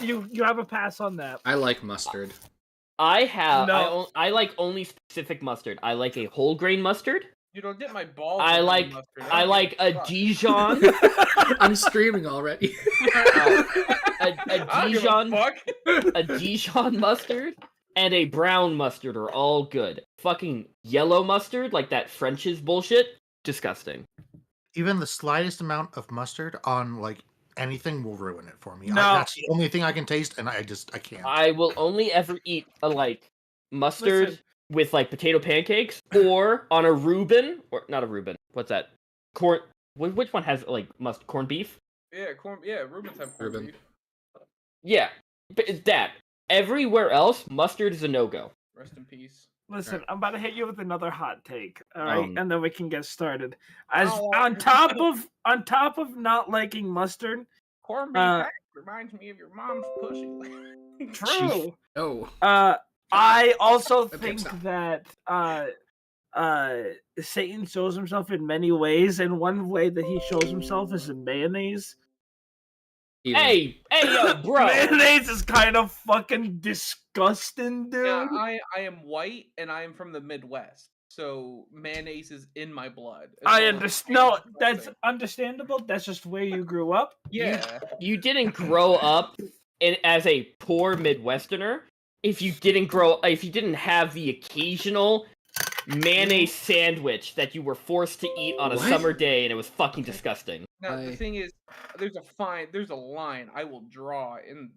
You have a pass on that. I like mustard. No. I like only specific mustard. I like a whole grain mustard. You don't get my balls. I like a Dijon. I'm streaming already. A Dijon mustard and a brown mustard are all good. Fucking yellow mustard, like that French's bullshit, disgusting. Even the slightest amount of mustard on like anything will ruin it for me. No. That's the only thing I can taste, and I can't. I will only ever eat a mustard with like potato pancakes, or on a Reuben, or not a Reuben. What's that? Corn. Which one has like corned beef? Yeah, Reubens have corned beef. Yeah, but it's that. Everywhere else, mustard is a no-go. Rest in peace. Listen, I'm about to hit you with another hot take, all right, and then we can get started. On top of not liking mustard, corned beef reminds me of your mom's pussy. True. Oh. I also think that Satan shows himself in many ways, and one way that he shows himself is in mayonnaise. Hey, yo, bro! Mayonnaise is kind of fucking disgusting, dude. Yeah, I am white and I am from the Midwest, so mayonnaise is in my blood. I understand. No, that's understandable. That's just where you grew up. Yeah, you didn't grow up as a poor Midwesterner. If you didn't have the occasional mayonnaise sandwich that you were forced to eat on a summer day, and it was fucking disgusting. Now the thing is, there's a line I will draw in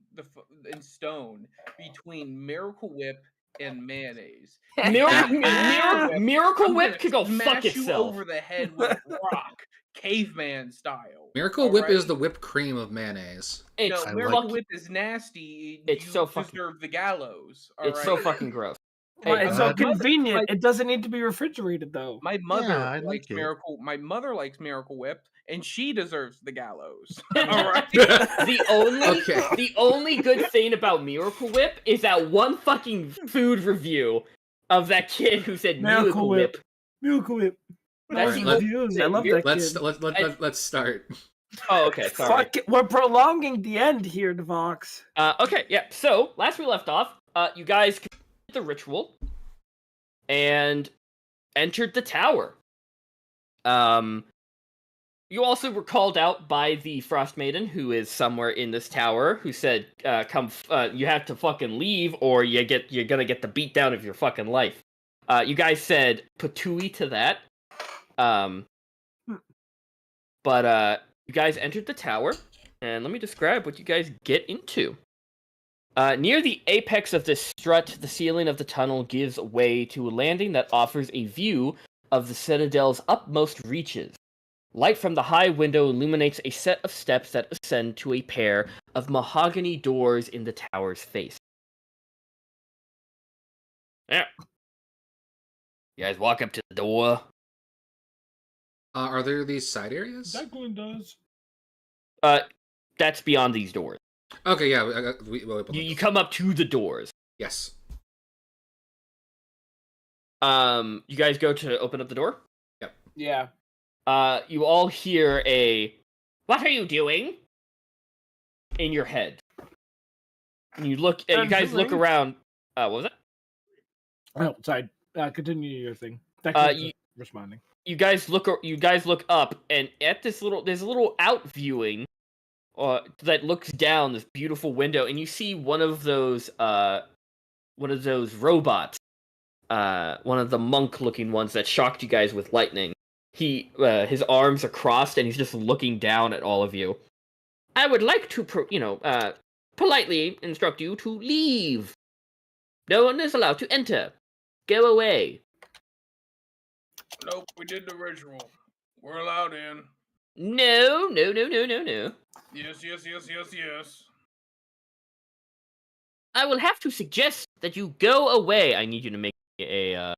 stone between Miracle Whip and mayonnaise. Miracle Whip could go fuck itself. You over the head with a rock, caveman style. Miracle Whip is the whipped cream of mayonnaise. Miracle Whip is nasty. It's so fucking deserve the gallows. It's so fucking gross. Hey, it's so convenient. It doesn't need to be refrigerated, though. My mother likes Miracle. My mother likes Miracle Whip, and she deserves the gallows. All right. The only good thing about Miracle Whip is that one fucking food review of that kid who said Miracle Whip. Miracle Whip. That's I love that kid. Let's start. Oh, okay. Sorry. Fuck it. We're prolonging the end here, Devox. Okay, yeah. So last we left off, you guys completed the ritual and entered the tower. You also were called out by the Frost Maiden, who is somewhere in this tower, who said, "Come, you have to fucking leave, or you're gonna get the beat down of your fucking life." You guys said patooey to that. But you guys entered the tower, and let me describe what you guys get into. Near the apex of this strut, the ceiling of the tunnel gives way to a landing that offers a view of the Citadel's utmost reaches. Light from the high window illuminates a set of steps that ascend to a pair of mahogany doors in the tower's face. Yeah. You guys walk up to the door. Are there these side areas? That one does. That's beyond these doors. Okay, yeah. You come up to the doors. Yes. You guys go to open up the door? Yep. Yeah. You all hear a, "What are you doing?" in your head. And you guys look around. What was it? Oh, sorry. Continue your thing. Responding. You guys look up, and at there's a little outviewing that looks down this beautiful window, and you see one of those robots, one of the monk-looking ones that shocked you guys with lightning. His arms are crossed, and he's just looking down at all of you. "I would like to, politely instruct you to leave. No one is allowed to enter. Go away." Nope, we did the ritual. We're allowed in. No. Yes. I will have to suggest that you go away. I need you to make a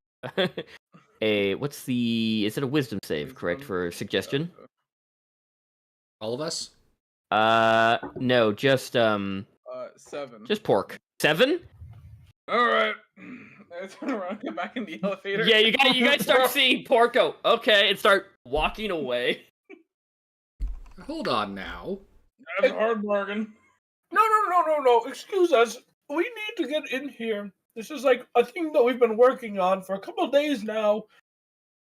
is it a wisdom save, correct, for suggestion? All of us? No, just 7. Just pork. 7? Alright. I turn around and get back in the elevator. Yeah, you guys start seeing pork go, okay, and start walking away. Hold on now. That's a hard bargain. No. Excuse us. We need to get in here. This is like a thing that we've been working on for a couple of days now.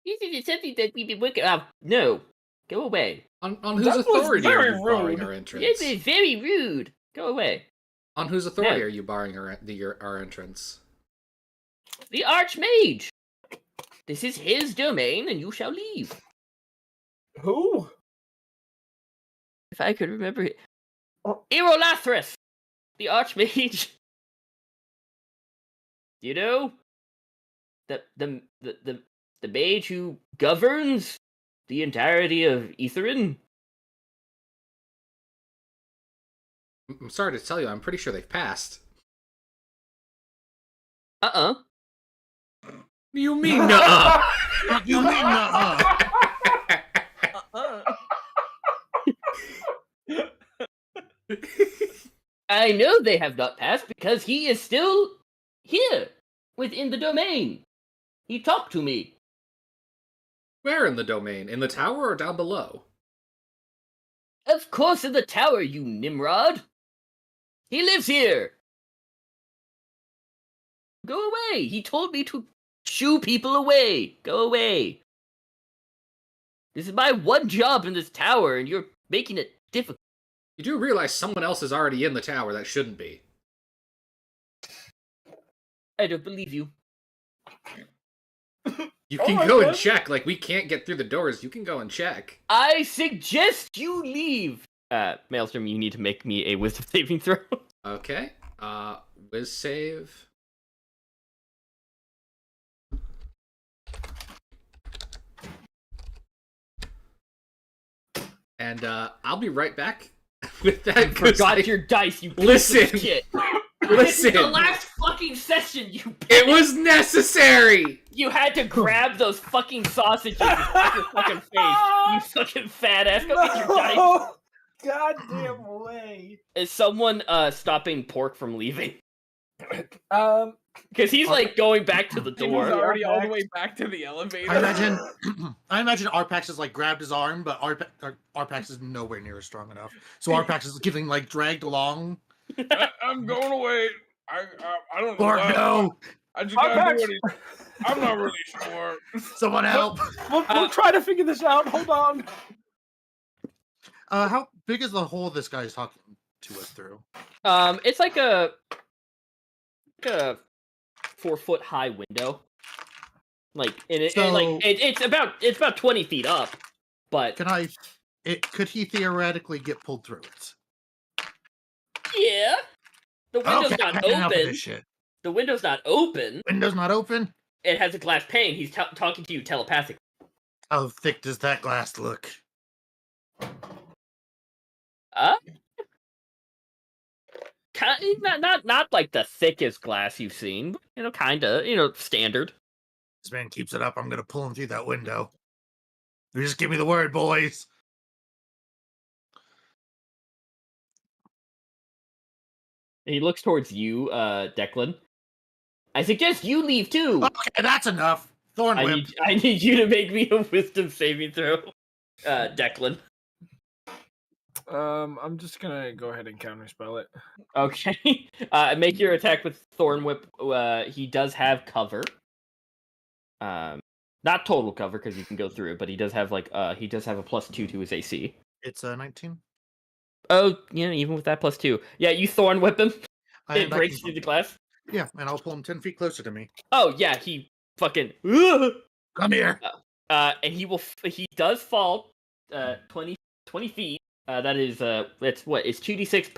This is something that we've been working on. No, go away. On whose authority are you barring our entrance? This is very rude. Go away. On whose authority are you barring our entrance? The Archmage. This is his domain, and you shall leave. Who? If I could remember it. Erolathris, the Archmage. You know? The mage who governs the entirety of Etherin? I'm sorry to tell you, I'm pretty sure they've passed. You mean nuh-uh? You mean nuh-uh? I know they have not passed because he is still here, within the domain. He talked to me. Where in the domain? In the tower or down below? Of course in the tower, you Nimrod. He lives here. Go away. He told me to shoo people away. Go away. This is my one job in this tower, and you're making it difficult. You do realize someone else is already in the tower that shouldn't be. I don't believe you. You can go and check. Like, we can't get through the doors. You can go and check. I suggest you leave. Maelstrom, you need to make me a wisdom saving throw. Okay. Wiz save. And I'll be right back with that. I forgot your dice, you listen. piece of shit. Listen. This is the last fucking session, you bitch. It was necessary! You had to grab those fucking sausages and stick your fucking face. You fucking fat ass. Go get your dice. Goddamn way. Is someone stopping Pork from leaving? Because he's like going back to the door. He's already all the way back to the elevator. I imagine Arpax has like grabbed his arm, but Arpax is nowhere near strong enough. So Arpax is getting like dragged along. I'm going away. I don't know. Or no. I just gotta do what I'm not really sure. Someone help. We'll try to figure this out. Hold on. How big is the hole this guy is talking to us through? It's like a 4-foot high window. Like, it's about 20 feet up. But could he theoretically get pulled through it? Yeah. The window's not open. The window's not open. Window's not open? It has a glass pane. He's talking to you telepathically. How thick does that glass look? Not like the thickest glass you've seen. But, kinda, standard. This man keeps it up. I'm gonna pull him through that window. You just give me the word, boys. He looks towards you, Declan. I suggest you leave too. Okay, that's enough. Thorn whip. I need you to make me a wisdom saving throw, Declan. I'm just gonna go ahead and counterspell it. Okay. Make your attack with Thorn Whip. He does have cover. Not total cover because you can go through it, but he does have a +2 to his AC. It's 19. Oh, yeah, even with that +2. Yeah, you Thorn Whip him. It breaks through the glass. Yeah, and I'll pull him 10 feet closer to me. Oh yeah, he fucking come here. And he does fall 20 feet. That is it's 2d6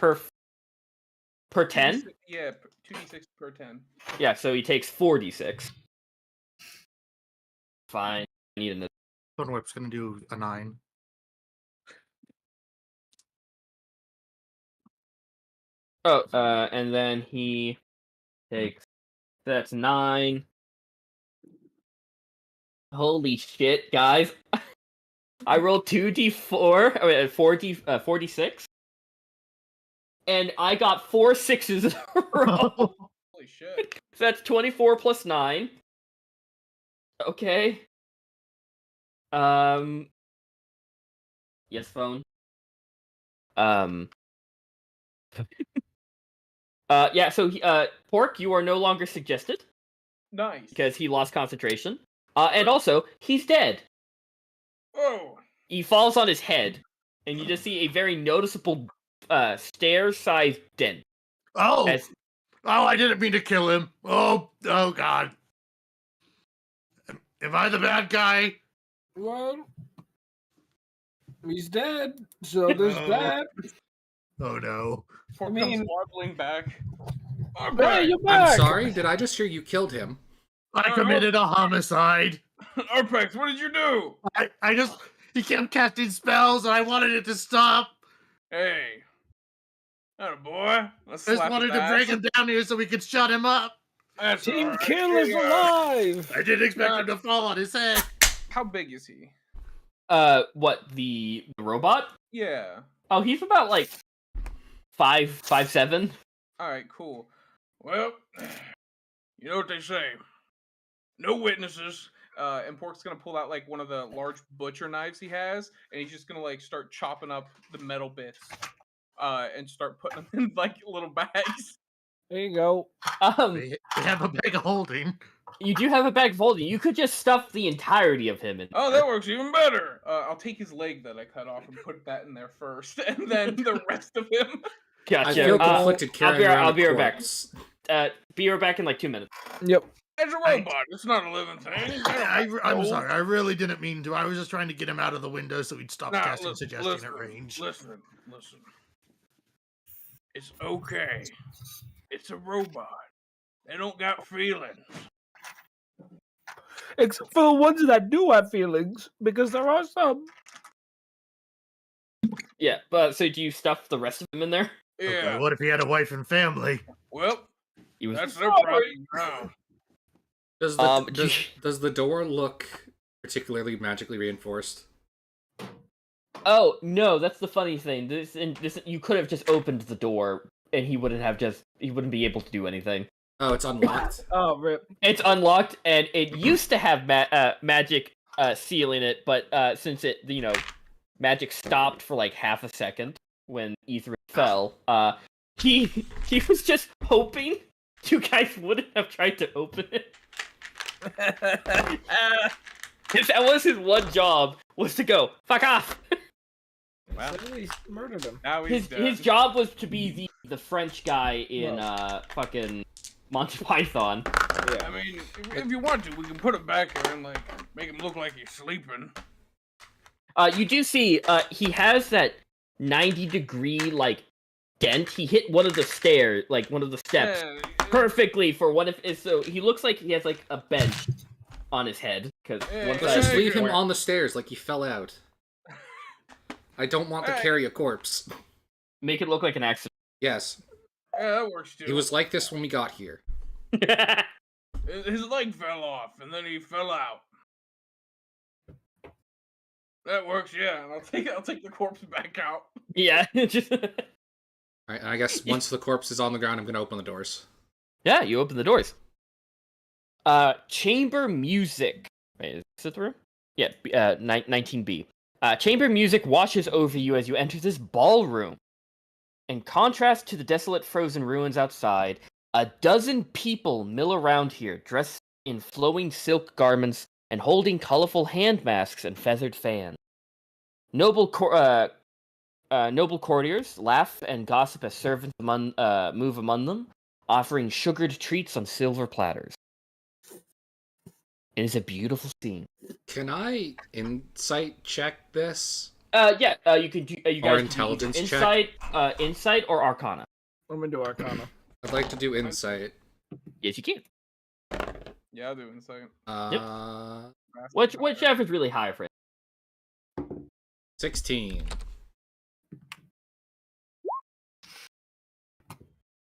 per 10? Yeah, 2d6 per 10. Yeah, so he takes 4d6. Fine. I need another. Thorn Whip's gonna do a 9. Oh, and then he takes. That's 9. Holy shit, guys! I rolled 2d4, 4d6, and I got 4 6s in a row. Holy shit! So that's 24 plus 9. Okay. Yes, phone. So Pork, you are no longer suggested Nice. because he lost concentration. And also, he's dead. Oh. He falls on his head, and you just see a very noticeable stair-sized dent. Oh! As Oh, I didn't mean to kill him. Oh God. Am I the bad guy? Well, he's dead, so there's No. that. Oh no. Pork I mean- comes waddling back. I'm Hey, back. you're I'm back. sorry, did I just hear you killed him? I committed a homicide. Arpex, what did you do? He kept casting spells and I wanted it to stop. Hey. Atta boy. Let's I just slap wanted his to bring ass. him down here so we could shut him up. That's Team alright. Kill is alive. I didn't expect him to fall on his head. How big is he? what, the robot? Yeah. Oh, he's about, like, 5'7". Alright, cool. Well, you know what they say. No witnesses. And Pork's gonna pull out like one of the large butcher knives he has, and he's just gonna like start chopping up the metal bits, and start putting them in like little bags. There you go. We have a bag of holding. You do have a bag of holding. You could just stuff the entirety of him in. Oh, that works even better. I'll take his leg that I cut off and put that in there first, and then the rest of him. Gotcha. I feel conflicted I'll carrying around I'll be a right back. corpse. Be right back in like 2 minutes. Yep. It's a robot. It's not a living thing. I'm sorry. I really didn't mean to. I was just trying to get him out of the window so he'd stop Nah, casting listen, suggestion at range. Listen. It's okay. It's a robot. They don't got feelings. Except for the ones that do have feelings, because there are some. Yeah, but so do you stuff the rest of him in there? Yeah. Okay, what if he had a wife and family? Well, He was that's their problem now. Does the door look particularly magically reinforced? Oh no, that's the funny thing. This you could have just opened the door and he wouldn't be able to do anything. Oh, it's unlocked. Oh, rip. It's unlocked and it used to have magic sealing it, but since it magic stopped for like half a second when Ether fell, he was just hoping you guys wouldn't have tried to open it. That was his one job, was to go fuck off. Wow. He murdered him. Now he's dead. His job was to be the French guy in fucking Monty Python. Yeah. I mean, if you want to, we can put him back here and like make him look like he's sleeping. You do see he has that 90-degree like dent. He hit one of the stairs, like one of the steps, Yeah, perfectly for one of his. So he looks like he has like a bench on his head because Let's Let's just Hey, leave him where- on the stairs like he fell out. I don't want to Hey. carry a corpse. make it look like an accident. Yes, Yeah, that works too. he was like this when we got here. His leg fell off, and then he fell out. That works, yeah. I'll take the corpse back out. Yeah, just Alright, and I guess once the corpse is on the ground, I'm gonna open the doors. yeah. You open the doors. Chamber music. Wait, is this the room? Yeah, 19B. Chamber music washes over you as you enter this ballroom. In contrast to the desolate frozen ruins outside, a dozen people mill around here, dressed in flowing silk garments and holding colorful hand masks and feathered fans. Noble courtiers laugh and gossip as servants move among them, offering sugared treats on silver platters. It is a beautiful scene. Can I insight check this? Yeah, you can do. You guys intelligence can do check? insight or Arcana. I'm into Arcana. I'd like to do insight. Yes, you can. Yeah, I'll do insight. Whichever is really high for it. 16.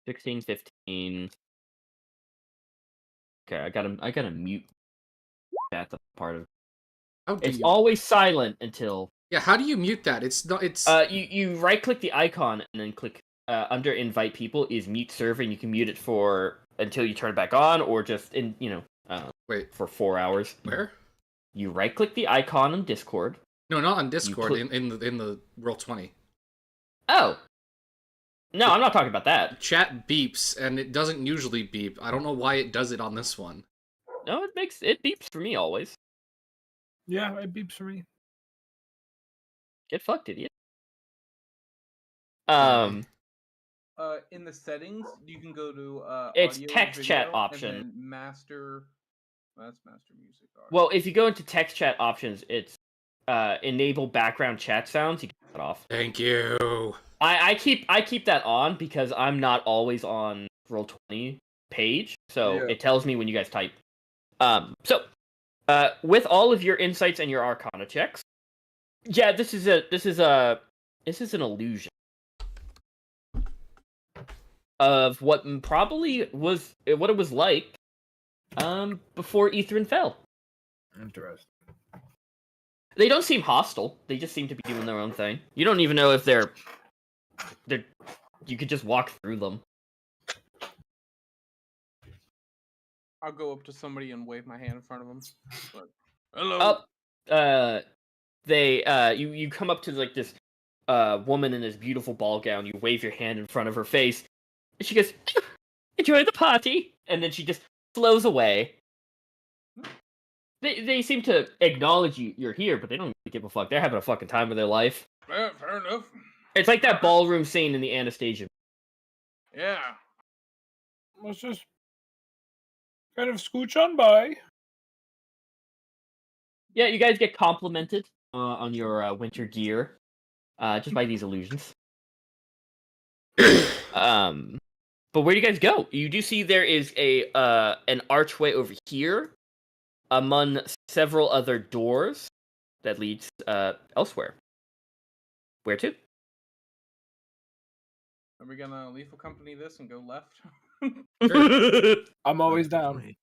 16, 15. Okay, I gotta mute that part of. How do It's you... always silent until. Yeah, how do you mute that? It's not. It's. You right click the icon and then click under invite people is mute server, and you can mute it for until you turn it back on, or just Wait, for 4 hours. where? You right click the icon on Discord. No, not on Discord. put- In the Roll20. Oh. No, I'm not talking about that. Chat beeps, and it doesn't usually beep. I don't know why it does it on this one. No, it beeps for me always. Yeah, it beeps for me. Get fucked, idiot. In the settings, you can go to It's audio, text video, chat option. and then master. That's master music. Well, if you go into text chat options, it's enable background chat sounds. You can turn it off. Thank you. I keep that on because I'm not always on Roll20 page, so it tells me when you guys type. With all of your insights and your Arcana checks, yeah, this is an illusion of what probably was what it was like before Ithrin fell. Interesting. They don't seem hostile. They just seem to be doing their own thing. You don't even know if they're you could just walk through them. I'll go up to somebody and wave my hand in front of them. But, Hello. You come up to like this woman in this beautiful ball gown. You wave your hand in front of her face, and she goes, "Enjoy the party," and then she just flows away. They seem to acknowledge you're here, but they don't really give a fuck. They're having a fucking time of their life. Fair enough. It's like that ballroom scene in the Anastasia. Yeah. Let's just kind of scooch on by. Yeah, you guys get complimented on your winter gear, just by these illusions. But where do you guys go? You do see there is an archway over here, among several other doors that leads elsewhere. Where to? are we gonna lethal company this and go left? I'm always down.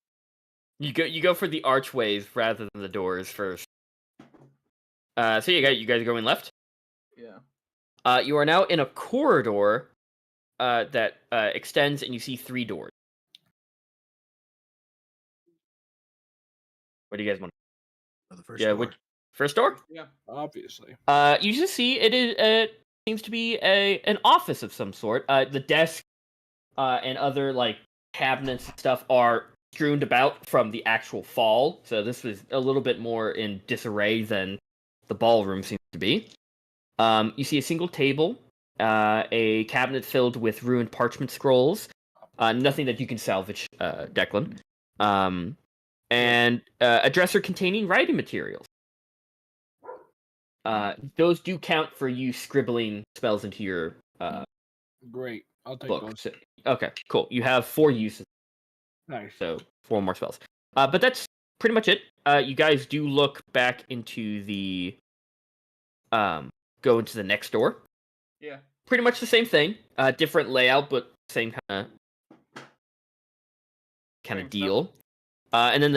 You go for the archways rather than the doors first. So you guys are going left? Yeah. You are now in a corridor that extends, and you see 3 doors. What do you guys want? The first door. Which first door? Yeah. Obviously. You just see it seems to be an office of some sort. The desk and other like cabinets and stuff are strewn about from the actual fall, so this was a little bit more in disarray than the ballroom seems to be. You see a single table, a cabinet filled with ruined parchment scrolls, nothing that you can salvage, Declan, and a dresser containing writing materials. Those do count for you scribbling spells into your Great. I'll take book. those. So, okay, cool. You have 4 uses. Nice. So 4 more spells. But that's pretty much it. You guys do look back into the go into the next door. Yeah. Pretty much the same thing. Different layout, but same kind of deal. And then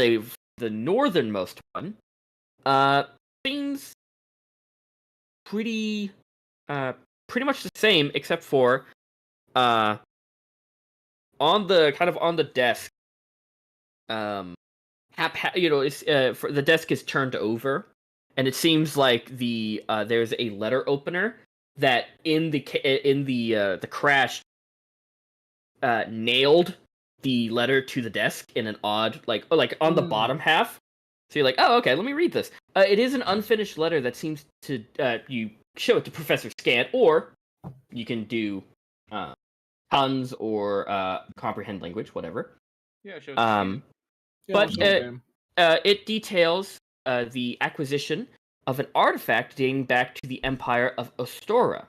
the northernmost one seems pretty much the same, except for on the desk, for the desk is turned over, and it seems like there's a letter opener that in the crash nailed the letter to the desk in an odd like on the bottom half. So you're like, oh, okay, let me read this. It is an unfinished letter that seems to you show it to Professor Scant, or you can do tons or comprehend language, whatever. Yeah. Shows But it details the acquisition of an artifact dating back to the Empire of Ostora.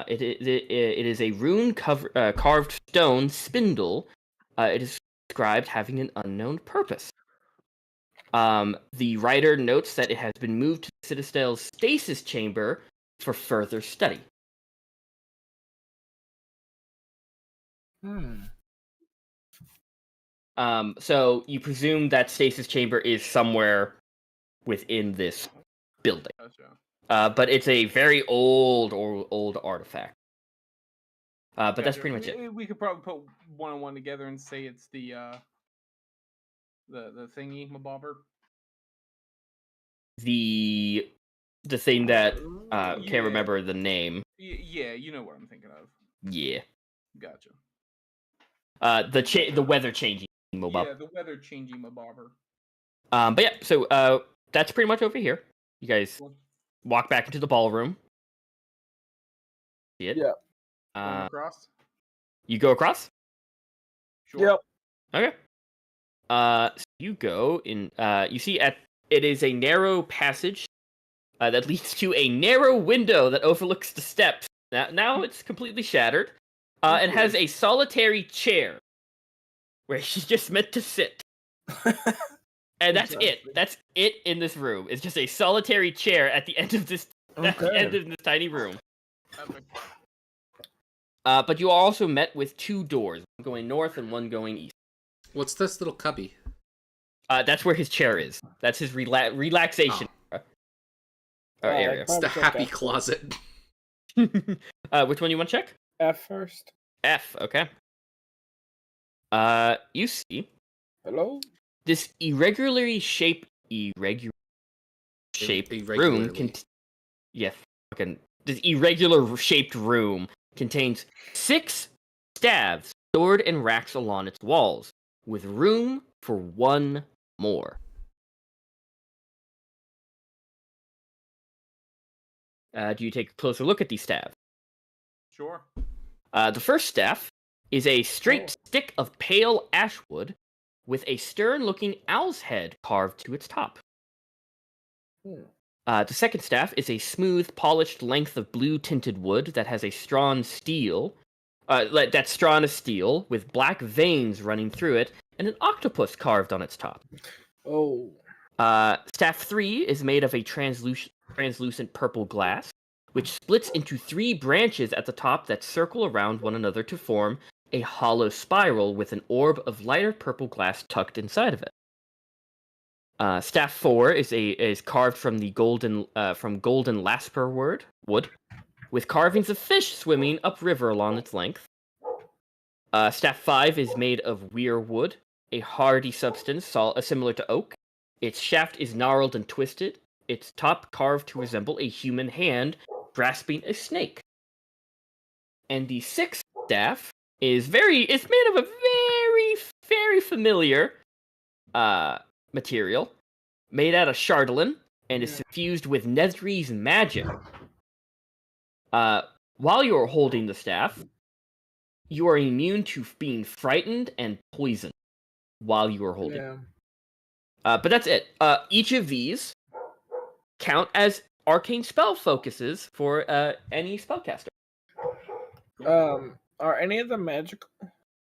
It is a carved stone spindle. It is described having an unknown purpose. The writer notes that it has been moved to the Citadel's stasis chamber for further study. So you presume that stasis chamber is somewhere within this building. Gotcha. But it's a very old artifact. But that's Gotcha. pretty much it. We could probably put 1 and 1 together and say it's the thingy mabobber. The thing that can't remember the name. Yeah, you know what I'm thinking of. Yeah. Gotcha. The weather changing mobile. Yeah, the weather changing mobobber. But yeah, so that's pretty much over here. You guys walk back into the ballroom. See it? Yeah. Going across? You go across? Sure. Yep. Okay. So you go in. You see it is a narrow passage that leads to a narrow window that overlooks the steps. Now it's completely shattered. And has a solitary chair where she's just meant to sit. And that's it. That's it in this room. It's just a solitary chair at the end of this. At the end of this tiny room. But you are also met with 2 doors, one going north and one going east. What's this little cubby? That's where his chair is. That's his relaxation area. It's the happy closet. Which one you want to check? F first. F, okay. You see. Hello? This irregularly shaped room this irregular shaped room contains 6 staves stored in racks along its walls, with room for 1 more. Do you take a closer look at these staves? Sure. The first staff is a straight stick of pale ash wood with a stern-looking owl's head carved to its top. The second staff is a smooth, polished length of blue-tinted wood that has a strong steel. That's strong as steel, with black veins running through it, and an octopus carved on its top. Oh. Staff 3 is made of a translucent purple glass, which splits into 3 branches at the top that circle around one another to form a hollow spiral with an orb of lighter purple glass tucked inside of it. Staff 4 is carved from the golden lasper wood, with carvings of fish swimming upriver along its length. Staff 5 is made of weir wood, a hardy substance similar to oak. Its shaft is gnarled and twisted, its top carved to resemble a human hand grasping a snake. And the 6th staff is made of a very, very familiar material, made out of chardolin, and is suffused with Nezri's magic. While you are holding the staff, you are immune to being frightened and poisoned while you are holding it. But that's it. Each of these count as arcane spell focuses for any spellcaster. Are any of them magical?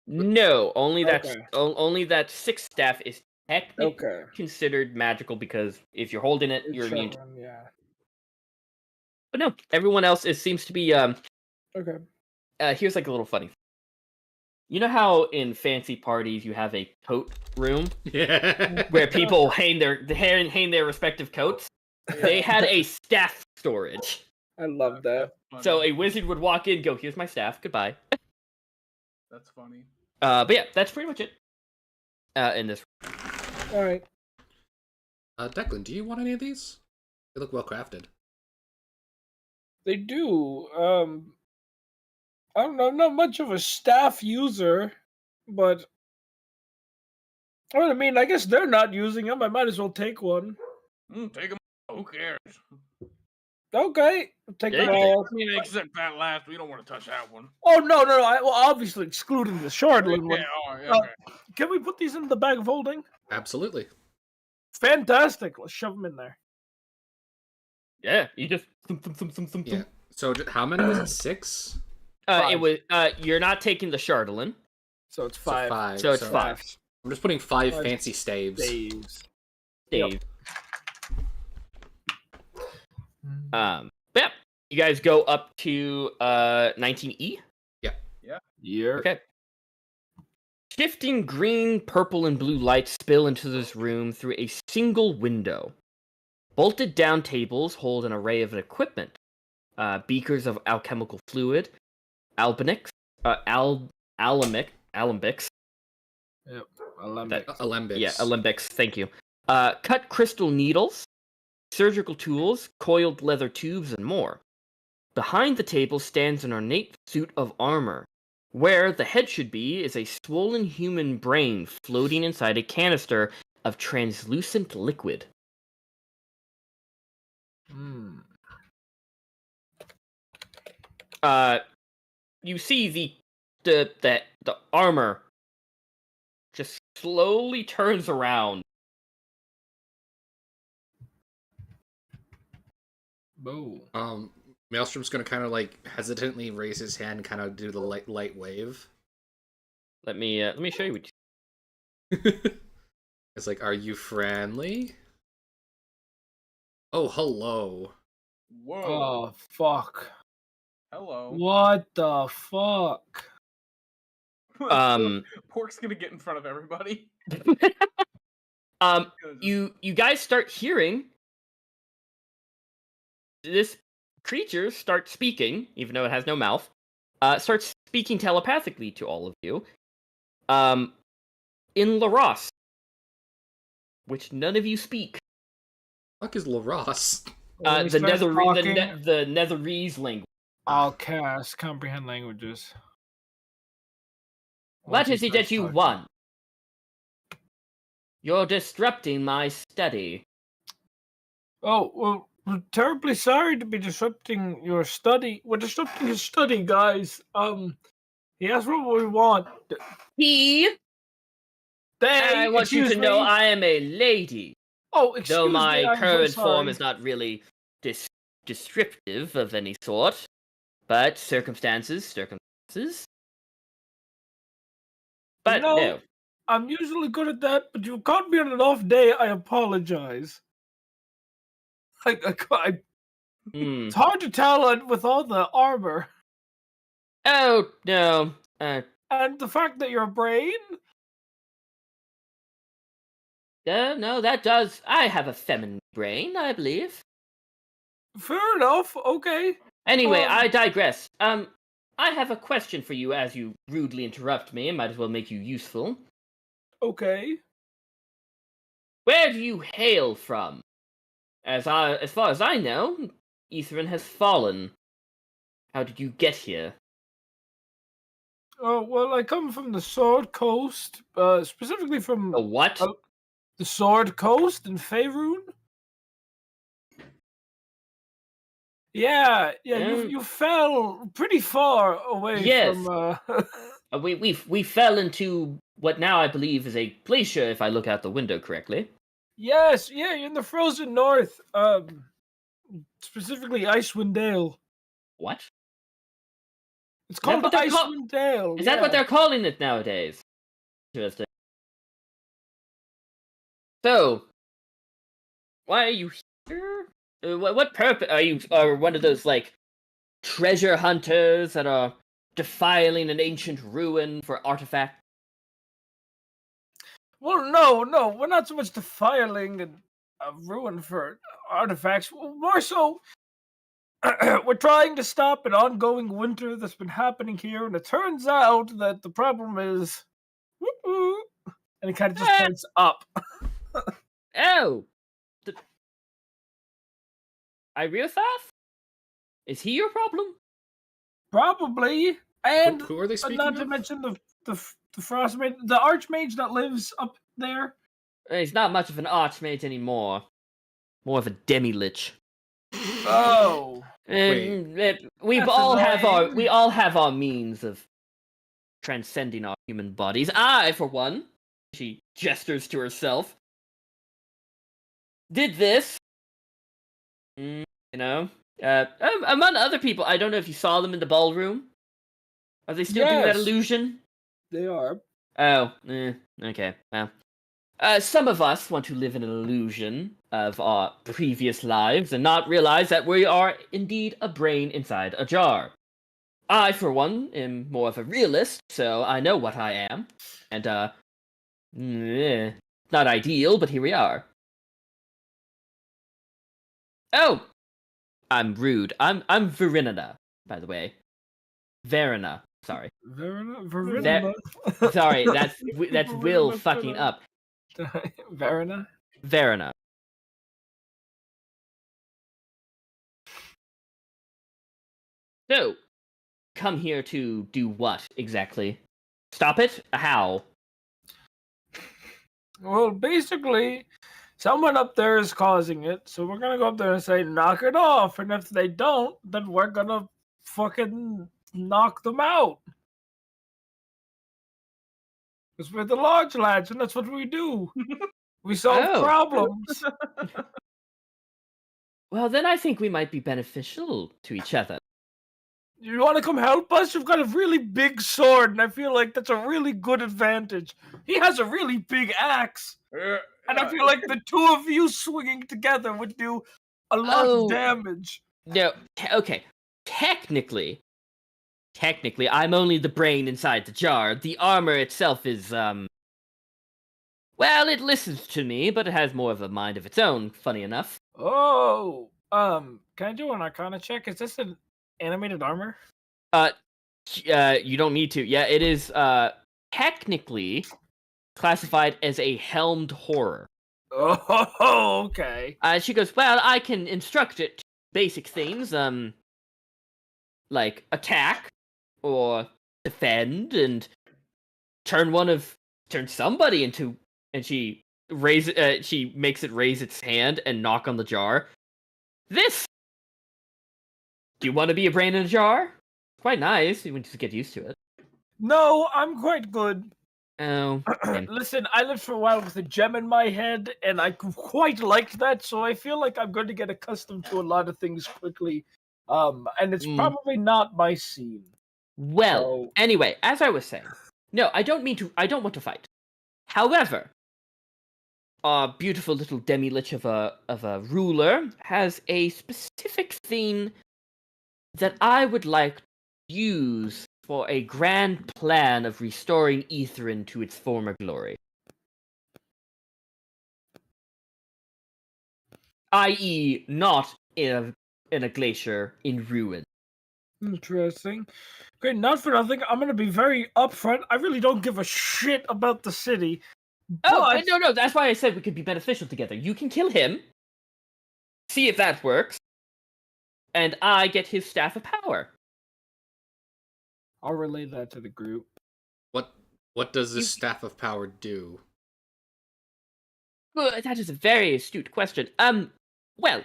No, only that 6th staff is technically considered magical because if you're holding it, you're immune to. Yeah. But no, everyone else seems to be Okay. Here's like a little funny. You know how in fancy parties you have a coat room? Yeah. Where people hang their respective coats? They had a staff storage. I love that. So a wizard would walk in, go, "Here's my staff, goodbye." That's funny. But yeah, that's pretty much it. In this. All right. Declan, do you want any of these? They look well crafted. They do. I don't know. I'm not much of a staff user, but I mean, I guess they're not using them. I might as well take one. Take them. Who cares? Okay, take them all. I mean, except that last, we don't want to touch that one. Oh no! Well, obviously excluding the Shardlin one. Yeah, okay. Can we put these in the bag of holding? Absolutely. Fantastic. Let's shove them in there. Yeah, you just. Yeah. So how many was it? 6? It was. You're not taking the Chardolin. So it's 5. So it's 5. I'm just putting 5 fancy staves. Stave. But yeah, you guys go up to 19E. Yeah. Okay. Shifting green, purple, and blue lights spill into this room through a single window. Bolted down tables hold an array of equipment. Beakers of alchemical fluid, alembics. Yep. Alembics. Yeah, alembics. Thank you. Cut crystal needles, surgical tools, coiled leather tubes, and more. Behind the table stands an ornate suit of armor. Where the head should be is a swollen human brain floating inside a canister of translucent liquid. You see the armor just slowly turns around. Boo. Maelstrom's gonna kind of like hesitantly raise his hand and kind of do the light wave. Let me show you what It's like, are you friendly? Oh, hello. Whoa. Oh, fuck. Hello. What the fuck? Pork's gonna get in front of everybody. You guys start hearing this creature start speaking, even though it has no mouth. Starts speaking telepathically to all of you. In Laros, which none of you speak. Fuck is Laros? When he The starts talking, the Netherese language. I'll cast comprehend languages. What Once he is it starts that you talking. want? You're disrupting my study. Oh, well, we're terribly sorry to be disrupting your study. We're disrupting his study, guys. He asked what we want. I want you to excuse know me. I am a lady. Oh, excuse Though me. my I'm so current form sorry. is not really descriptive of any sort. But circumstances. But No. no. I'm usually good at that, but you caught me on an off day. I apologize. It's hard to tell with all the armor. Oh, no. And the fact that your brain? No, that does. I have a feminine brain, I believe. Fair enough, okay. Anyway, I digress. I have a question for you as you rudely interrupt me. It might as well make you useful. Okay. Where do you hail from? As far as I know, Etherin has fallen. How did you get here? Oh, well, I come from the Sword Coast, specifically from... The what? The Sword Coast in Faerun. Yeah, you fell pretty far away from... We fell into what now I believe is a glacier, if I look out the window correctly. Yes, yeah, you're in the frozen north, specifically Icewind Dale. What? It's called Icewind Dale. Is that what they're calling it nowadays? Interesting. So, why are you here? What purpose are you? Are one of those like treasure hunters that are defiling an ancient ruin for artifacts? Well, no, we're not so much defiling a ruin for artifacts. More so, we're trying to stop an ongoing winter that's been happening here, and it turns out that the problem is, and it kind of just points up. Oh, Iriothaf? Is he your problem? Probably, and Who are they speaking not of? to mention the frostmage, the archmage that lives up there. He's not much of an archmage anymore. More of a demi-lich. Oh, We That's all annoying. have our means of transcending our human bodies. I, for one, she gestures to herself, did this. Among other people, I don't know if you saw them in the ballroom. Are they still doing that Yes. illusion? They are. Oh, okay. Well, some of us want to live in an illusion of our previous lives and not realize that we are indeed a brain inside a jar. I, for one, am more of a realist, so I know what I am. And, not ideal, but here we are. Oh! I'm rude. I'm Verina, by the way. Verina. Sorry. Verina. Sorry, that's Will fucking up. Verina. Verina. So, come here to do what exactly? Stop it? How? Well, basically, someone up there is causing it, so we're gonna go up there and say, knock it off. And if they don't, then we're gonna fucking knock them out. Because we're the large lads, and that's what we do. We solve Oh. problems. Well, then I think we might be beneficial to each other. You want to come help us? You've got a really big sword, and I feel like that's a really good advantage. He has a really big axe, and I feel like the two of you swinging together would do a lot Oh. of damage. No, okay. Technically, I'm only the brain inside the jar. The armor itself is, well, it listens to me, but it has more of a mind of its own, funny enough. Oh, can I do an Arcana check? Is this an animated armor? You don't need to. Yeah, it is, technically classified as a helmed horror. Oh, okay. She goes, well, I can instruct it to basic things, like attack, or defend, and turn somebody into, and she makes it raise its hand and knock on the jar. This! Do you want to be a brain in a jar? Quite nice, you want to get used to it. No, I'm quite good. Oh, same. Listen, I lived for a while with a gem in my head, and I quite liked that, so I feel like I'm going to get accustomed to a lot of things quickly. And it's probably not my scene. Well, So- anyway, as I was saying, no, I don't want to fight. However, our beautiful little demi-lich of a ruler has a specific thing that I would like to use for a grand plan of restoring Aetherin to its former glory. I.e., not in a glacier in ruin. Interesting. Okay, not for nothing. I'm going to be very upfront. I really don't give a shit about the city. Oh, But- no, that's why I said we could be beneficial together. You can kill him, see if that works, and I get his Staff of Power. I'll relay that to the group. What does this Staff of Power do? Well, that is a very astute question. Well,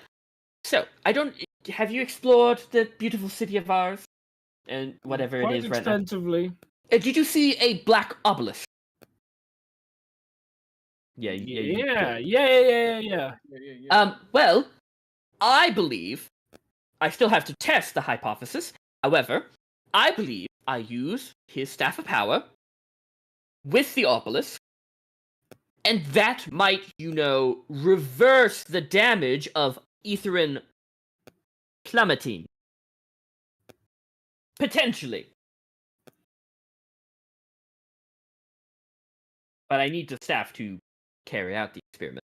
so, have you explored the beautiful city of ours? And whatever Quite it is right now. extensively. Did you see a black obelisk? Yeah, Yeah. Yeah. Well, I believe, I still have to test the hypothesis. However, I believe I use his Staff of Power with the obelisk, and that might, reverse the damage of Aetherin plummeting. Potentially. But I need the staff to carry out the experiment.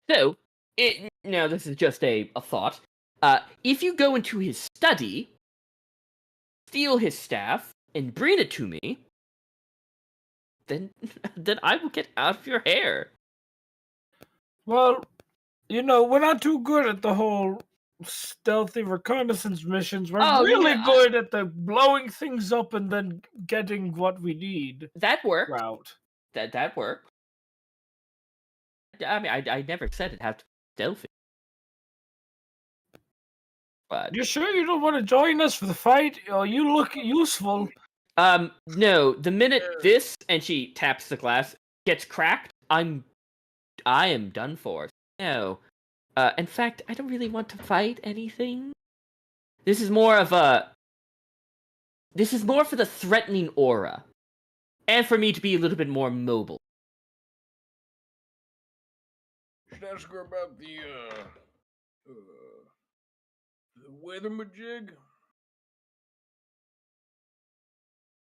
So, this is just a thought. If you go into his study, steal his staff, and bring it to me, then I will get out of your hair. Well, we're not too good at the whole stealthy reconnaissance missions. We're Oh, really yeah, good at the blowing things up and then getting what we need That worked. route. That worked. I mean, I never said it had to be stealthy. But You sure you don't want to join us for the fight? Oh, you look useful. no, the minute this, and she taps the glass, gets cracked, I am done for. No. In fact, I don't really want to fight anything. This is more for the threatening aura. And for me to be a little bit more mobile. Should ask her about the weathermajig.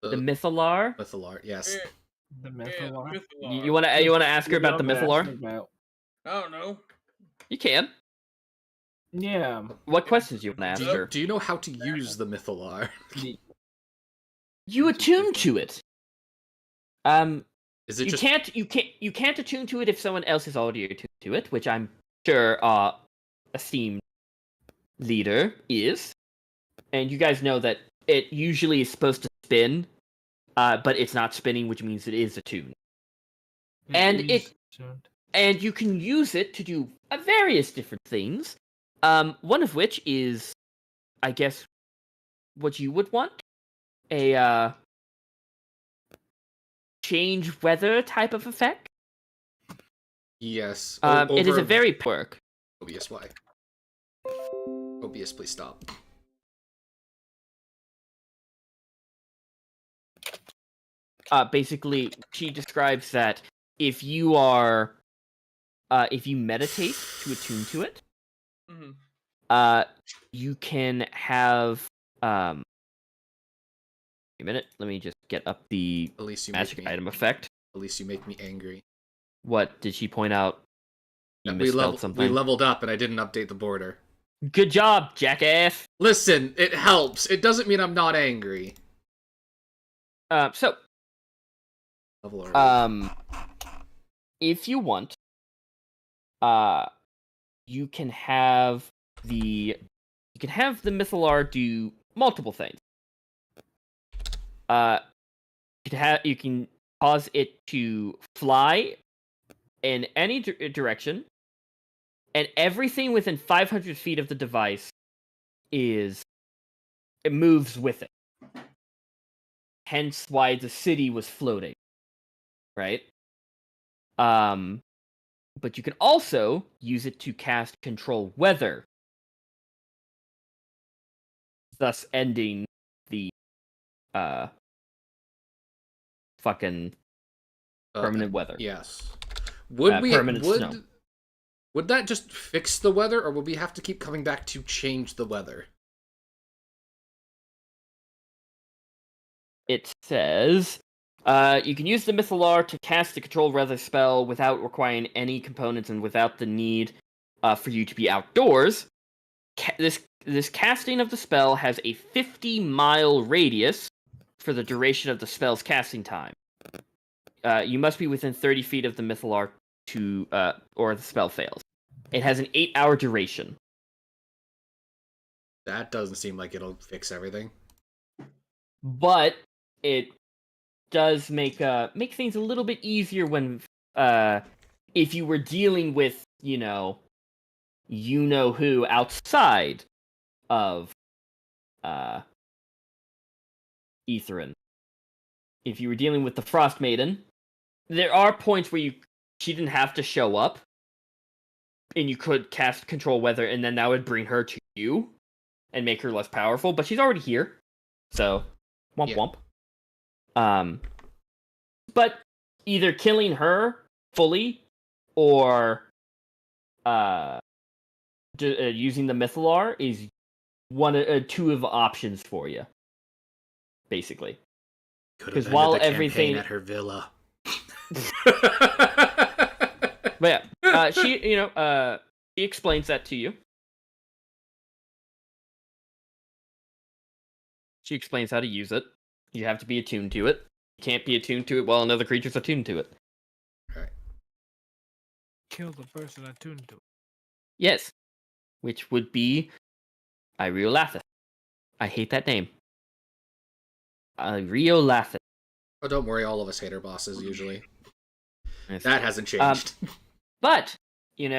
The Mythalar. Mythalar, yes. Eh, The yeah, Mythalar. Mythalar. You wanna ask her about the Mythalar? I don't know. You can. Yeah. What questions you wanna ask her? Do you know how to use the Mythalar? You attune to it. Is it You just can't attune to it if someone else is already attuned to it, which I'm sure esteemed leader is, and you guys know that it usually is supposed to spin, but it's not spinning, which means it is attuned. And and you can use it to do various different things. One of which is, I guess, what you would want, a change weather type of effect. Yes. It is a very perk. Obvious, why? Obvious, please stop. Basically, she describes that if you are, if you meditate to attune to it, you can have, a minute, let me just get up the magic item effect. At least you make me angry. What did she point out? You misspelled something. We leveled up and I didn't update the border. Good job, jackass! Listen, it helps. It doesn't mean I'm not angry. So, if you want, you can have the Mythalar do multiple things. You can cause it to fly in any direction, and everything within 500 feet of the device it moves with it. Hence why the city was floating, right? But you can also use it to cast control weather, thus ending the fucking permanent weather. Yes. Would snow. Would that just fix the weather, or would we have to keep coming back to change the weather? It says, you can use the Mythalar to cast the control weather spell without requiring any components and without the need for you to be outdoors. This casting of the spell has a 50-mile radius for the duration of the spell's casting time. You must be within 30 feet of the Mythalar or the spell fails. It has an 8-hour duration. That doesn't seem like it'll fix everything. But it does make things a little bit easier when if you were dealing with, you know who outside of Etherin. If you were dealing with the Frost Maiden, there are points where she didn't have to show up, and you could cast control weather, and then that would bring her to you and make her less powerful. But she's already here, so womp womp. But either killing her fully or using the Mythalar is two of the options for you, basically. Because while everything at her villa. But yeah, she explains that to you. She explains how to use it. You have to be attuned to it. You can't be attuned to it while another creature's attuned to it. Right. Kill the person attuned to it. Yes. Which would be Iriolathis. I hate that name. Iriolathis. Oh, don't worry, all of us hate our bosses usually. Yes. That hasn't changed. But, you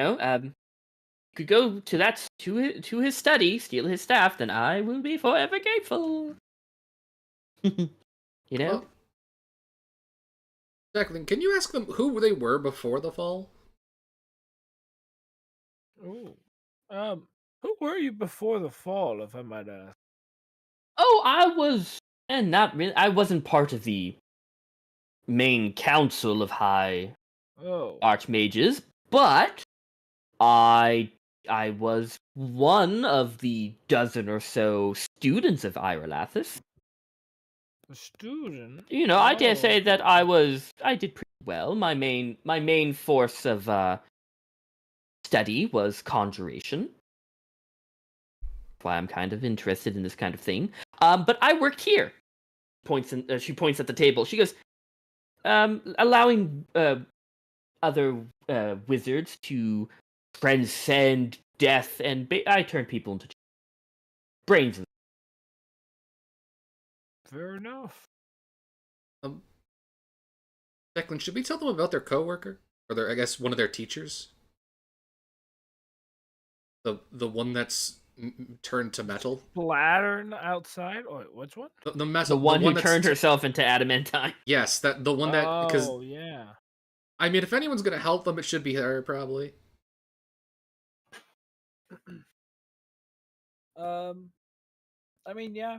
could go to his study, steal his staff, then I will be forever grateful. Well, Jacqueline, can you ask them who they were before the fall? Ooh. Who were you before the fall, if I might ask? Oh, I was, and not really. I wasn't part of the main council of high archmages, but I was one of the dozen or so students of Iriolathis. A student? I dare say that I did pretty well. My main force of study was conjuration. That's why I'm kind of interested in this kind of thing. But I worked here. She points at the table. She goes, allowing other wizards to transcend death, and I turn people into brains. Fair enough. Declan, should we tell them about their coworker? Or their, I guess, one of their teachers? The one that's turned to metal? Slattern outside. Oh, wait, which one? The metal, The one who that's turned herself into adamantine. Yes, the one that, because, Oh, yeah. I mean, if anyone's gonna help them, it should be her, probably. I mean, yeah.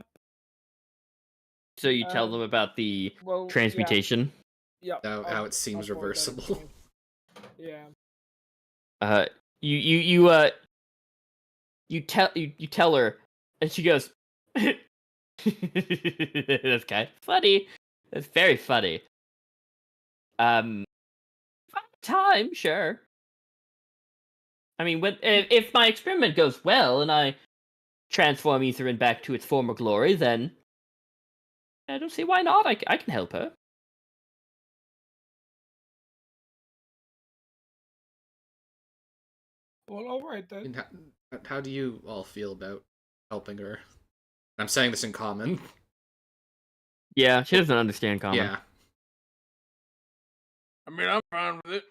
So you tell them about the Well, transmutation. Yeah. How it seems I'll forward that reversible. information. Yeah. You tell her, and she goes, "That's kind of funny. That's very funny." Fun time, sure. I mean, if my experiment goes well and I transform Etherin back to its former glory, then I don't see why not. I can help her. Well, all right I then. mean, how do you all feel about helping her? I'm saying this in common. Yeah, she doesn't understand common. Yeah. I mean, I'm fine with it.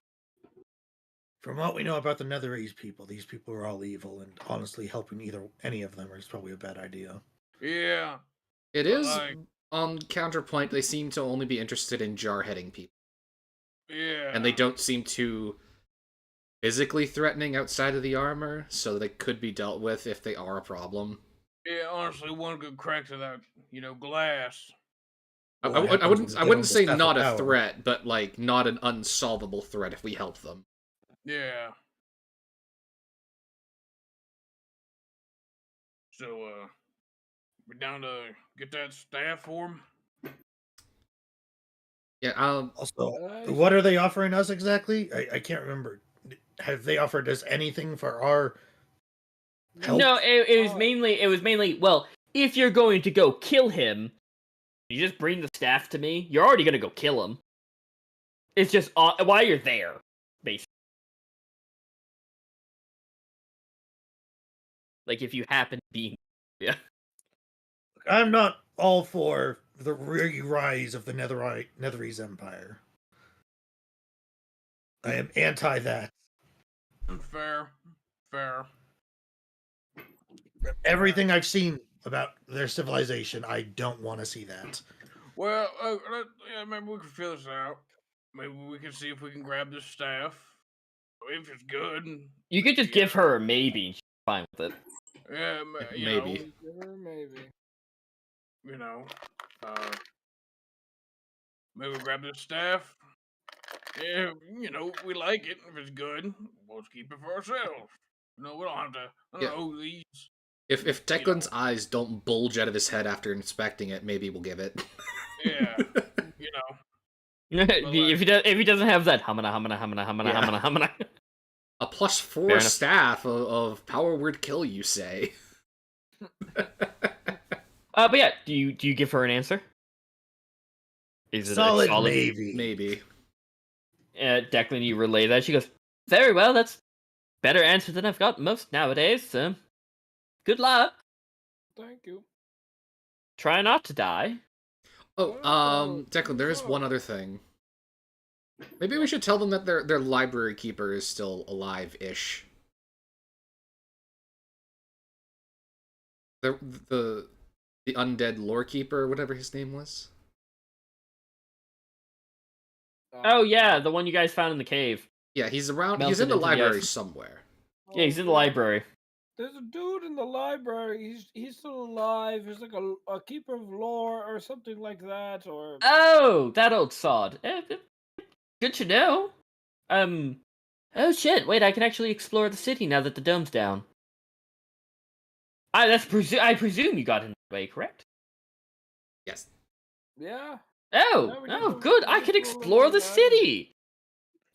From what we know about the Netherese people, these people are all evil, and honestly, helping any of them is probably a bad idea. Yeah. It But, is, like, on counterpoint, they seem to only be interested in jar-heading people. yeah. And they don't seem too physically threatening outside of the armor, so they could be dealt with if they are a problem. Yeah, honestly, one good crack to that, glass. I What wouldn't happens I when wouldn't they say don't not a power? threat, but like not an unsolvable threat if we help them. Yeah. So, we're down to get that staff for him? Yeah, Also, Uh, what are they offering us exactly? I can't remember. Have they offered us anything for our help? No, it was Oh. mainly. Well, if you're going to go kill him, you just bring the staff to me. You're already gonna go kill him. It's just while you're there, basically. Like if you happen to be, yeah. I'm not all for the rise of the Netherese Empire. I am anti that. Fair. Fair. Everything I've seen about their civilization, I don't want to see that. Well, yeah, maybe we can figure this out. Maybe we can see if we can grab this staff. If it's good. You could just give her a maybe. And she's fine with it. Yeah, maybe. Maybe. Maybe we grab this staff. Yeah, we like it. If it's good, we'll just keep it for ourselves. We don't have to. I don't know these. If Declan's eyes don't bulge out of his head after inspecting it, maybe we'll give it. Yeah, If he doesn't have that humana. A +4 Fair enough. staff of power word kill, you say? But yeah, do you give her an answer? Is it Solid, a solid maybe. Maybe. Declan, you relay that. She goes, "Very well. That's better answer than I've got most nowadays. So, good luck. Thank you. Try not to die." Oh, Declan, there is one other thing. Maybe we should tell them that their library keeper is still alive-ish. The undead lore keeper, whatever his name was. Oh yeah, the one you guys found in the cave. Yeah, he's around. He's Melted in the into the library ice. somewhere. Yeah, he's in the library. There's a dude in the library. He's still alive. He's like a keeper of lore or something like that. Or Oh, that old sod. Good to know. Oh shit! Wait, I can actually explore the city now that the dome's down. I presume you got in the way, correct? Yes. yeah. Oh, we oh, can- good. we I can can go explore along the with that. city.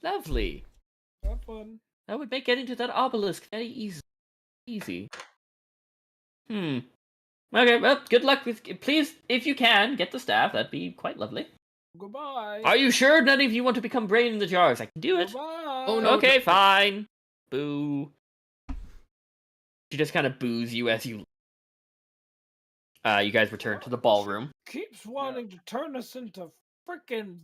Lovely. Have fun. That would make getting to that obelisk very easy. Okay, well, good luck with. Please, if you can, get the staff. That'd be quite lovely. Goodbye. Are you sure none of you want to become brain in the jars? I can do it. Goodbye. Oh, no, Okay, fine. Boo. She just kind of boos you as you You guys return to the ballroom. Keeps wanting to turn us into freaking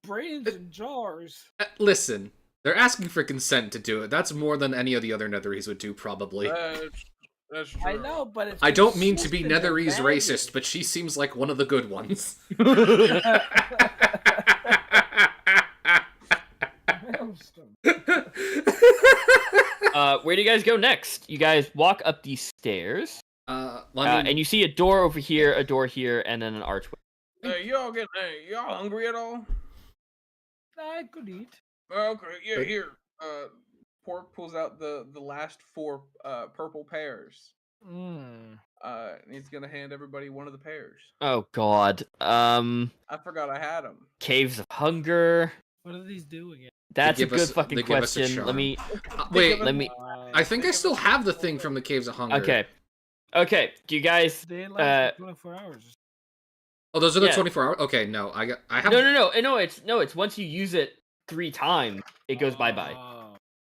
brains in jars. Listen, they're asking for consent to do it. That's more than any of the other Netheries would do, probably. That's true. I know, but it's I don't mean to be consistent Netherese advantage. racist, but she seems like one of the good ones. Where do you guys go next? You guys walk up these stairs, and you see a door over here, a door here, and then an archway. Y'all hungry at all? I could eat. Okay, yeah, here. Pork pulls out the last 4 purple pears. Mm. And he's gonna hand everybody one of the pears. Oh God. I forgot I had them. Caves of Hunger. What are these doing? That's a give good us- fucking they give us a question. Let charm. me. Wait, Let me. I think I still have the thing from the Caves of Hunger. Okay. Okay. Do you guys? They last for 24 hours. Oh, those are the Yeah. 24 hour. Okay, no, I have. No. It's once you use it 3 times, it goes bye bye. Oh.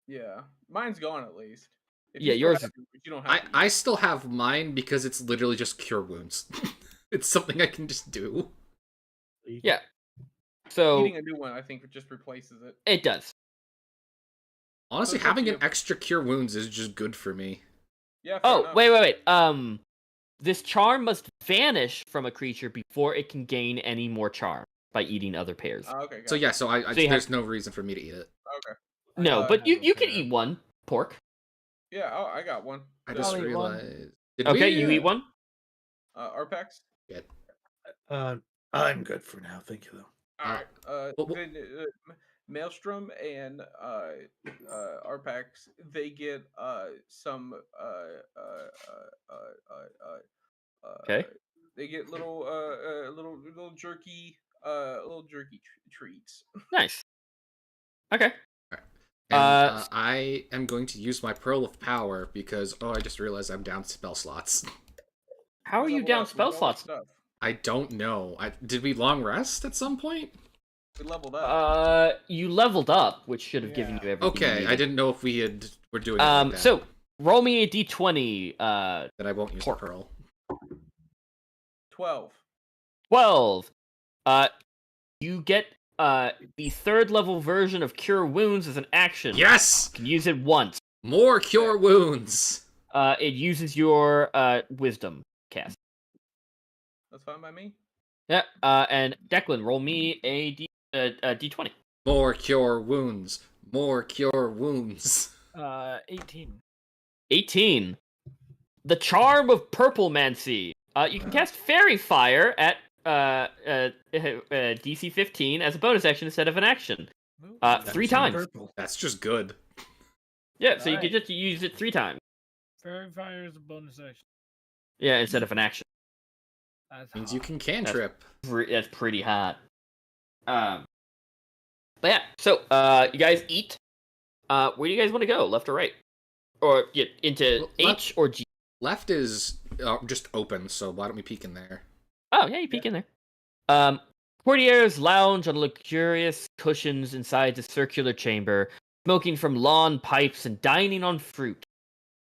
Yeah, mine's gone at least. If Yeah, you still yours have it, you don't have it. I still have mine because it's literally just cure wounds. It's something I can just do. Yeah. So Eating a new one, I think, just replaces it. it does. Honestly, So it's up having to an you. extra cure wounds is just good for me. Yeah. fair Oh, enough. wait. This charm must vanish from a creature before it can gain any more charm by eating other pears. Okay. So gotcha. yeah, so So you there's no reason for me to eat it. Okay. No, I but have you a can pear. eat one pork. Yeah. Oh, I got one. I just I'll eat one. realized. Did Okay, we, you eat one. Arpax. I'm good for now. Thank you, though. All right. well- Then, Maelstrom and Arpax, they get some Okay. They get little jerky treats. Nice. Okay. And Uh, I am going to use my Pearl of Power because I just realized I'm down spell slots. How are you Leveled down up with spell all that slots? Stuff. I don't know. Did we long rest at some point? We leveled up. You leveled up, which should have given you everything. you Okay, I needed. didn't know if were doing it like that. So roll me a d20. Then I won't use Pork. the Pearl. 12. 12. You get the 3rd level version of Cure Wounds as an action. Yes! You can use it once. More cure wounds! It uses your Wisdom cast. That's fine by me. Yeah. And Declan, roll me a d20. More cure wounds. More cure wounds. 18. 18. The Charm of Purple Mancy. You can cast Fairy Fire at DC 15 as a bonus action instead of an action. Ooh. 3 times. Purple. That's just good. Yeah, so you can Nice. just use it 3 times. Fairy fire is a bonus action. Yeah, instead of an action. That's Means you hot. can cantrip. That's pretty hot. But yeah, so you guys eat. Where do you guys want to go? Left or right? Or into Well, H or G? Left is just open, so why don't we peek in there? Oh yeah, you peek in there. Courtiers lounge on luxurious cushions inside the circular chamber, smoking from lawn pipes and dining on fruit.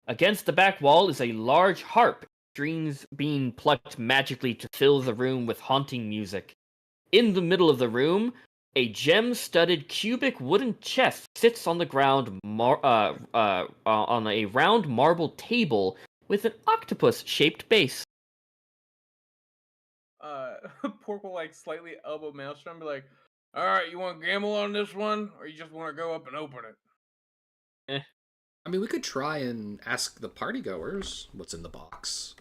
Against the back wall is a large harp, strings being plucked magically to fill the room with haunting music. In the middle of the room, a gem-studded cubic wooden chest sits on the ground on a round marble table with an octopus-shaped base. Pork will like slightly elbow Maelstrom and be like, all right, you want to gamble on this one, or you just want to go up and open it? I mean, we could try and ask the partygoers what's in the box.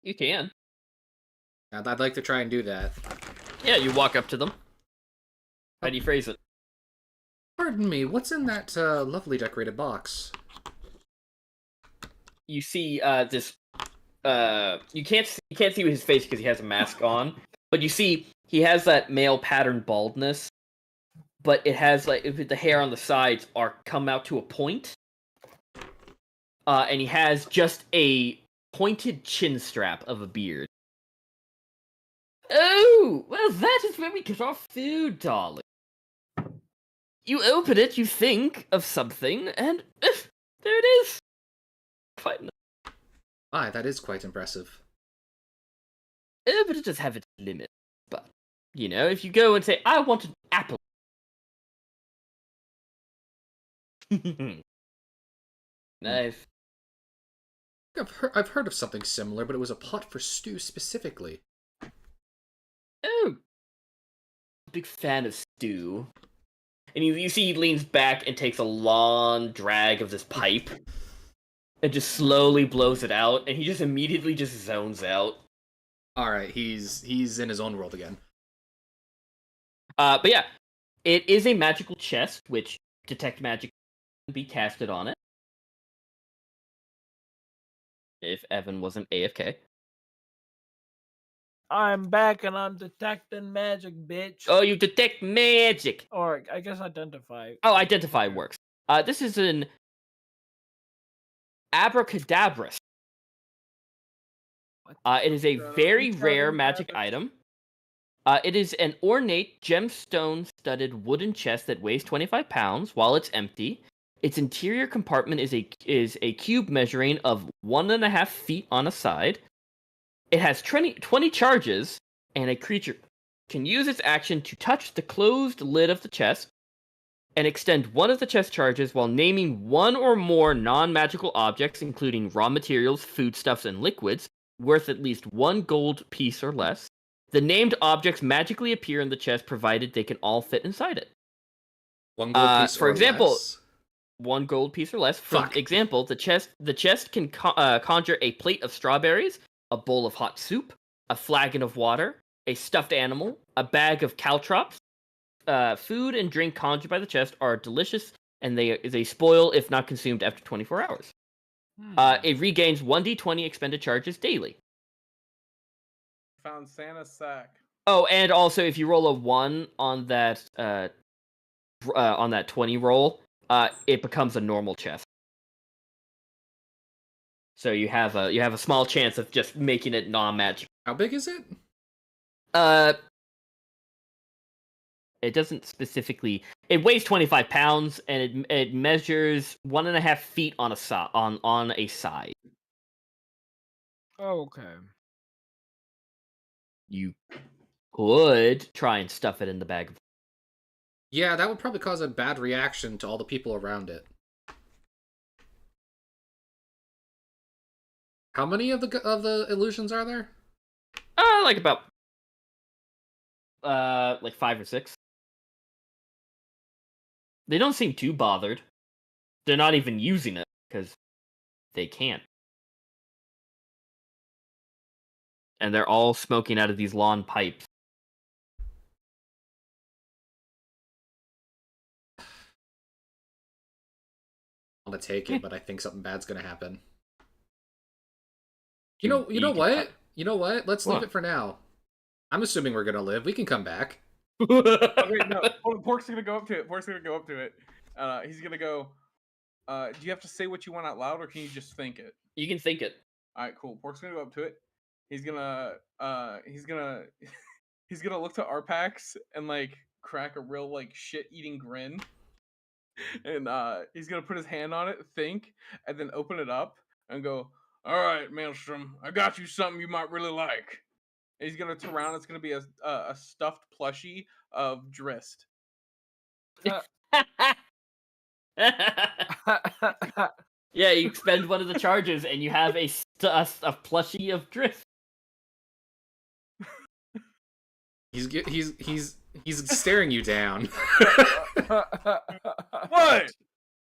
You can. And I'd like to try and do that. Yeah, you walk up to them. How do you phrase it? Pardon me, what's in that lovely decorated box? You see this. You can't see his face because he has a mask on, but you see he has that male pattern baldness, but it has like the hair on the sides are come out to a point, and he has just a pointed chin strap of a beard. Oh, well, that is where we get our food, darling. You open it, you think of something, and there it is. Quite Ah, that is quite impressive. But it does have its limit. But, you know, if you go and say, I want an apple. Knife. I've heard of something similar, but it was a pot for stew specifically. Oh. Big fan of stew. And you see he leans back and takes a long drag of this pipe. And just slowly blows it out, and he just immediately just zones out. Alright, he's in his own world again. But yeah, it is a magical chest, which detect magic can be casted on it. If Evan wasn't AFK. I'm back and I'm detecting magic, bitch. Oh, you detect magic! Or I guess identify. Oh, identify works. This is an abracadabra. It is a very rare magic item. It is an ornate gemstone-studded wooden chest that weighs 25 pounds while it's empty. Its interior compartment is a cube measuring of 1.5 feet on a side. It has 20 charges, and a creature can use its action to touch the closed lid of the chest and extend one of the chest charges while naming one or more non-magical objects, including raw materials, foodstuffs, and liquids, worth at least 1 gold piece or less. The named objects magically appear in the chest, provided they can all fit inside it. 1 gold piece for or example, less? 1 gold piece or less. For Fuck. example, the chest can conjure a plate of strawberries, a bowl of hot soup, a flagon of water, a stuffed animal, a bag of caltrops. Food and drink conjured by the chest are delicious, and they spoil if not consumed after 24 hours. It regains 1d20 expended charges daily. Found Santa's sack. Oh, and also if you roll a 1 on that 20 roll, it becomes a normal chest. So you have a small chance of just making it non-magic. How big is it? It doesn't specifically. It weighs 25 pounds, and it measures 1.5 feet on a side. Okay. You could try and stuff it in the bag. Yeah, that would probably cause a bad reaction to all the people around it. How many of the illusions are there? Like about like 5 or 6. They don't seem too bothered. They're not even using it because they can't. And they're all smoking out of these lawn pipes. I want to take it, but I think something bad's gonna happen. You know what? cut. You know what? Let's leave What? it for now. I'm assuming we're gonna live. We can come back. Okay, no. Pork's gonna go up to it. He's gonna go. Do you have to say what you want out loud, or can you just think it? You can think it. All right, cool. Pork's gonna go up to it. He's gonna he's gonna look to Arpax and like crack a real like shit-eating grin, and he's gonna put his hand on it, think, and then open it up and go, "All right, Maelstrom, I got you something you might really like." And he's gonna turn around. It's gonna be a stuffed plushie of Drist. Yeah, you expend one of the charges, and you have a plushie of Drift. He's staring you down. What?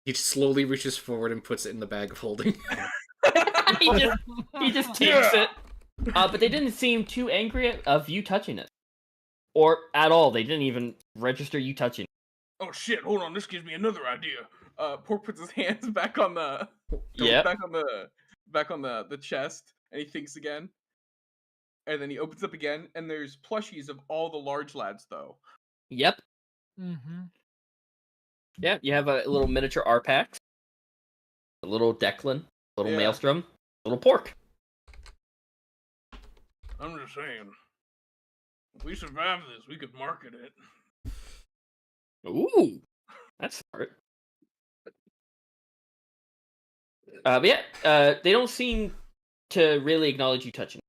He slowly reaches forward and puts it in the bag of holding. he just takes it. But they didn't seem too angry of you touching it, or at all. They didn't even register you touching it. Oh shit! Hold on, this gives me another idea. Pork puts his hands back on the back on the chest, and he thinks again, and then he opens up again, and there's plushies of all the large lads though. Yep. Mm-hmm. Yeah, you have a little miniature Arpax, a little Declan, a little Maelstrom, a little Pork. I'm just saying, if we survive this, we could market it. Ooh, that's smart. But yeah, they don't seem to really acknowledge you touching.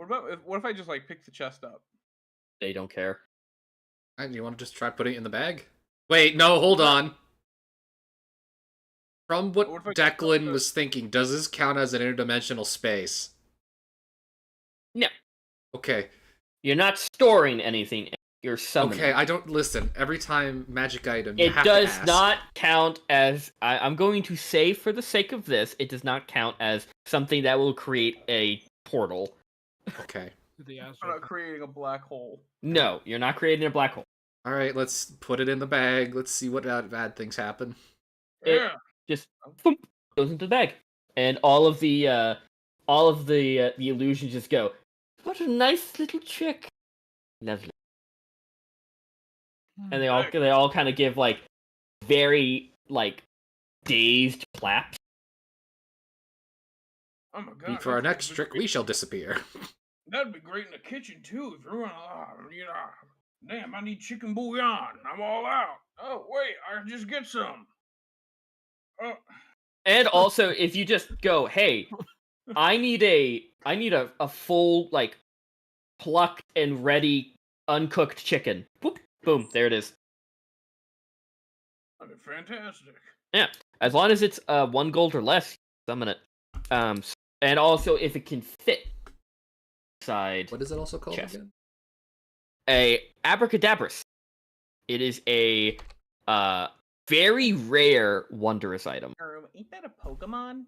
What if I just like pick the chest up? They don't care. And you want to just try putting it in the bag? Wait, no, hold on. From what What if I Declan was thinking, does this count as an interdimensional space? No. Okay. You're not storing anything. You're summoning. Okay, I don't listen. Every time magic item, you It have does to ask. not count as. I'm going to say, for the sake of this, it does not count as something that will create a portal. Okay. I'm not creating a black hole. No, you're not creating a black hole. All right, let's put it in the bag. Let's see what bad things happen. It Yeah. just boom, goes into the bag, and all of the illusions just go. What a nice little trick. Lovely. And they all kind of give like very like dazed claps. Oh my god. For our that'd next be trick, great- we shall disappear. That'd be great in the kitchen too. If you're damn, I need chicken bouillon. I'm all out. Oh wait, I just get some. Oh, And also, if you just go, hey, I need a full like plucked and ready uncooked chicken. Boop, boom, there it is. that'd be fantastic. As long as it's 1 gold or less, summon it. And also if it can fit inside What is it also called Chest. again? a abracadabras. It is a very rare wondrous item. Ain't that a Pokemon?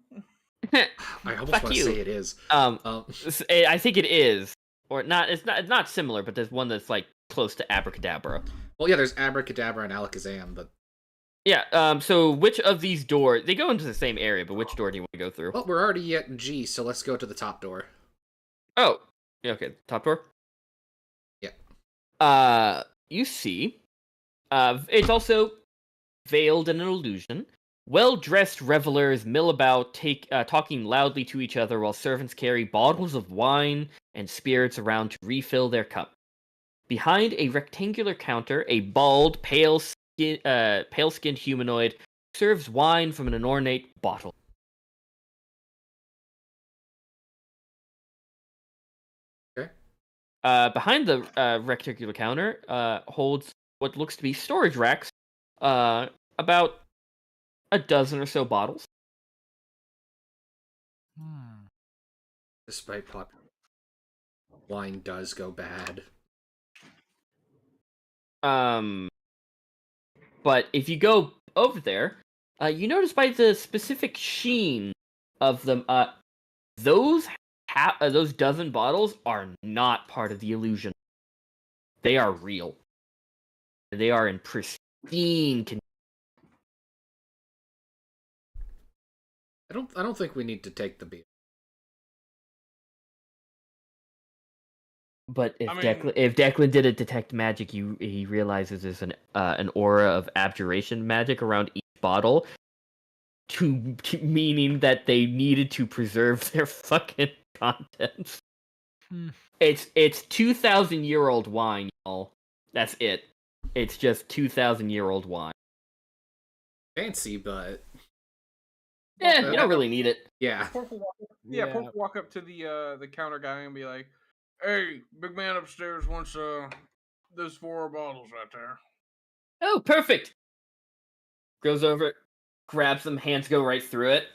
I almost Fuck want to you. say it is. I think it is, or not. It's not similar, but there's one that's like close to abracadabra. Well, yeah, there's Abracadabra and Alakazam, but... Yeah. So which of these doors? They go into the same area, but which door do you want to go through? Well, we're already at G, so let's go to the top door. Oh, yeah, okay. Top door. Yeah. You see, it's also veiled in an illusion. Well-dressed revelers mill about, talking loudly to each other while servants carry bottles of wine and spirits around to refill their cup. Behind a rectangular counter, a bald, pale-skinned humanoid serves wine from an ornate bottle. Okay. Behind the rectangular counter holds what looks to be storage racks, about a dozen or so bottles. Despite popular... Wine does go bad. But if you go over there, you notice by the specific sheen of them, those dozen bottles are not part of the illusion. They are real. They are in pristine condition. I don't think we need to take the beer. But if I mean- Declan didn't detect magic, he realizes there's an aura of abjuration magic around each bottle, to meaning that they needed to preserve their fucking contents. It's 2,000-year-old wine, y'all. That's it. It's just 2,000-year-old wine. Fancy, but... Yeah, you don't really need it. Yeah. Pork will Yeah. walk up to the counter guy and be like, "Hey, big man upstairs wants those 4 bottles right there." Oh, perfect. Goes over, grabs them, hands go right through it.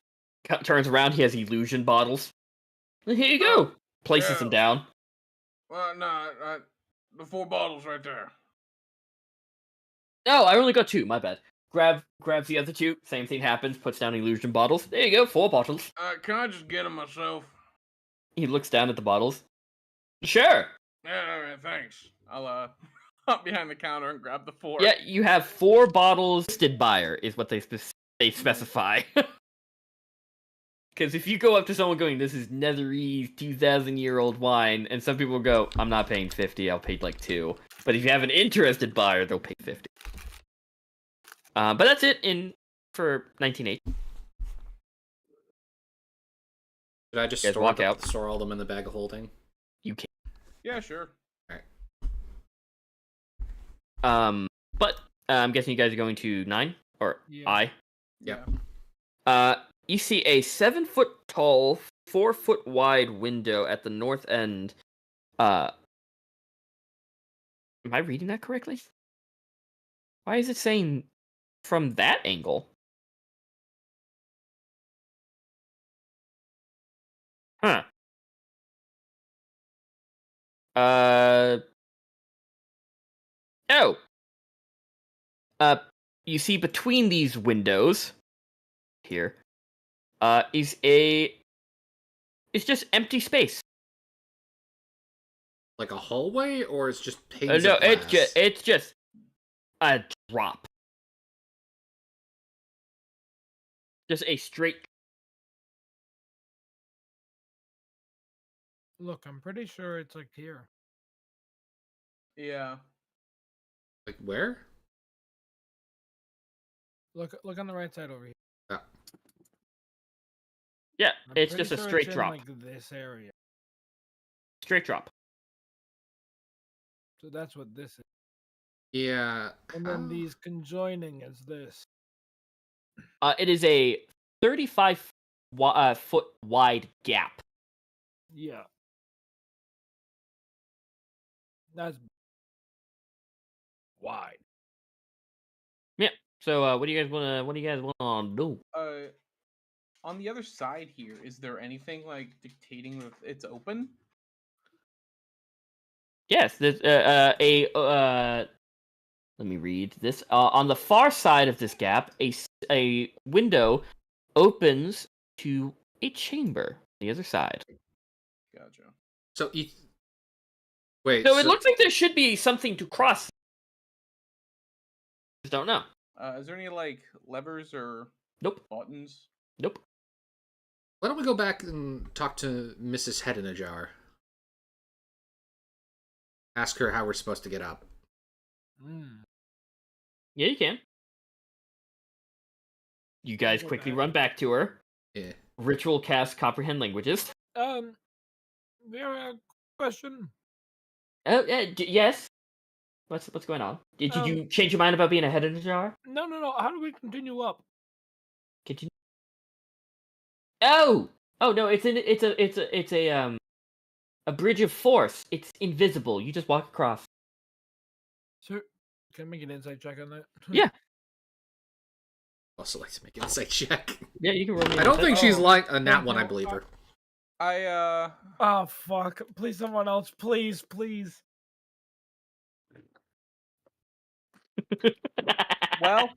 Turns around, he has illusion bottles. Here you go. Places them down. Well, no, the 4 bottles right there. Oh, I only got 2. My bad. Grabs the other 2. Same thing happens. Puts down illusion bottles. There you go. 4 bottles. Can I just get them myself? He looks down at the bottles. Sure. Yeah, all right, thanks. I'll hop behind the counter and grab the 4. Yeah, you have 4 bottles. Listed buyer is what they specify. Because if you go up to someone going, "This is Netherese 2,000-year-old wine," and some people go, "I'm not paying 50. I'll pay like 2." But if you have an interested buyer, they'll pay 50. But that's it for 1980. Should I just Guys walk out. store all them in the bag of holding? You can. Yeah, sure. But I'm guessing you guys are going to 9 or Yeah. I. Yeah. You see a 7-foot tall, 4-foot wide window at the north end Am I reading that correctly? Why is it saying from that angle? Huh. Oh. You see between these windows here, is it's just empty space. Like a hallway, or it's just panes No, of glass? it's just a drop. Just a straight. Look, I'm pretty sure it's like here. Yeah. Like where? Look on the right side over here. Yeah. Yeah, I'm it's pretty just a sure straight it's drop. in, like this area. Straight drop. So that's what this is. Yeah. And how- then these conjoining is this. It is a 35 foot wide gap. Yeah. That's wide. Yeah. So what do you guys wanna do? On the other side here, is there anything like dictating if it's open? Yes, there's let me read this. On the far side of this gap, a window opens to a chamber. The other side. Gotcha. So wait. So it looks like there should be something to cross. Just don't know. Is there any like levers or Nope. buttons? Nope. Why don't we go back and talk to Mrs. Head in a Jar? Ask her how we're supposed to get up. Yeah, you can. You guys quickly run back to her. Yeah. Ritual cast comprehend languages. There a question. Oh, yes. What's going on? Did you change your mind about being a head in a jar? No. How do we continue up? Continue. Oh no! It's a bridge of force. It's invisible. You just walk across. Sir, can I make an insight check on that? Yeah. Also like to make an insight check. Yeah, you can roll me. I don't think she's Oh, lying on that thank one. I you. believe her. Oh fuck! Please, someone else, please. Well,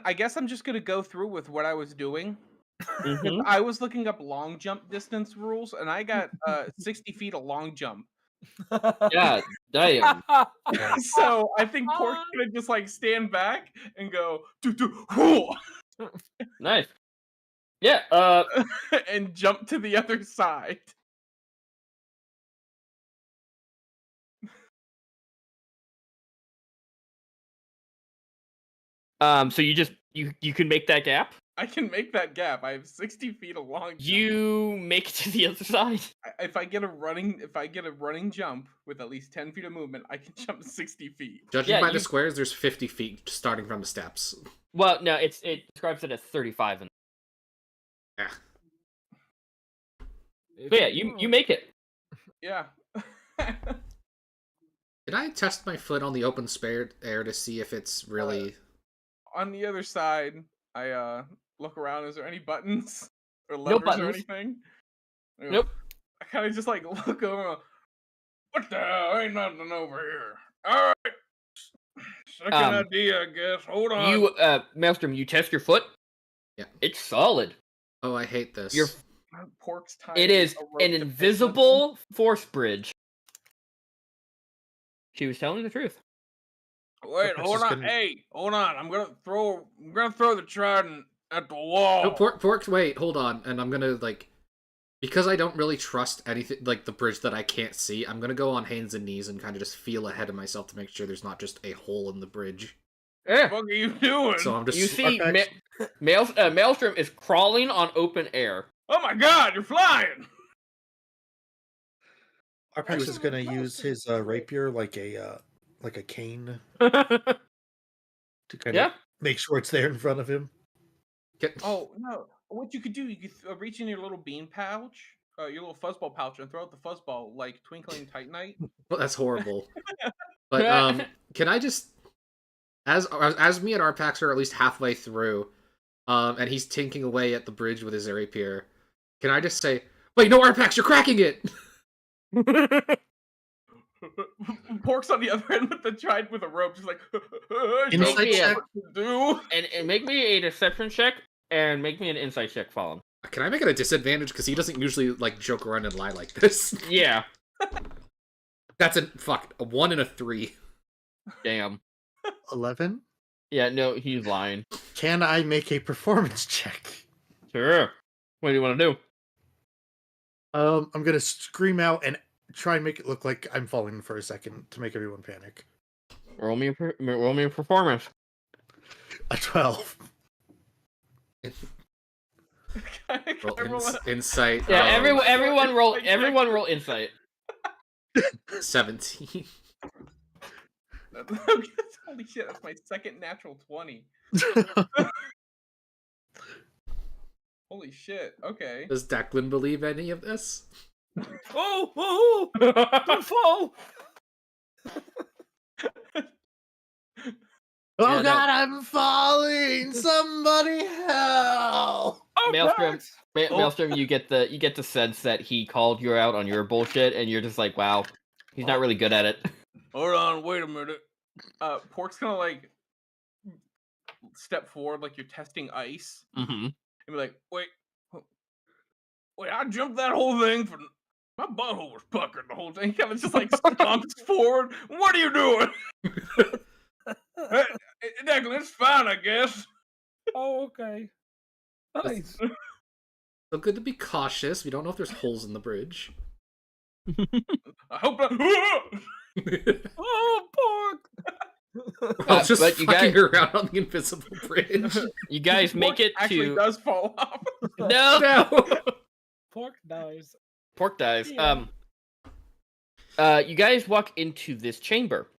I guess I'm just gonna go through with what I was doing. Mhm. I was looking up long jump distance rules, and I got 60 feet of long jump. Yeah, damn. So I think Pork's gonna just like stand back and go whoo, Nice. Yeah. and jump to the other side. So you can make that gap. I can make that gap. I have 60 feet of long jump. You make it to the other side. If I get a running jump with at least 10 feet of movement, I can jump 60 feet. Judging Yeah, by the squares, there's 50 feet starting from the steps. Well, no, it describes it as 35. Yeah. But yeah, you make it. Yeah. Did I test my foot on the open spare air to see if it's really... On the other side, I look around. Is there any buttons or No levers or buttons. anything? I go- Nope. I kind of just like look over. And go, what the hell? Ain't nothing over here. All right. Second idea, I guess. Hold on. You Maelstrom, you test your foot. Yeah. It's solid. Oh, I hate this. Your Pork's tying It is a rope an to pick invisible force bridge. She was telling the truth. something. Wait, Pork's hold just on. gonna- Hey, hold on. I'm gonna throw the trident at the wall. Oh, Pork, wait, hold on. And I'm gonna, like... Because I don't really trust anything, like the bridge that I can't see, I'm gonna go on hands and knees and kind of just feel ahead of myself to make sure there's not just a hole in the bridge. Yeah. What are you doing? So I'm just... You see, Arpex. Maelstrom is crawling on open air. Oh my God, you're flying! Arpex is gonna use his rapier like a cane Yeah. to kind of make sure it's there in front of him. Get... Oh no! What you could do? You could reach in your little bean pouch, your little fuzzball pouch and throw out the fuzzball like Twinkling Titanite. Well, that's horrible. But can I just, as me and Arpax are at least halfway through, and he's tinking away at the bridge with his rapier, can I just say, "Wait, no, Arpax, you're cracking it!" Pork's on the other end with the trident with a rope, just like Insight check. do. And make me a deception check and make me an insight check, Fallen. Can I make it a disadvantage because he doesn't usually like joke around and lie like this? Yeah. That's a 1 and a 3. Damn. 11. Yeah, no, he's lying. Can I make a performance check? Sure. What do you want to do? I'm gonna scream out and try and make it look like I'm falling for a second to make everyone panic. Roll me a performance. A 12. Insight. Yeah, everyone roll insight. 17. Holy shit, that's my second natural 20. Holy shit, okay. Does Declan believe any of this? Oh, don't fall! Oh Yeah, god, I'm falling! Somebody help! Oh, Maelstrom, Max! Maelstrom, you get the sense that he called you out on your bullshit, and you're just like, wow, he's not really good at it. Hold on, wait a minute. Pork's gonna like step forward like you're testing ice. Mm-hmm. And be like, wait, I jumped that whole thing for my butthole was puckered the whole thing. Kevin's just like stomps forward. What are you doing? Hey, Declan, it's fine, I guess. Oh, okay. Nice. So good to be cautious. We don't know if there's holes in the bridge. I hope not. Oh, pork! I was just but you fucking guys- around on the invisible bridge. You guys make Pork it actually to does fall off. no. No. Pork dies. Pork dies. Yeah. You guys walk into this chamber.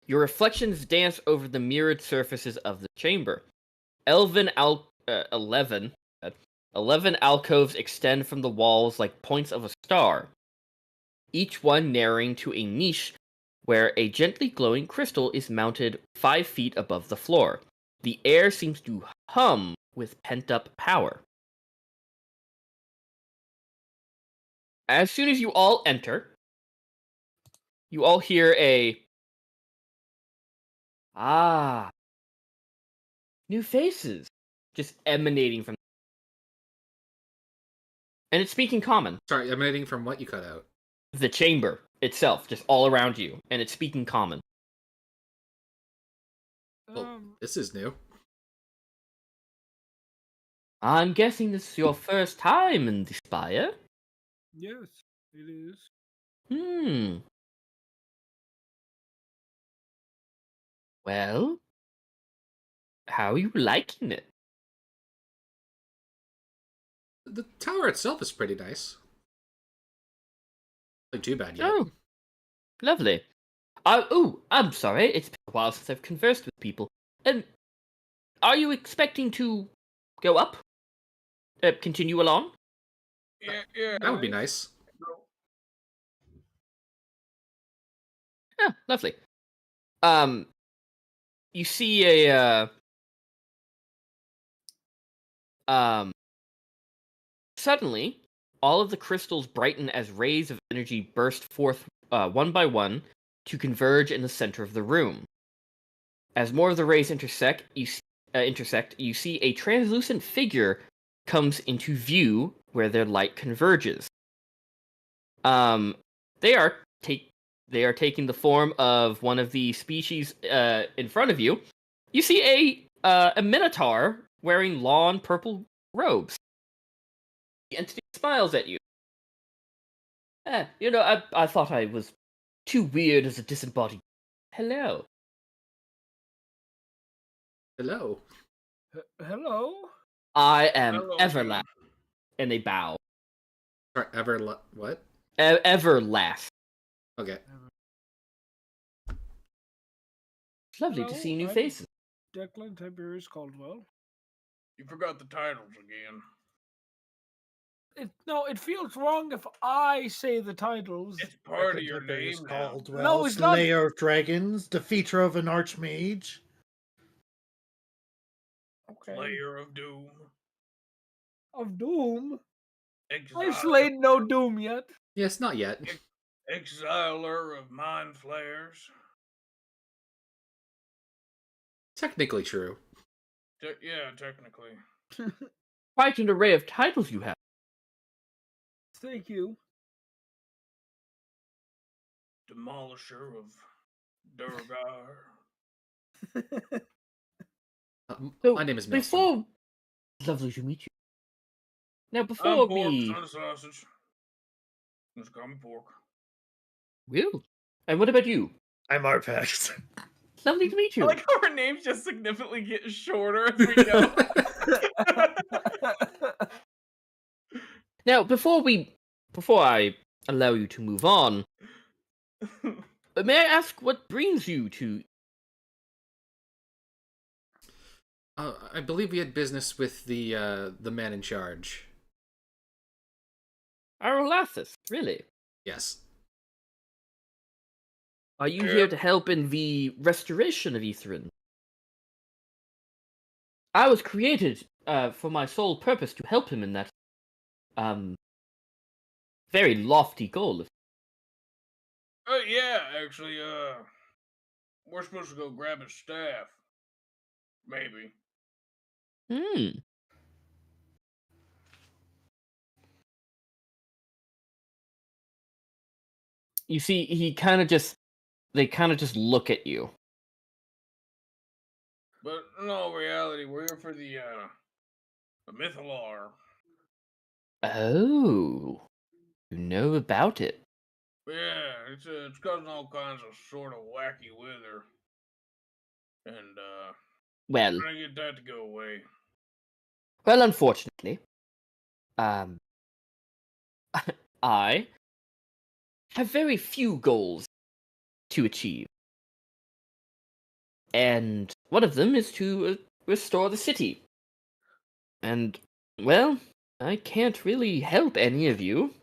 Your reflections dance over the mirrored surfaces of the chamber. 11 alcoves extend from the walls like points of a star, each one narrowing to a niche where a gently glowing crystal is mounted 5 feet above the floor. The air seems to hum with pent-up power. As soon as you all enter, you all hear a new faces just emanating from, and it's speaking common. Sorry, emanating from what you cut out. The chamber itself, just all around you, and it's speaking common. Well, this is new. I'm guessing this is your first time in the Spire? Yes, it is. Well, how are you liking it? The tower itself is pretty nice. Not too bad yet. Oh, lovely. I'm sorry, it's been a while since I've conversed with people. Are you expecting to go up? Continue along? Yeah. That would be nice. Yeah, lovely. You see a suddenly all of the crystals brighten as rays of energy burst forth one by one to converge in the center of the room. As more of the rays intersect, you see a translucent figure comes into view where their light converges. They are taking the form of one of the species in front of you. You see a minotaur wearing long purple robes. The entity smiles at you. I thought I was too weird as a disembodied. Hello. Hello. Hello? I am Hello, Everlast. And they bow. Sorry, what? Everlast. Okay. It's lovely to Hello, see new I'm- faces. Declan Tiberius Caldwell. You forgot the titles again. it feels wrong if I say the titles. It's part of Record your Clipper is name now. called, No, well, it's not. Slayer of Dragons, Defeater of an Archmage. Okay. Slayer of Doom. Of Doom. I've Exiler, slayed no Doom yet. Yes, not yet. Exiler of Mind Flayers. Technically true. Yeah, technically. Quite an array of titles you have. Thank you. Demolisher of Durgar. So My name is Maelstrom. before, lovely to meet you. Now, I'm before pork, we son of sausage. Just call me pork. will, and what about you? I'm Arpax. Lovely to meet I you. like how our names just significantly get shorter as we go. Now, before I allow you to move on, may I ask what brings you to? I believe we had business with the man in charge. Arolathus, really? Yes. Are you Yeah. here to help in the restoration of Etherin? I was created for my sole purpose to help him in that very lofty goal. Yeah, actually, we're supposed to go grab his staff. Maybe. Hmm. You see, they kind of just look at you. But in all reality, we're here for the Mythalar. Oh, you know about it. Yeah, it's causing all kinds of sort of wacky weather. And, Well, trying to get that to go away. unfortunately, I have very few goals to achieve. And one of them is to restore the city. And, well, I can't really help any of you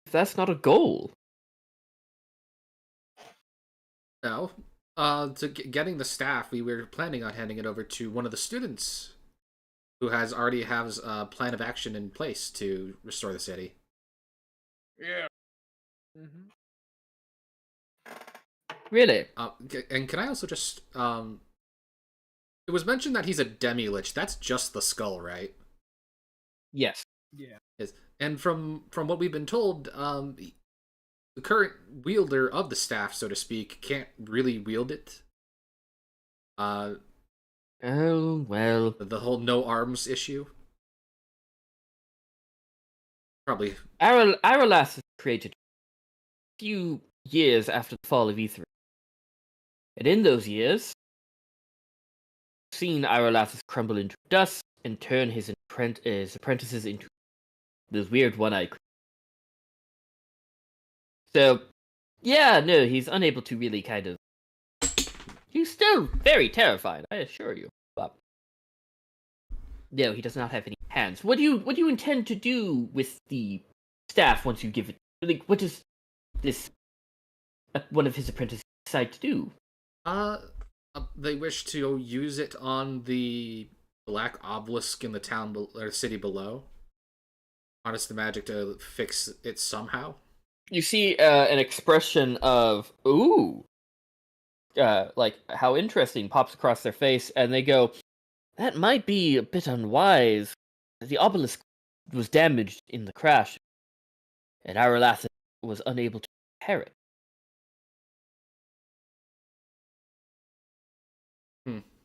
if that's not a goal. Now, getting the staff, we were planning on handing it over to one of the students who already has a plan of action in place to restore the city. Yeah. Mhm. Really? And can I also just it was mentioned that he's a demi-lich. That's just the skull, right? Yes. Yeah. Yes. And from what we've been told, the current wielder of the staff, so to speak, can't really wield it. Oh, well. The whole no arms issue. Probably. Arolathus was created a few years after the fall of Etherin. And in those years, seen Arolathus crumble into dust and turn his apprentices into those weird one-eyed creatures. So, yeah, no, he's unable to really kind of... He's still very terrified, I assure you. But no, he does not have any hands. What do you intend to do with the staff once you give it? Like, what does this one of his apprentices decide to do? They wish to use it on the black obelisk in the town or city below. Harness the magic to fix it somehow. You see an expression of ooh, like how interesting pops across their face, and they go, "That might be a bit unwise. The obelisk was damaged in the crash, and Arolathus was unable to repair it."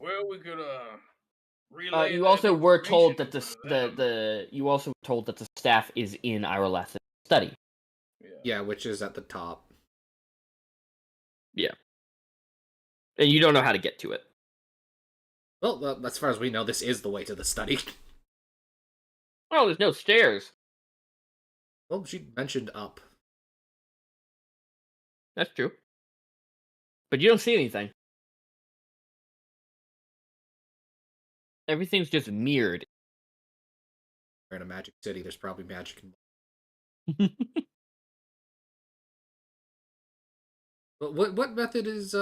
Well, we could relay. You that also were told that information to them. you also were told that the staff is in Arolathus' study. Yeah, which is at the top. Yeah, and you don't know how to get to it. Well, as far as we know, this is the way to the study. Oh, there's no stairs. Well, she mentioned up. That's true, but you don't see anything. Everything's just mirrored. we're in a magic city. There's probably magic involved. But what method is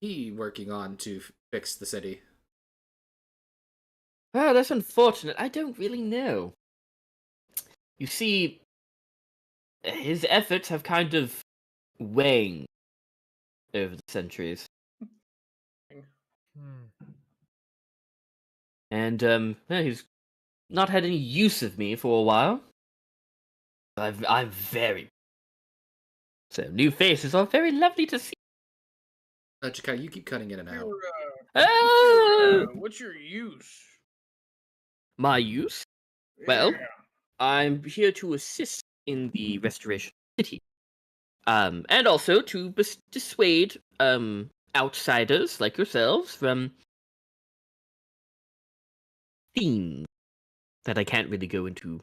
he working on to fix the city? Oh, that's unfortunate. I don't really know. You see, his efforts have kind of waned over the centuries. And he's not had any use of me for a while. I'm very... So, new faces are very lovely to see. Jakai, you keep cutting in and out. What's your use? My use? Well, Yeah. I'm here to assist in the restoration of the city. And also to dissuade outsiders like yourselves from themes that I can't really go into.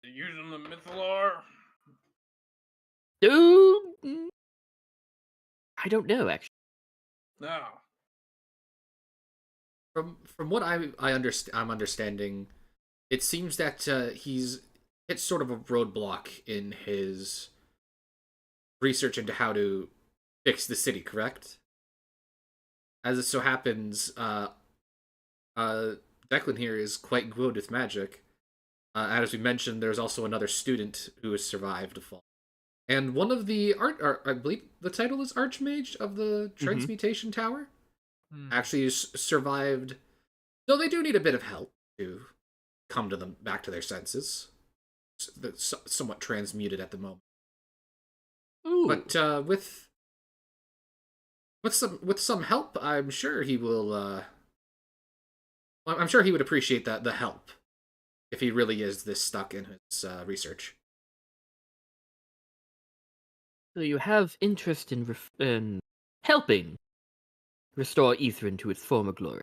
Using the Mythalar? Oh, I don't know, actually. No. From what I'm understanding, it seems that he's hit sort of a roadblock in his research into how to fix the city. Correct? As it so happens, Declan here is quite good with magic. As we mentioned, there's also another student who has survived a fall. And one of the I believe the title is Archmage of the Transmutation Tower, actually survived. Though they do need a bit of help to come to them back to their senses. They're somewhat transmuted at the moment. Ooh. But with some help, I'm sure he will. I'm sure he would appreciate the help if he really is this stuck in his research. So you have interest in helping restore Aetherin to its former glory.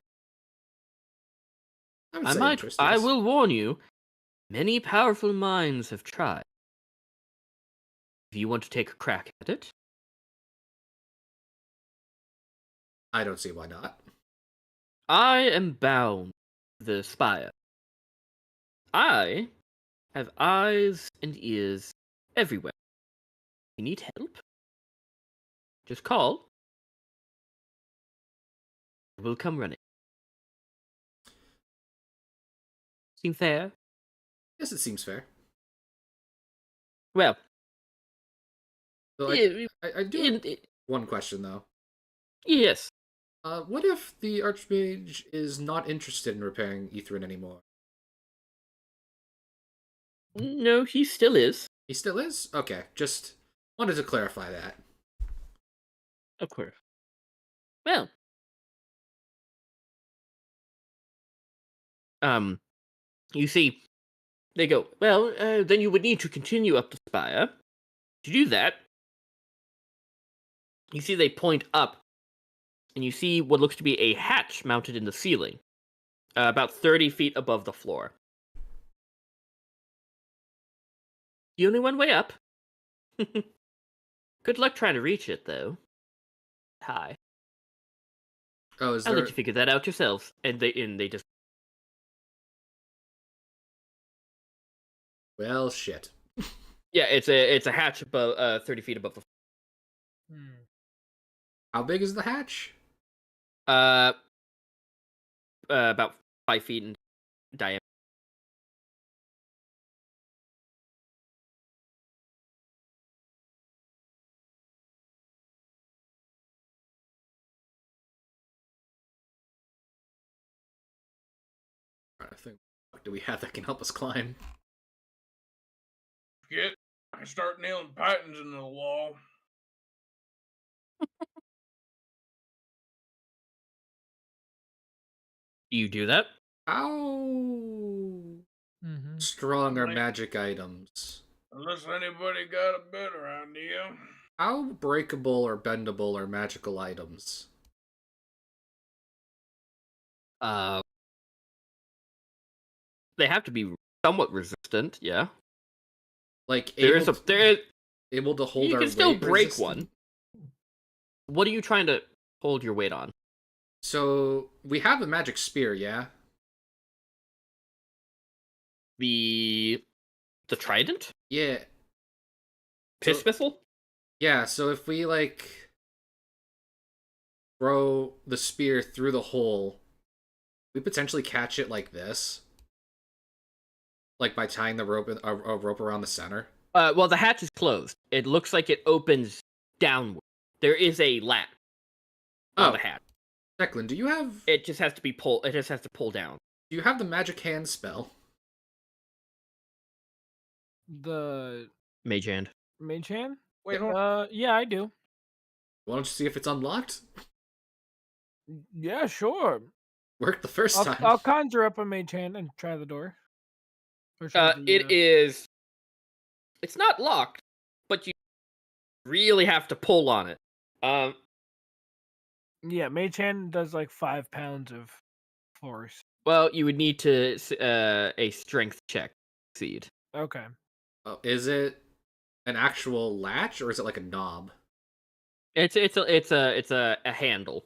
I will warn you, many powerful minds have tried. If you want to take a crack at it, I don't see why not. I am bound to the spire. I have eyes and ears everywhere. If you need help, just call. We'll come running. Seem fair? Yes, it seems fair. Well, So yeah, I do have one question though. Yes. What if the Archmage is not interested in repairing Aetherin anymore? No, he still is. He still is? Okay, just wanted to clarify that. Of course. Well, you see, they go, well, then you would need to continue up the spire. To do that, you see they point up, and you see what looks to be a hatch mounted in the ceiling, about 30 feet above the floor. The only one way up. Good luck trying to reach it, though. Hi. Oh, is I'll there? let you figure that out yourselves. And they just... Well, shit. Yeah, it's a hatch above 30 feet above the floor. How big is the hatch? About 5 feet in diameter. I think. What do we have that can help us climb? I can start nailing pythons into the wall. You do that? How strong are Like- magic items? Unless anybody got a better idea. How breakable or bendable are magical items? They have to be somewhat resistant, yeah. Like There is able to hold you our can still weight break resistant? one. What are you trying to hold your weight on? So we have a magic spear, yeah? The trident? Yeah. Piss missile? Yeah, so if we like throw the spear through the hole, we potentially catch it like this. Like by tying the rope a rope around the center. Well, the hatch is closed. It looks like it opens downward. There is a latch on the hatch. Declan, do you have It just has to be pull. It just has to pull down. do you have the magic hand spell? The Mage hand. mage hand? Wait, hold on. Yeah, I do. Why don't you see if it's unlocked? Yeah, sure. Worked the 1st time. I'll conjure up a mage hand and try the door. Or try the, It is. It's not locked, but you really have to pull on it. Yeah, mage hand does like 5 pounds of force. Well, you would need to a strength check to succeed. Okay. Oh, is it an actual latch or is it like a knob? It's a handle.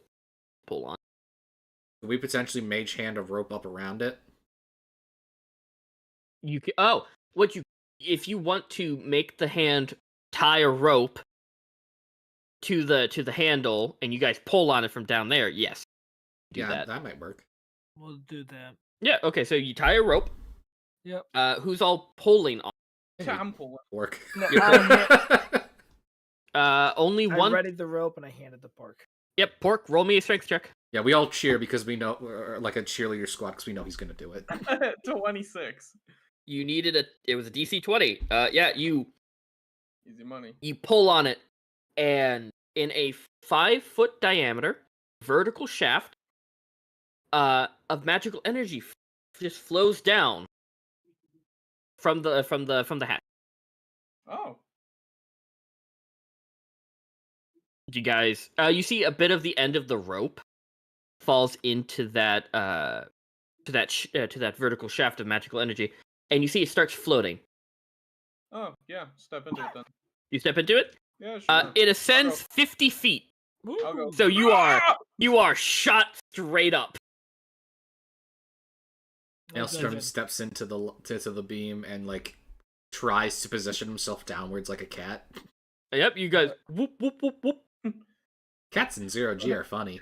Pull on. Could we potentially mage hand a rope up around it? You can, if you want to make the hand tie a rope to the handle and you guys pull on it from down there, yes. Do yeah, that. might work. We'll do that. Yeah, okay, so you tie a rope. Yep. Who's all pulling on? I'm pulling. Work. No, Only I one. readied the rope and I handed the pork. Yep, Pork, roll me a strength check. Yeah, we all cheer because we know, like a cheerleader squad, because we know he's gonna do it. 26. You needed it was a DC 20. Yeah, you Easy money. pull on it, and in a 5-foot diameter vertical shaft of magical energy just flows down from the hatch. Oh. You guys, you see a bit of the end of the rope falls into that to that vertical shaft of magical energy, and you see it starts floating. Oh, yeah. Step into it then. You step into it. Yeah, sure. It ascends 50 feet. I'll go. So you are shot straight up. Maelstrom steps into the beam and like tries to position himself downwards like a cat. Yep, you guys whoop whoop whoop whoop. Cats in 0G are funny.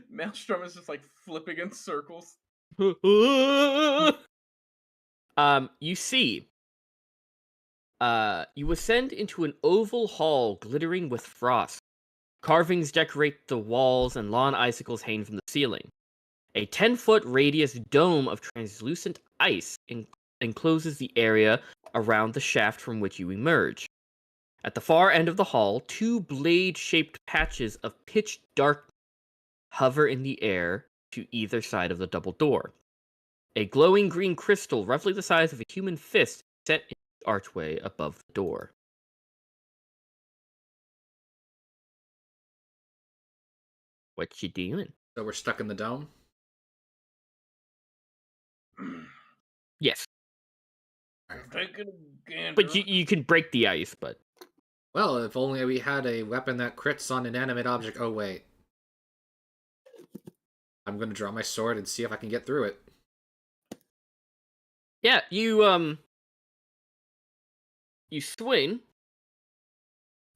Maelstrom is just like flipping in circles. You see, you ascend into an oval hall glittering with frost. Carvings decorate the walls and lawn icicles hang from the ceiling. A 10-foot radius dome of translucent ice encloses the area around the shaft from which you emerge. At the far end of the hall, 2 blade-shaped patches of pitch darkness hover in the air to either side of the double door. A glowing green crystal, roughly the size of a human fist, set in the archway above the door. What you doing? So we're stuck in the dome? Yes, Take it again. but you can break the ice, but... Well, if only we had a weapon that crits on inanimate object. Oh, wait. I'm gonna draw my sword and see if I can get through it. Yeah, you swing,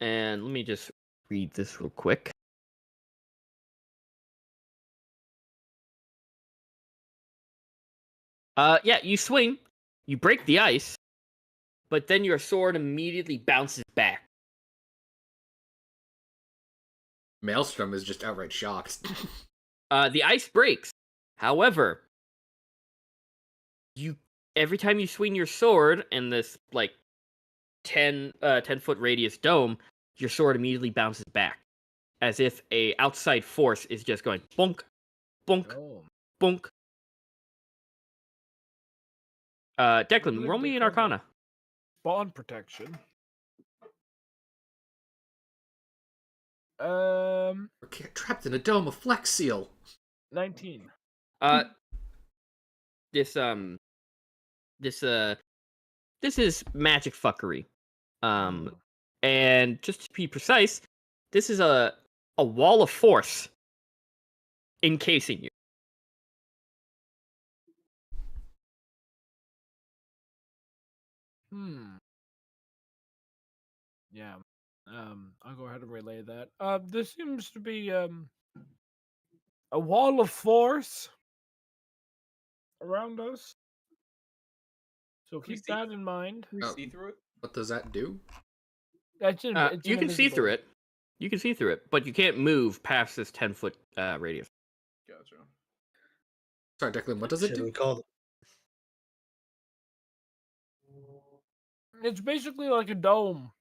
and let me just read this real quick. Yeah, you swing, you break the ice, but then your sword immediately bounces back. Maelstrom is just outright shocked. The ice breaks. However, every time you swing your sword in this like 10-foot radius dome, your sword immediately bounces back, as if a outside force is just going bonk, bonk, Oh. bonk. Declan, roll me an Arcana. Bond protection. We're trapped in a dome of Flex Seal. 19. This is magic fuckery. And just to be precise, this is a wall of force encasing you. Yeah. I'll go ahead and relay that. There seems to be a wall of force around us. So Can we keep see? that in mind. Can we Oh. see through it? What does that do? It's You can see through invisible. it. You can see through it, but you can't move past this 10-foot radius. Gotcha. Sorry, Declan, what does it Should do? we call it? It's basically like a dome,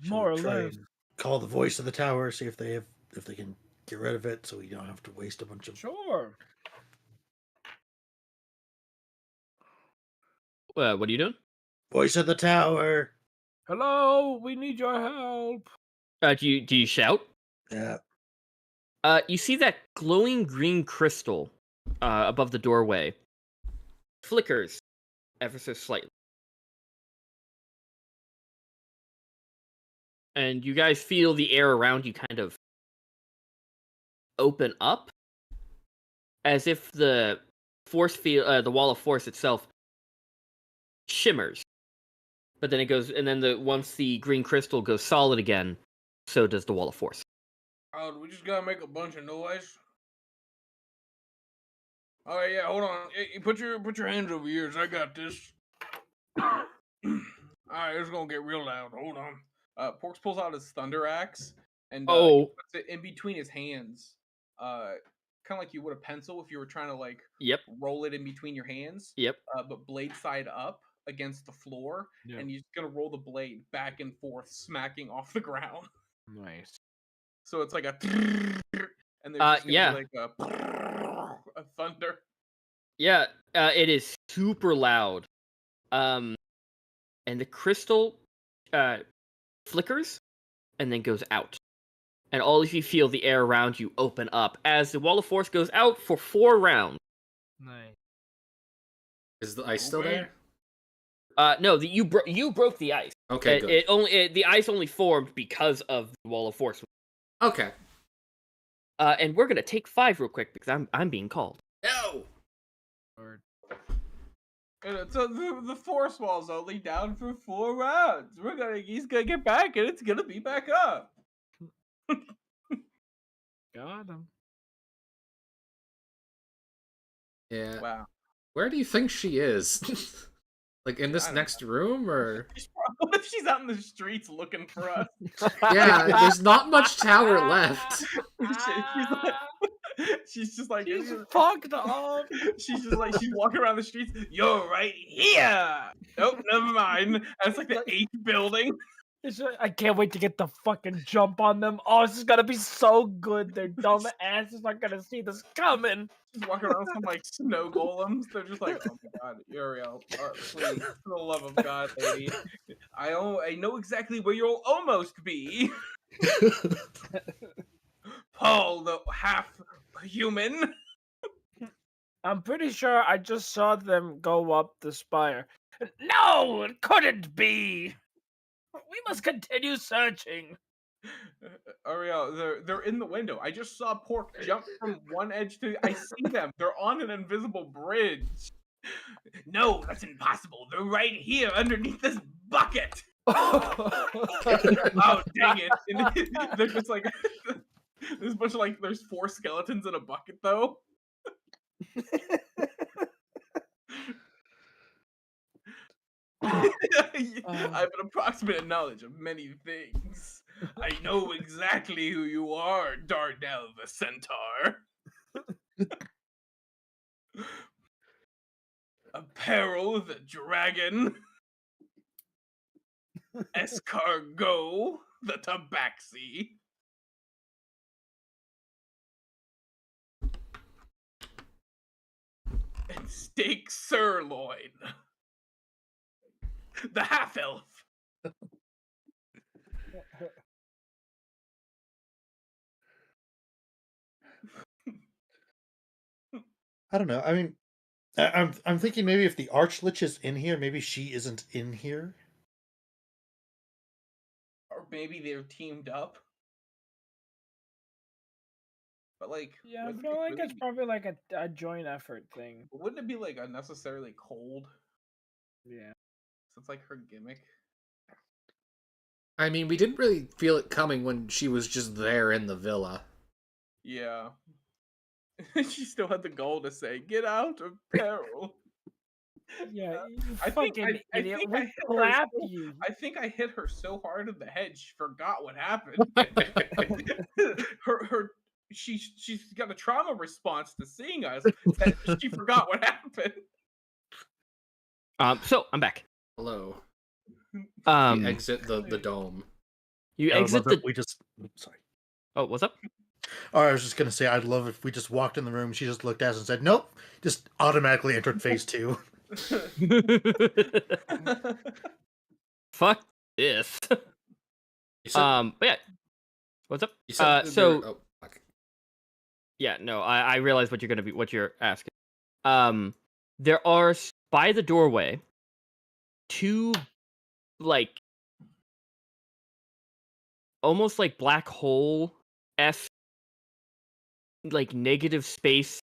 Should more or we try less. and call the voice of the tower, see if they can get rid of it, so we don't have to waste a bunch of. Sure. What are you doing? Voice of the tower. Hello, we need your help. Do you shout? Yeah. You see that glowing green crystal above the doorway flickers ever so slightly. And you guys feel the air around you kind of open up, as if the force field, the wall of force itself, shimmers. But then it goes, and then once the green crystal goes solid again, so does the wall of force. Oh, do we just gotta make a bunch of noise? All right, yeah, hold on. Hey, put your hands over yours. I got this. All right, it's gonna get real loud. Hold on. Porks pulls out his thunder axe and he Oh, puts it in between his hands, kind of like you would a pencil if you were trying to like yep, roll it in between your hands, yep. but blade side up against the floor, Yeah. and you're just gonna roll the blade back and forth, smacking off the ground. Nice. So it's like a, and there's just gonna Yeah. be like a thunder. Yeah, it is super loud. And the crystal flickers and then goes out. And all of you feel the air around you open up as the wall of force goes out for 4 rounds. Nice. Is the ice still Okay. there? No, you broke the ice. Okay, good. The ice only formed because of the wall of force. Okay. And we're gonna take 5 real quick because I'm being called. No! Or And so the force wall's only down for 4 rounds. He's gonna get back, and it's gonna be back up. got him. Yeah. Wow. Where do you think she is? Like in I this don't next room, or? What if she's out in the streets looking for us? Yeah, there's not much tower left. She's just like She's fucked up. she's just like she's walking around the streets. You're right here. Nope, never mind. And it's like the 8th building. I can't wait to get the fucking jump on them. Oh, this is gonna be so good. Their dumb asses aren't gonna see this coming. Just walking around with some like snow golems. They're just like, oh my god, Uriel, please, for the love of God, lady. I know exactly where you'll almost be. Paul, the half human. I'm pretty sure I just saw them go up the spire. No, it couldn't be. We must continue searching. Ariel, they're in the window. I just saw Pork jump from one edge to. I see them. They're on an invisible bridge. No, that's impossible. They're right here underneath this bucket. Oh dang it! And they're just like there's a bunch of like there's 4 skeletons in a bucket though. I have an approximate knowledge of many things. I know exactly who you are, Darnell the Centaur. Apparel the Dragon. Escargot the Tabaxi. And Steak Sirloin. The half elf. I don't know. I mean, I'm thinking maybe if the Archlich is in here, maybe she isn't in here. Or maybe they're teamed up. But like, Yeah, I wouldn't feel it like really it's be, probably like a joint effort thing. wouldn't it be like unnecessarily cold? Yeah. So it's like her gimmick. I mean, we didn't really feel it coming when she was just there in the villa. Yeah. She still had the goal to say, "Get out of peril." Yeah, you I think fucking I idiot. think I We hit her clapped so, you. I think I hit her so hard in the head she forgot what happened. her she's got a trauma response to seeing us that she forgot what happened. So I'm back. Hello. We Um, exit the dome. you I would exit love if the. we just. Sorry. Oh, what's up? Oh, I was just gonna say, I'd love if we just walked in the room. She just looked at us and said, "Nope," just automatically entered phase 2. Fuck this. You said, But yeah, what's up? you said So oh, fuck. yeah, no, I realize what you're asking. There are by the doorway two like almost like black hole like negative space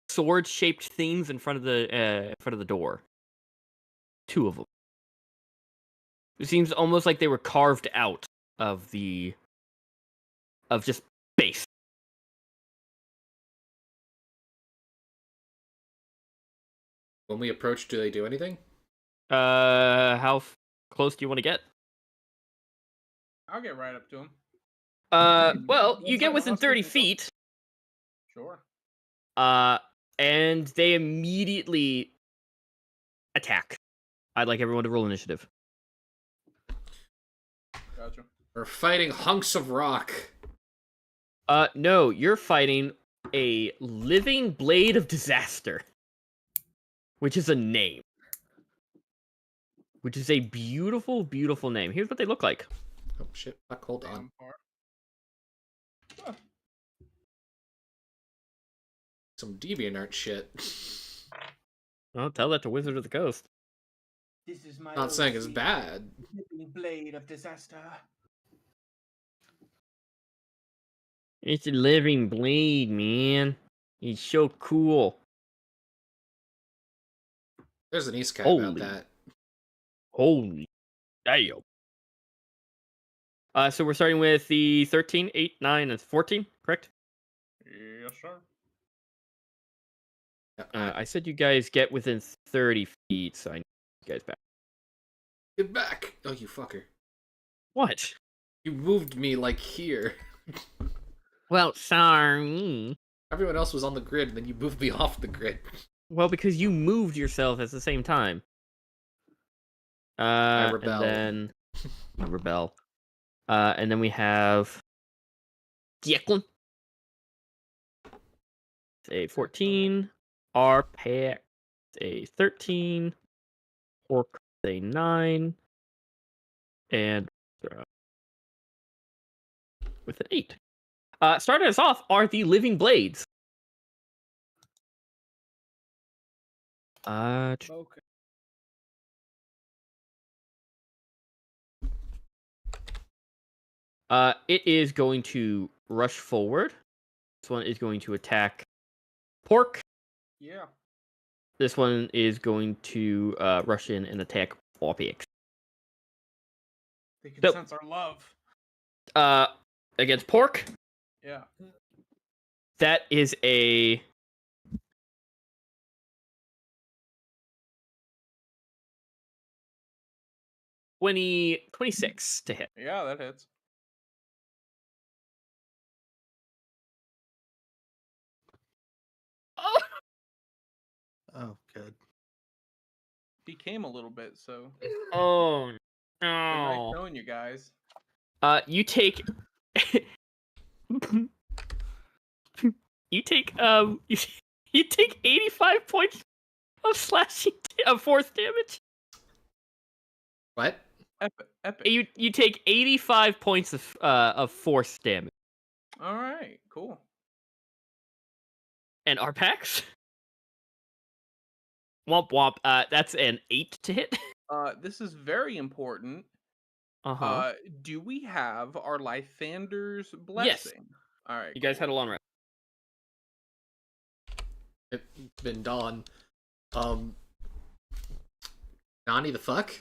sword shaped things in front of the door. Two of them. It seems almost like they were carved out of just space. When we approach, do they do anything? How close do you want to get? I'll get right up to him. Well, you Unless get within unless 30 something else- feet. Sure. And they immediately attack. I'd like everyone to roll initiative. Gotcha. We're fighting hunks of rock. No, you're fighting a living blade of disaster, which is a name. Which is a beautiful, beautiful name. Here's what they look like. Oh shit! Fuck! Hold on. Damn part. Huh. Some DeviantArt shit. I'll tell that to Wizard of the Coast. This is my Not saying it's OC bad. living blade of disaster. It's a living blade, man. It's so cool. There's an East Cat Holy. about that. Holy damn. So we're starting with the 13, 8, 9, and 14, correct? Yes, sir. I said you guys get within 30 feet, so I need you guys back. Get back! Oh, you fucker! What? You moved me like here. Well, sorry. Everyone else was on the grid, and then you moved me off the grid. Well, because you moved yourself at the same time. I rebelled. And then you rebel. And then we have Declan. It's a 14. Arpax a 13. Orc a 9. And with an 8. Starting us off are the Living Blades. Okay. It is going to rush forward. This one is going to attack Pork. Yeah. This one is going to rush in and attack Orpix. They can Nope. sense our love. Against Pork, Yeah. that is a 26 to hit. Yeah, that hits. Oh, Oh, good. He came a little bit, so oh good night no. knowing you guys. You take you take you take 85 points of slashing of force damage. What? Epic. You take 85 points of force damage. All right. Cool. And Arpax? Womp womp. That's an 8 to hit. This is very important. Uh-huh. Do we have our Lythander's Yes. blessing? All right. You guys had a long rest. It's been dawn. Nani the fuck?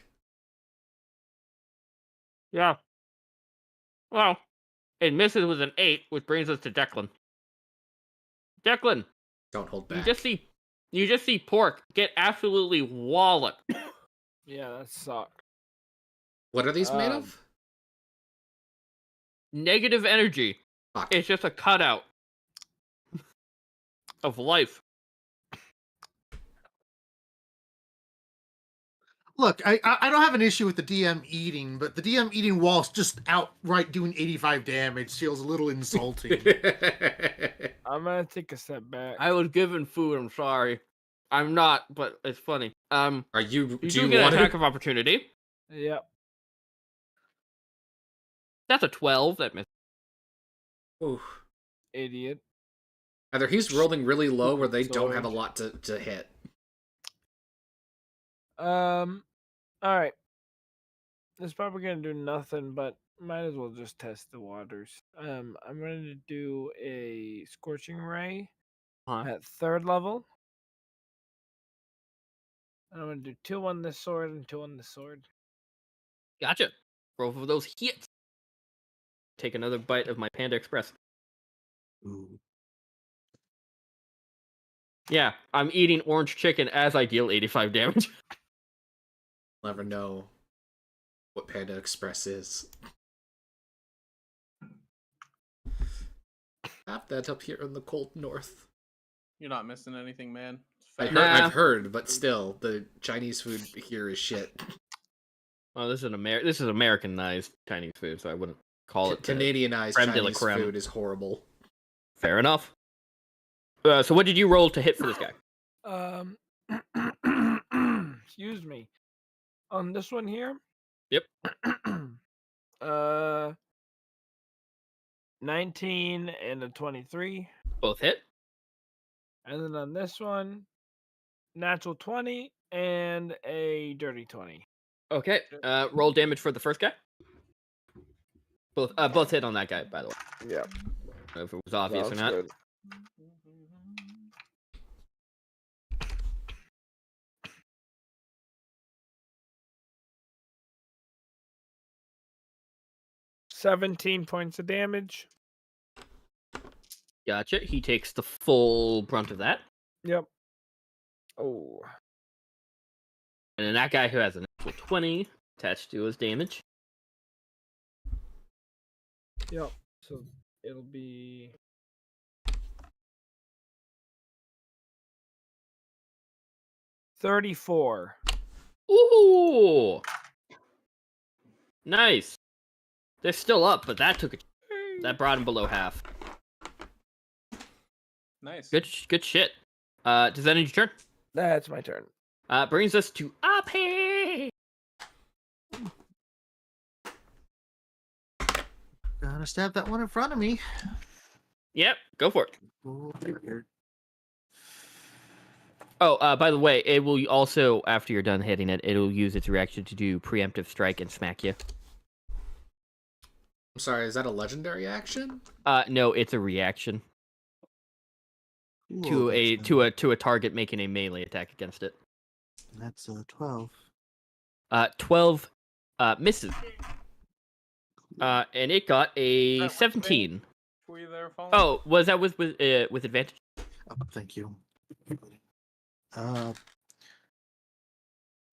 Yeah. Well, it misses with an 8, which brings us to Declan. Declan, Don't hold you back. just see Pork get absolutely walloped. Yeah, that sucked. What are these made of? Negative energy. Fuck. It's just a cutout of life. Look, I don't have an issue with the DM eating, but the DM eating whilst just outright doing 85 damage feels a little insulting. I'm gonna take a step back. I was given food. I'm sorry. I'm not, but it's funny. Are you? You Do do you get an want attack to? of opportunity. Yep. That's a 12. That misses. Ooh. Idiot. Either he's rolling really low, or they don't have a Sword. lot to hit. All right. It's probably gonna do nothing, but might as well just test the waters. I'm gonna do a scorching ray at 3rd level. And I'm gonna do 2 on this sword and 2 on this sword. Gotcha. Roll for those hits. Take another bite of my Panda Express. Ooh. Yeah, I'm eating orange chicken as I deal 85 damage. Never know what Panda Express is. Have that up here in the cold north. You're not missing anything, man. It's I fat. heard, Nah. I've heard, but still, the Chinese food here is shit. Well, this is Americanized Chinese food, so I wouldn't call it Canadianized creme de la Chinese creme. food is horrible. Fair enough. So what did you roll to hit for this guy? Excuse me. On this one here. Yep. 19 and a 23. Both hit. And then on this one, natural 20 and a dirty 20. Okay. Roll damage for the first guy. Both hit on that guy, by the way. Yeah. I don't know if it was obvious or not. 17 points of damage. Gotcha. He takes the full brunt of that. Yep. Oh. And then that guy who has a natural 20 attached to his damage. Yep. So it'll be 34. Ooh! Nice. They're still up, but that brought him below half. Nice. Good shit. Does that end your turn? That's my turn. Brings us to Ape. Gonna stab that one in front of me. Yep, go for it. Oh, weird. Oh, by the way, it will also, after you're done hitting it, it'll use its reaction to do preemptive strike and smack you. I'm sorry, is that a legendary action? No, it's a reaction Ooh, to a target making a melee attack against it. That's 12. 12 misses. And it got a That 17. Were you there, Fallen? Oh, was that with advantage? Oh, thank you.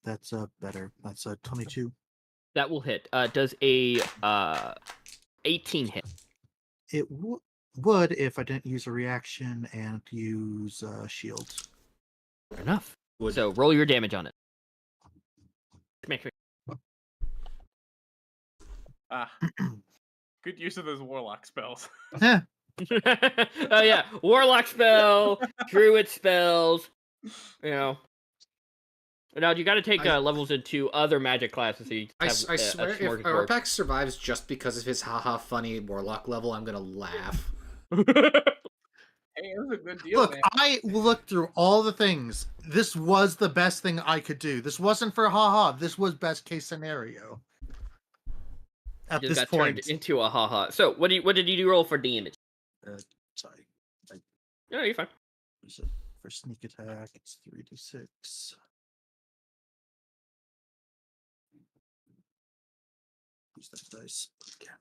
That's better. That's 22. That will hit. Does a 18 hit? It would if I didn't use a reaction and use shields. Fair enough. Would. So roll your damage on it. Ah. Good use of those warlock spells. Heh. Oh yeah, warlock spell, druid spells. You know. Now you got to take levels into other magic classes. So you I have, swear, if smorgasbord. Arpax survives just because of his haha funny warlock level, I'm gonna laugh. Hey, it was a good deal, Look, man. I looked through all the things. This was the best thing I could do. This wasn't for haha. This was best case scenario. At Just this got point, turned into a haha. So what did you roll for damage? Sorry. Yeah, you're fine. Is it for sneak attack? It's 3d6. Use that dice. Okay.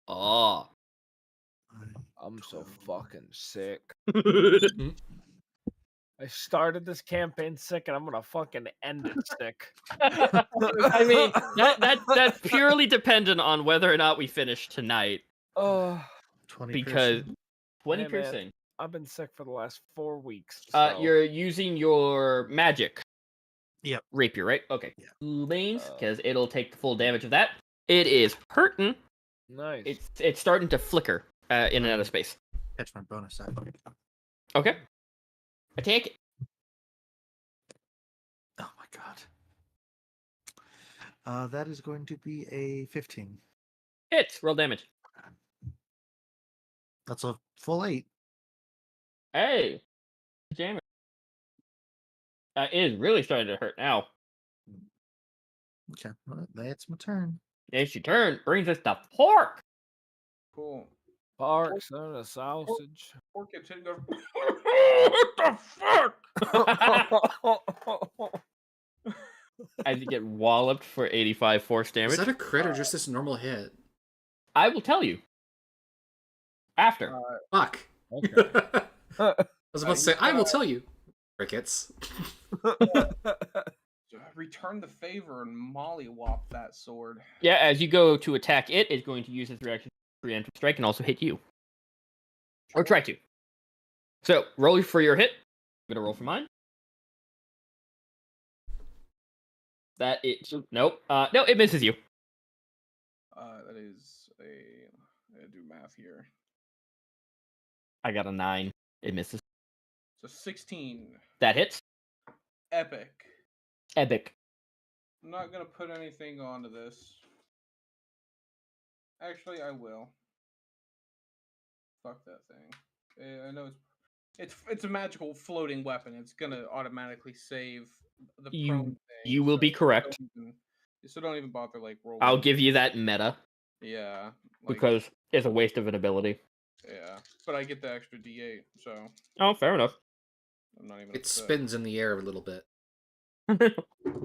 Oh, Nine, I'm so 12. fucking sick. I started this campaign sick, and I'm gonna fucking end it sick. I mean, that's purely dependent on whether or not we finish tonight. Oh, 20 Because piercing. 20 Hey, man. piercing. I've been sick for the last 4 weeks. So. You're using your magic. Yep. Rapier, right? Okay. Yeah. Lanes, because it'll take the full damage of that. It is hurting. Nice. It's starting to flicker in and out of space. Catch my bonus action. Okay. Attack it. Oh my god. That is going to be a 15. Hits. Roll damage. That's a full 8. Hey. Damn it. It is really starting to hurt now. Okay, well, that's my turn. It's your turn. Brings us to pork. Cool. Parks and a sausage. Pork gets hit and goes, what the fuck? As you get walloped for 85 force damage. Is that a crit or just this normal hit? I will tell you. After. Fuck. Okay. I was about to say, I will tell you. Crickets. Return the favor and mollywop that sword. Yeah, as you go to attack it, it's going to use its reaction to preemptive strike and also hit you. Or try to. So, roll for your hit. I'm gonna roll for mine. That it nope. No, it misses you. That is I do math here. I got a 9. It misses. So 16. That hits. Epic. Epic. I'm not gonna put anything onto this. Actually, I will. Fuck that thing. I know it's a magical floating weapon. It's gonna automatically save the prone thing. You will be correct. So don't even bother like rolling. I'll give you that meta. Yeah. Because it's a waste of an ability. Yeah, but I get the extra D8, so. Oh, fair enough. I'm not even. It spins in the air a little bit.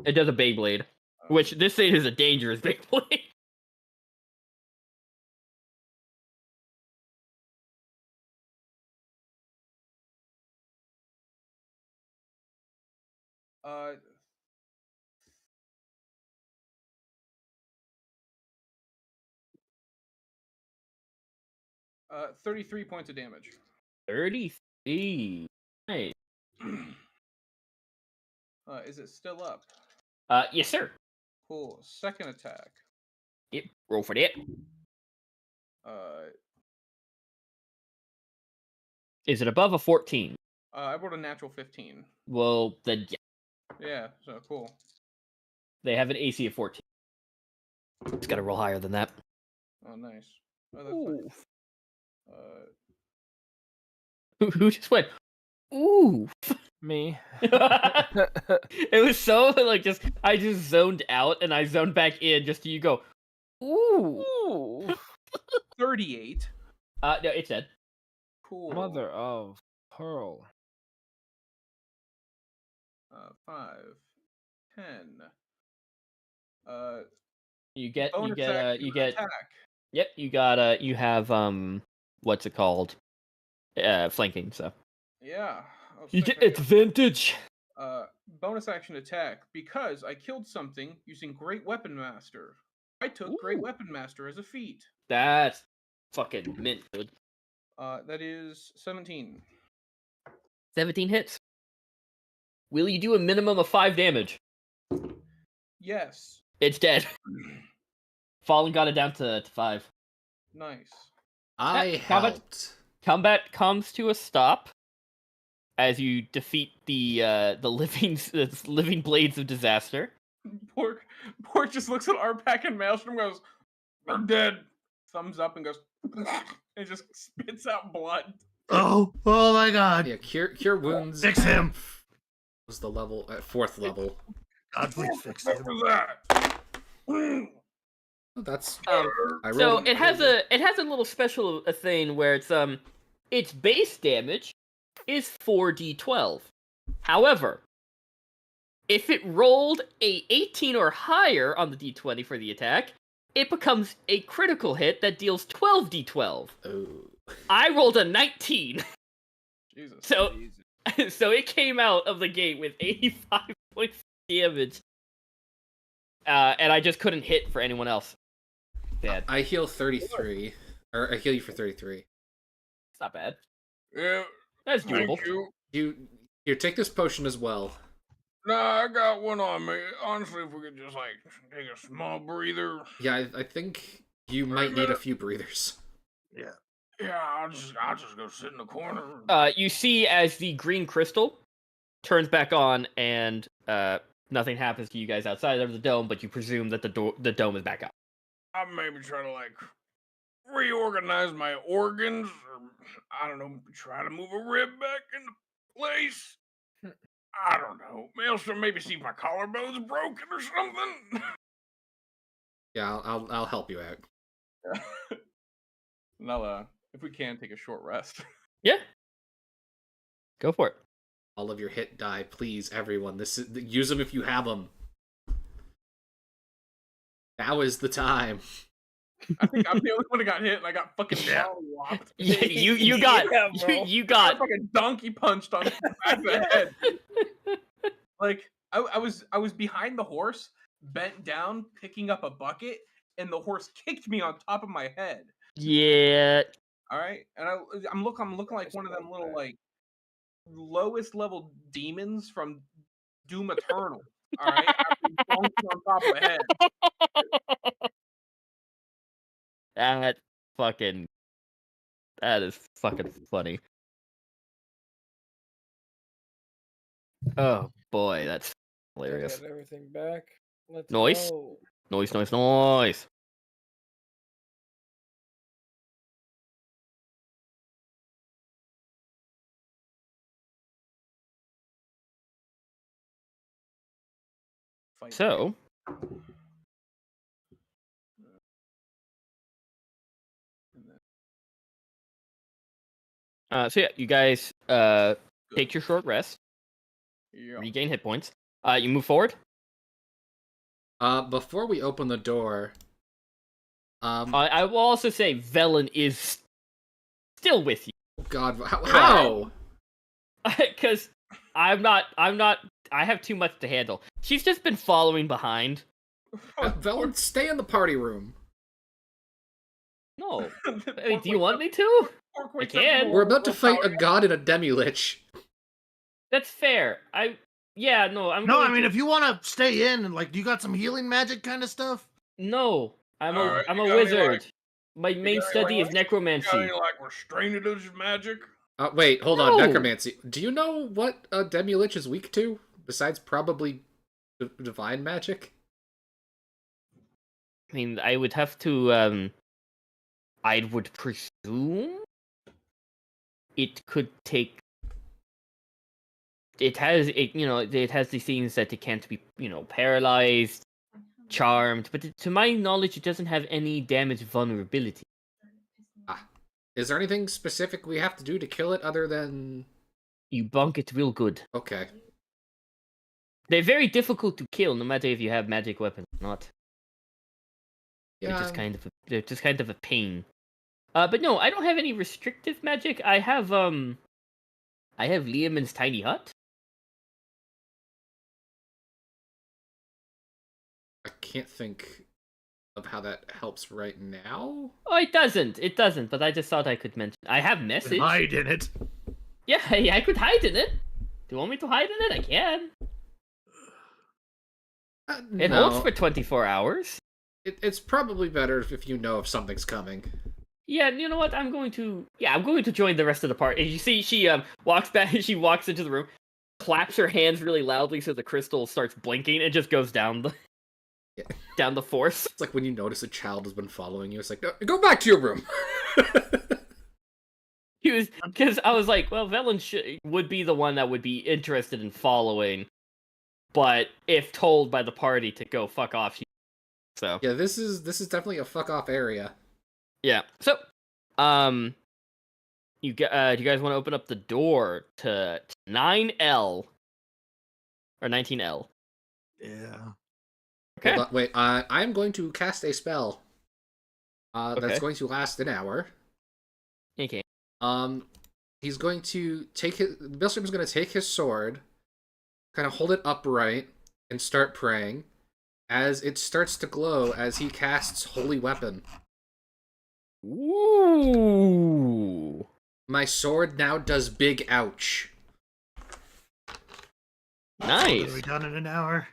It does a Beyblade, which this thing is a dangerous Beyblade. Uh. 33 points of damage. 33. Nice. Is it still up? Yes, sir. Cool. Second attack. Yep. Roll for that. Is it above a 14? I rolled a natural 15. Well, then yeah. Yeah, so cool. They have an AC of 14. It's got to roll higher than that. Oh, nice. Oh, that's nice. Who just went, ooh? Me. It was so, like, I just zoned out, and I zoned back in just to you go, ooh. 38. No, it's dead. Cool. Mother of pearl. 5, 10. You get, attack. Yep, you have, what's it called? Flanking, so. Yeah. You get advantage. Bonus action attack. Because I killed something using Great Weapon Master. I took Great Weapon Master as a feat. That's fucking mint, dude. That is 17. 17 hits. Will you do a minimum of 5 damage? Yes. It's dead. Fallen got it down to 5. Nice. I helped. Combat comes to a stop as you defeat the living blades of disaster. Pork just looks at Arpak and Maelstrom and goes, "I'm dead." Thumbs up and goes, and just spits out blood. Oh my god. Yeah, cure wounds. Fix him. Was the level at 4th level. God, please fix him. What was that? That's Um, I so rolled it has a little special thing where its base damage is 4d12. However, if it rolled a 18 or higher on the d20 for the attack, it becomes a critical hit that deals 12d12. Oh. I rolled a 19. Jesus. So so it came out of the gate with 85 points of damage. And I just couldn't hit for anyone else. Bad. I heal 33. Or I heal you for 33. It's not bad. Yeah, That's doable. thank you. Here, take this potion as well. Nah, I got one on me. Honestly, if we could just like take a small breather. Yeah, I think you might need a few breathers. Yeah, I'll just go sit in the corner. You see as the green crystal turns back on, and nothing happens to you guys outside of the dome, but you presume that the dome is back up. I maybe try to like reorganize my organs, or I don't know, try to move a rib back into place. I don't know. Maelstrom, maybe see if my collarbone's broken or something. Yeah, I'll help you out. Nella, if we can, take a short rest. Yeah. Go for it. All of your hit die, please, everyone. Use them if you have them. Now is the time. I think I'm the only one that got hit, and I got fucking whopped. Yeah, you got Yeah, bro. you I got got fucking donkey punched on the back of the head. Like I was behind the horse, bent down, picking up a bucket, and the horse kicked me on top of my head. yeah. All right, and I'm looking like one of them little like lowest level demons from Doom Eternal. All right, after bonking on top of the head. That is fucking funny. Oh boy, that's I hilarious. got everything back. Let's Noise? go. Noise. Fight. So, so yeah, you guys take your short rest, Yeah. regain hit points. You move forward. Before we open the door, I will also say Velen is still with you. God, how? Because I'm not. I have too much to handle. She's just been following behind. Velen, stay in the party room. No, I mean, do you want me to? I can. We're about to fight a god and a demi-lich. That's fair. I'm. No, I mean, if you want to stay in and like, you got some healing magic kind of stuff. No, I'm Alright, a you got any, wizard. like- My main got any, study like, is Got necromancy. any like restrained magic? Wait, hold on, No. necromancy. Do you know what a demi-lich is weak to? Besides probably divine magic? I mean, I would have to. I would presume it could take. It has these things that it can't be, paralyzed, charmed, but to my knowledge, it doesn't have any damage vulnerability. Is there anything specific we have to do to kill it other than... You bonk it real good. Okay. They're very difficult to kill, no matter if you have magic weapons or not. Yeah. They're just kind of a pain. But no, I don't have any restrictive magic. I have Liamon's tiny hut. I can't think of how that helps right now. Oh, it doesn't, but I just thought I could mention. I have message. Hide in it. Yeah, I could hide in it. Do you want me to hide in it? I can. It No. holds for 24 hours. It's probably better if you know if something's coming. Yeah, you know what? I'm going to join the rest of the party. And you see, she walks back. She walks into the room, claps her hands really loudly so the crystal starts blinking, and just goes down the down the force. It's like when you notice a child has been following you. It's like, no, go back to your room. He was, because I was like, well, Velen would be the one that would be interested in following, but if told by the party to go fuck off, she'd So Yeah, this is definitely a fuck off area. yeah. So do you guys want to open up the door to 9L or 19L? Yeah. Okay. Hold on, wait. I'm going to cast a spell. That's Okay. going to last an hour. Okay. He's going to Billstream's going to take his sword, kind of hold it upright, and start praying. As it starts to glow, as he casts Holy Weapon. Ooh. My sword now does big ouch. Nice. What are we done in an hour?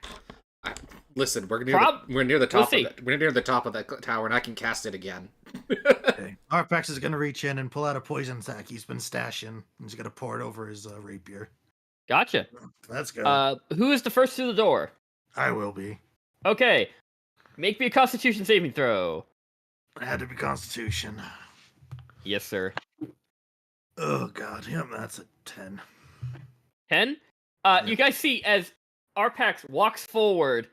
Listen, we're near the top see. of it. We're near the top of that tower, and I can cast it again. Okay. Arpax is gonna reach in and pull out a poison sack he's been stashing. He's gonna pour it over his rapier. Gotcha. Let's go. Who is the first through the door? I will be. Okay. Make me a Constitution saving throw. It had to be Constitution. Yes, sir. Oh god, yep, that's a 10. 10. You guys see as Arpax walks forward,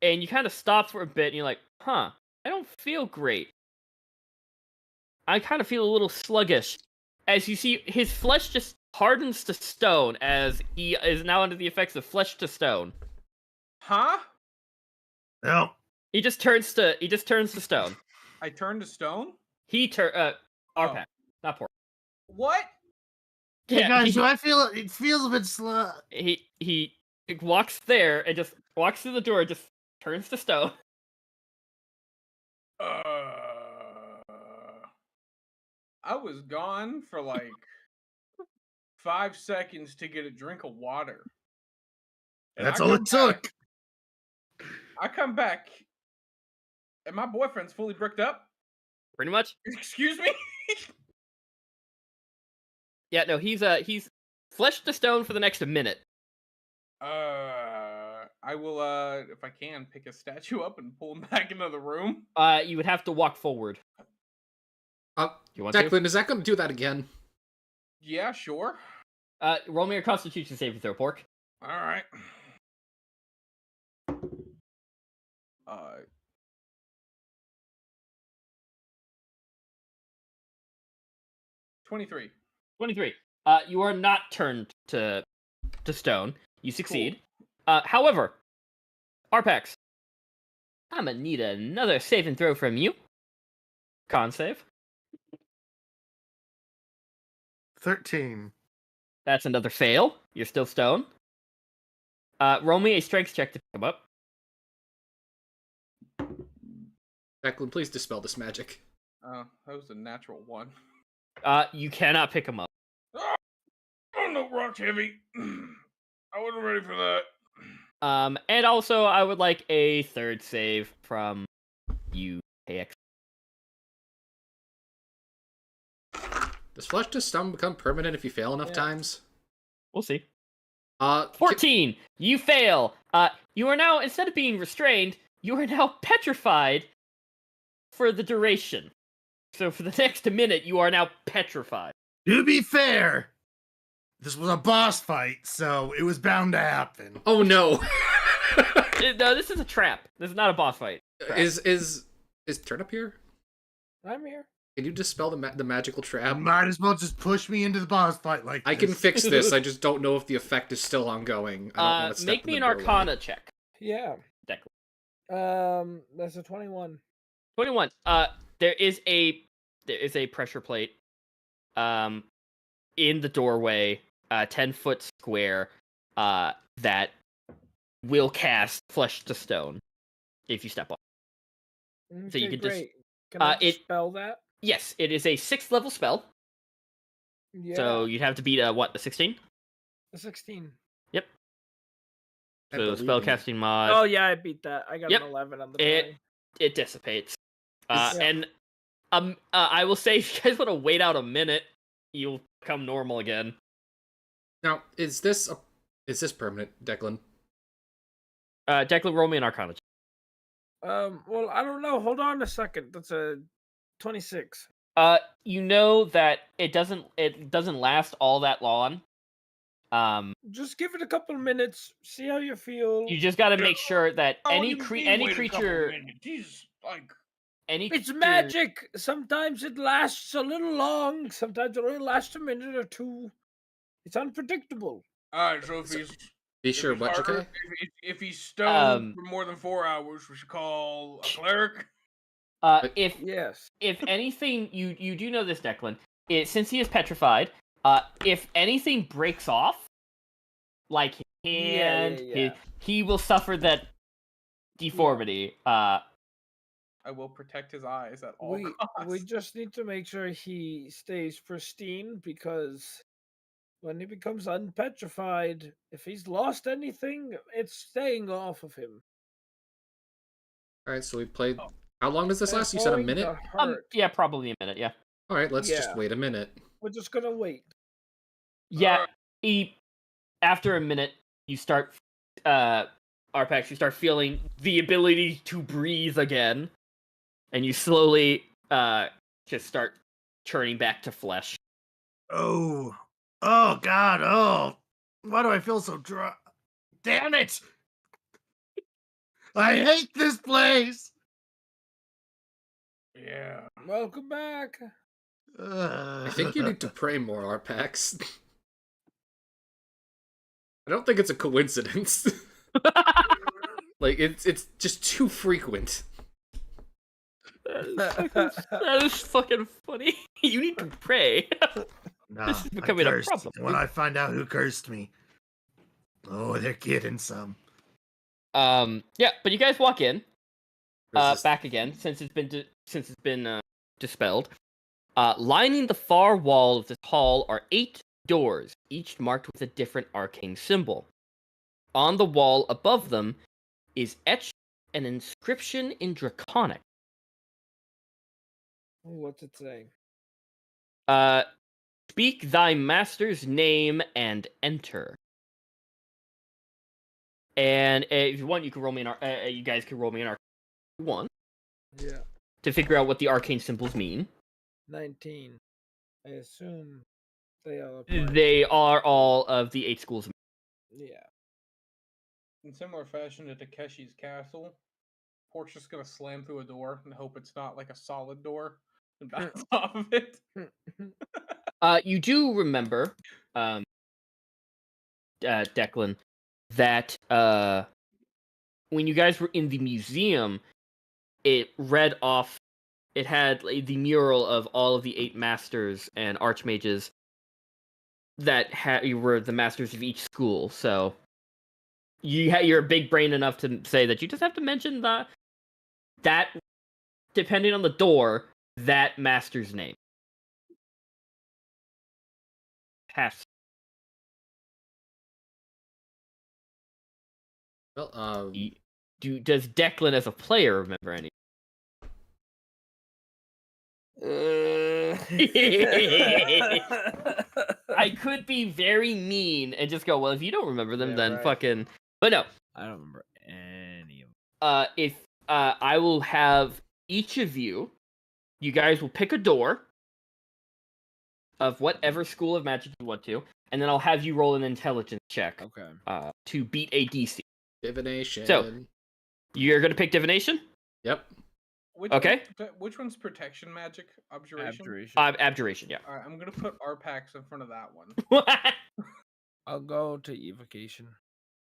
and you kind of stop for a bit, and you're like, "Huh, I don't feel great. I kind of feel a little sluggish." As you see, his flesh just hardens to stone, as he is now under the effects of flesh to stone. Huh? No. He just turns to stone. I turned to stone? Arpax, not poor. What? Hey Yeah, guys, do I feel it feels a bit slow? he walks there and just walks through the door, and just turns to stone. I was gone for like 5 seconds to get a drink of water. And That's I all come it took. back- I come back, and my boyfriend's fully bricked up. Pretty much. Excuse me? Yeah, no, he's flesh to stone for the next minute. I will, if I can, pick a statue up and pull him back into the room. You would have to walk forward. You want Declan, is that going to do that again? Yeah, sure. to? Roll me a Constitution saving throw, Pork. All right. 23. 23. You are not turned to stone. You succeed. However, Arpax, I'm gonna need another save and throw from you. Con save. 13. That's another fail. You're still stone. Roll me a strength check to pick him up. Declan, please dispel this magic. That was a natural 1. You cannot pick him up. Oh no, rock's heavy. I wasn't ready for that. And also I would like a third save from you, KX. Does flesh to stone become permanent if you fail enough times? We'll see. 14. You fail. You are now, instead of being restrained, you are now petrified for the duration. So for the next minute, you are now petrified. To be fair, this was a boss fight, so it was bound to happen. Oh no. No, this is a trap. This is not a boss fight. Trap. Is Turnip here? I'm here. Can you dispel the magical trap? Might as well just push me into the boss fight like I this. can fix this. I just don't know if the effect is still ongoing. I don't want to step Make in me the an doorway. Arcana check. Yeah. Declan. That's a 21. 21. There is a pressure plate in the doorway, 10-foot square, that will cast flesh to stone if you step on. So you Okay, can just great. Can I it- spell that? Yes, it is a 6th level spell. Yeah. So you'd have to beat a 16? a 16. Yep. I So believe in spellcasting mod. Oh yeah, I beat that. I got Yep. an 11 on the It- die. It dissipates. Is- And I will say, if you guys want to wait out a minute, you'll become normal again. Now, is this permanent, Declan? Declan, roll me an Arcana check. Well, I don't know. Hold on a second. That's a 26. You know that it doesn't last all that long. Just give it a couple minutes. See how you feel. You just got to make sure that How any do you mean any wait a couple creature, minutes? He's like, any It's creature- magic. Sometimes it lasts a little long. Sometimes it only lasts a minute or two. It's unpredictable. all right. So if he's Be if sure he's what, harder, JK? if he's stoned Um, for more than 4 hours, we should call a cleric. If Yes. anything, you do know this, Declan. Since he is petrified, if anything breaks off, like his hand, he will suffer that deformity. I will protect his eyes at all We costs. just need to make sure he stays pristine, because when he becomes unpetrified, if he's lost anything, it's staying off of him. All right, so we played. Oh. How long does this And last? You it's said a going to minute. hurt. Yeah, probably a minute. Yeah. All right, let's just Yeah. wait a minute. We're just gonna wait. Yeah. After a minute, you start, Arpax, you start feeling the ability to breathe again, and you slowly, just start turning back to flesh. Oh God! Oh, why do I feel so dry? Damn it! I hate this place. Yeah. Welcome back. I think you need to pray more, Arpax. I don't think it's a coincidence. Like it's just too frequent. That is fucking funny. You need to pray. Nah, This is becoming I a cursed. problem. And when I find out who cursed me, oh, they're getting some. Yeah, but you guys walk in, There's this- back again since it's been dispelled. Lining the far wall of this hall are 8 doors, each marked with a different arcane symbol. On the wall above them is etched an inscription in Draconic. What's it saying? Speak thy master's name and enter. And if you want, you can roll me an you guys can roll me an arcane one Yeah. to figure out what the arcane symbols mean. 19. I assume they all apply. They are all of the 8 schools. Yeah. In similar fashion to Takeshi's castle, Pork's just gonna slam through a door and hope it's not like a solid door and bounce off of it. You do remember, Declan, that when you guys were in the museum, it read off. It had like, the mural of all of the 8 masters and archmages that were the masters of each school. So you're big brain enough to say that you just have to mention that depending on the door, that master's name. Pass. Well, Does Declan as a player remember any? I could be very mean and just go, well, if you don't remember them, Yeah, then right. fucking. But no. I don't remember any of them. If I will have each of you guys will pick a door of whatever school of magic you want to, and then I'll have you roll an intelligence check Okay. to beat a DC. divination. So- You're gonna pick divination? Yep. Okay. Which one's protection magic? Objuration? Abjuration. Abjuration, yeah. Alright, I'm gonna put Arpax in front of that one. I'll go to evocation.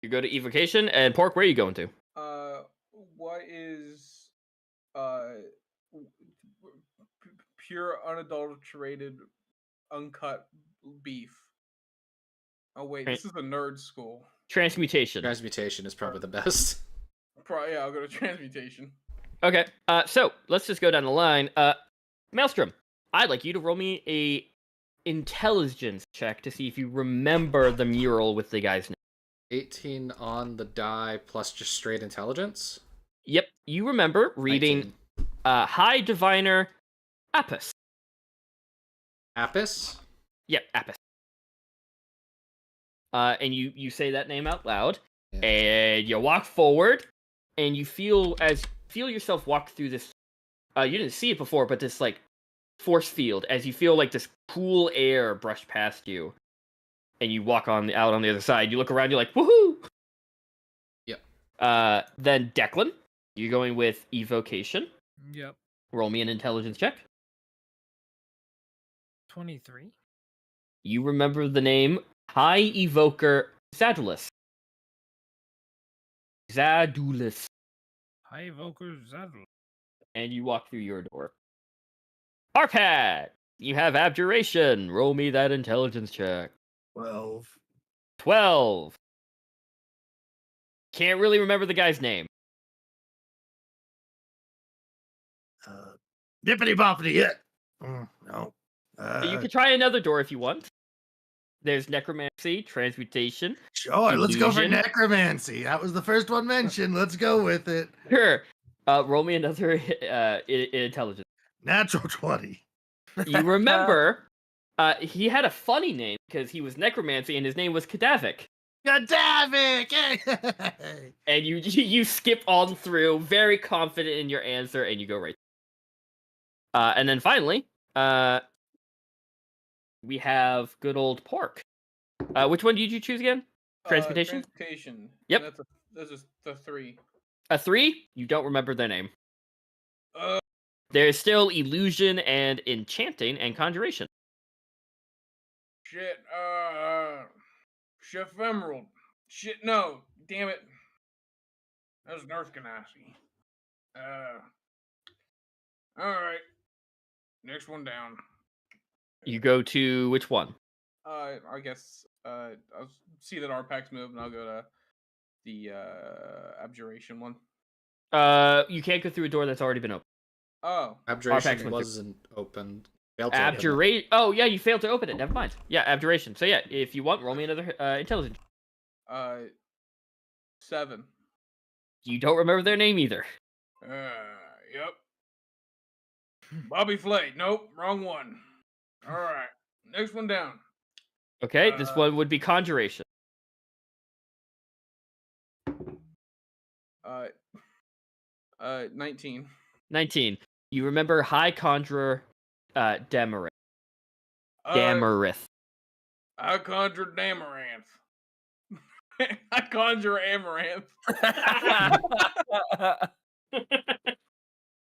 You go to evocation, and Pork, where are you going to? What is pure unadulterated uncut beef? Oh wait, this is a nerd school. Transmutation. Transmutation is probably the best. Yeah, I'll go to transmutation. Okay, so let's just go down the line. Maelstrom, I'd like you to roll me a intelligence check to see if you remember the mural with the guy's name. 18 on the die plus just straight intelligence. Yep, you remember reading 19. High Diviner Apis. Apis? Yep, Apis. And you say that name out loud, Yeah. and you walk forward, and you feel yourself walk through this. You didn't see it before, but this like force field as you feel like this cool air brush past you, and you walk out on the other side. You look around, you're like, woohoo! Yep. Then Declan, you're going with evocation. Yep. Roll me an intelligence check. 23. You remember the name High Evoker Zadulus. Zadulus. High Evoker Zadul. And you walk through your door. Arpad! You have abjuration. Roll me that intelligence check. 12. 12. Can't really remember the guy's name. Dippity boppity, yeah. No. You could try another door if you want. There's necromancy, transmutation. Sure, let's go for illusion. necromancy. That was the first one mentioned. Let's go with it. Sure. Roll me another intelligence. Natural 20. You remember, he had a funny name because he was necromancy and his name was Kadavik. Kadavik! Hey! And you skip on through, very confident in your answer, and you go right. And then finally, we have good old Pork. Which one did you choose again? Transportation? Transportation. Yep. That's the 3. A 3? You don't remember their name. Uh, There's still illusion and enchanting and conjuration. shit. Chef Emerald. Shit, no. Damn it. That was Nurse Ganassi. Alright. Next one down. You go to which one? I guess, I'll see that Arpax move, and I'll go to the, Abjuration one. You can't go through a door that's already been opened. Oh. Abjuration Arpax wasn't open. Failed to open it. Abjuration. Oh, yeah, you failed to open it. Never mind. Yeah, abjuration. So, yeah, if you want, roll me another intelligence. 7. You don't remember their name either. Yep. Bobby Flay. Nope, wrong one. Alright. Next one down. Okay, this one would be conjuration. 19. 19. You remember High Conjurer Damarith. Damarith. I conjured Amaranth. I conjure Amaranth.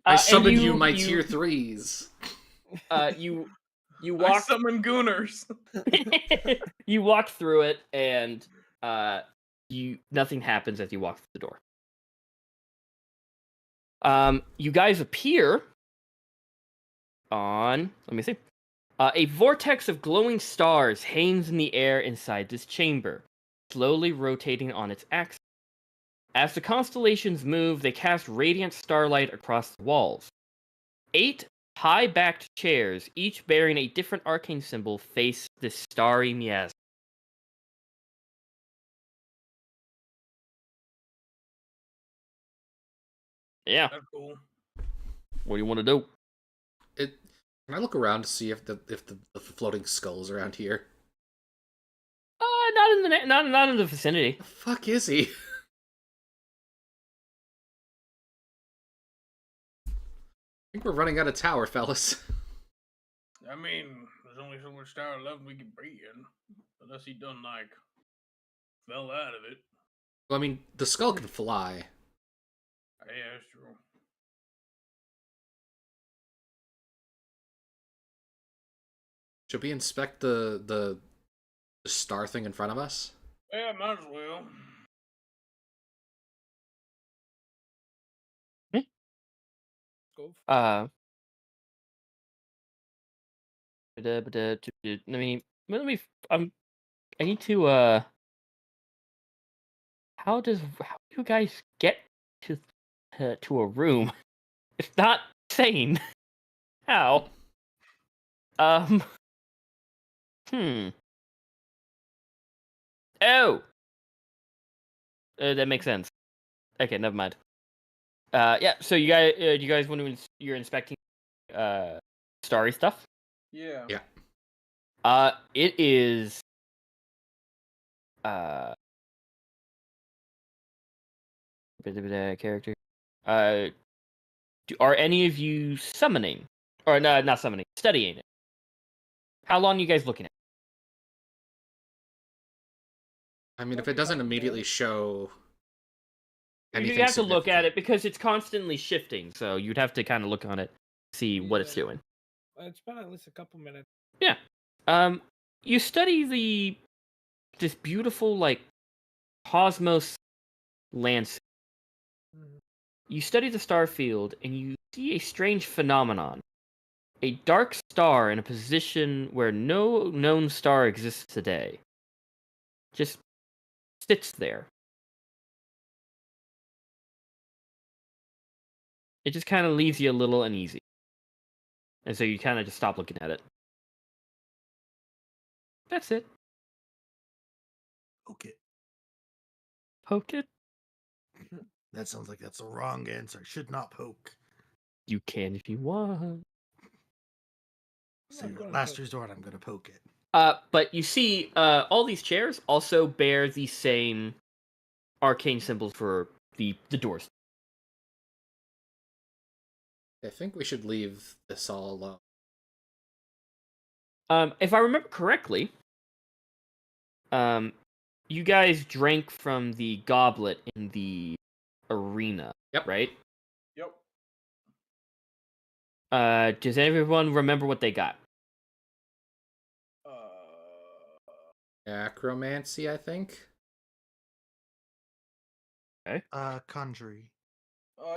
I summoned and you my tier 3s. You I walk. summon Gooners. You walk through it, and nothing happens as you walk through the door. You guys appear on. Let me see. A vortex of glowing stars hangs in the air inside this chamber, slowly rotating on its axis. As the constellations move, they cast radiant starlight across the walls. 8 high-backed chairs, each bearing a different arcane symbol, face this starry miasma. Yeah. That's cool. What do you want to do? Can I look around to see if the floating skull is around here? Not in the vicinity. The fuck is he? I think we're running out of tower, fellas. I mean, there's only so much tower left we can be in. Unless he done, like, fell out of it. Well, I mean, the skull can fly. Yeah, that's true. Should we inspect the star thing in front of us? Yeah, might as well. Go. I need to how do you guys get to a room? It's not sane. How? Oh. That makes sense. Okay, never mind. Yeah. So you guys want to you're inspecting starry stuff? Yeah. Yeah. It is character. Are any of you summoning? Or no, not summoning, studying it? How long are you guys looking at? I mean, if it doesn't immediately show anything You have to look at significant. it because it's constantly shifting, so you'd have to kind of look on it, see what it's Yeah. doing. It's been at least a couple minutes. Yeah. You study this beautiful like cosmos landscape. You study the star field and you see a strange phenomenon. A dark star in a position where no known star exists today. Just sits there. It just kind of leaves you a little uneasy. And so you kind of just stop looking at it. That's it. Okay. Poke it. That sounds like that's the wrong answer. Should not poke. You can if you want. So I'm gonna last poke. resort, I'm gonna poke it. But you see, all these chairs also bear the same arcane symbols for the doors. I think we should leave this all alone. If I remember correctly, you guys drank from the goblet in the arena. Yep. Right? Yep. Does everyone remember what they got? Acromancy, I think. Conjury.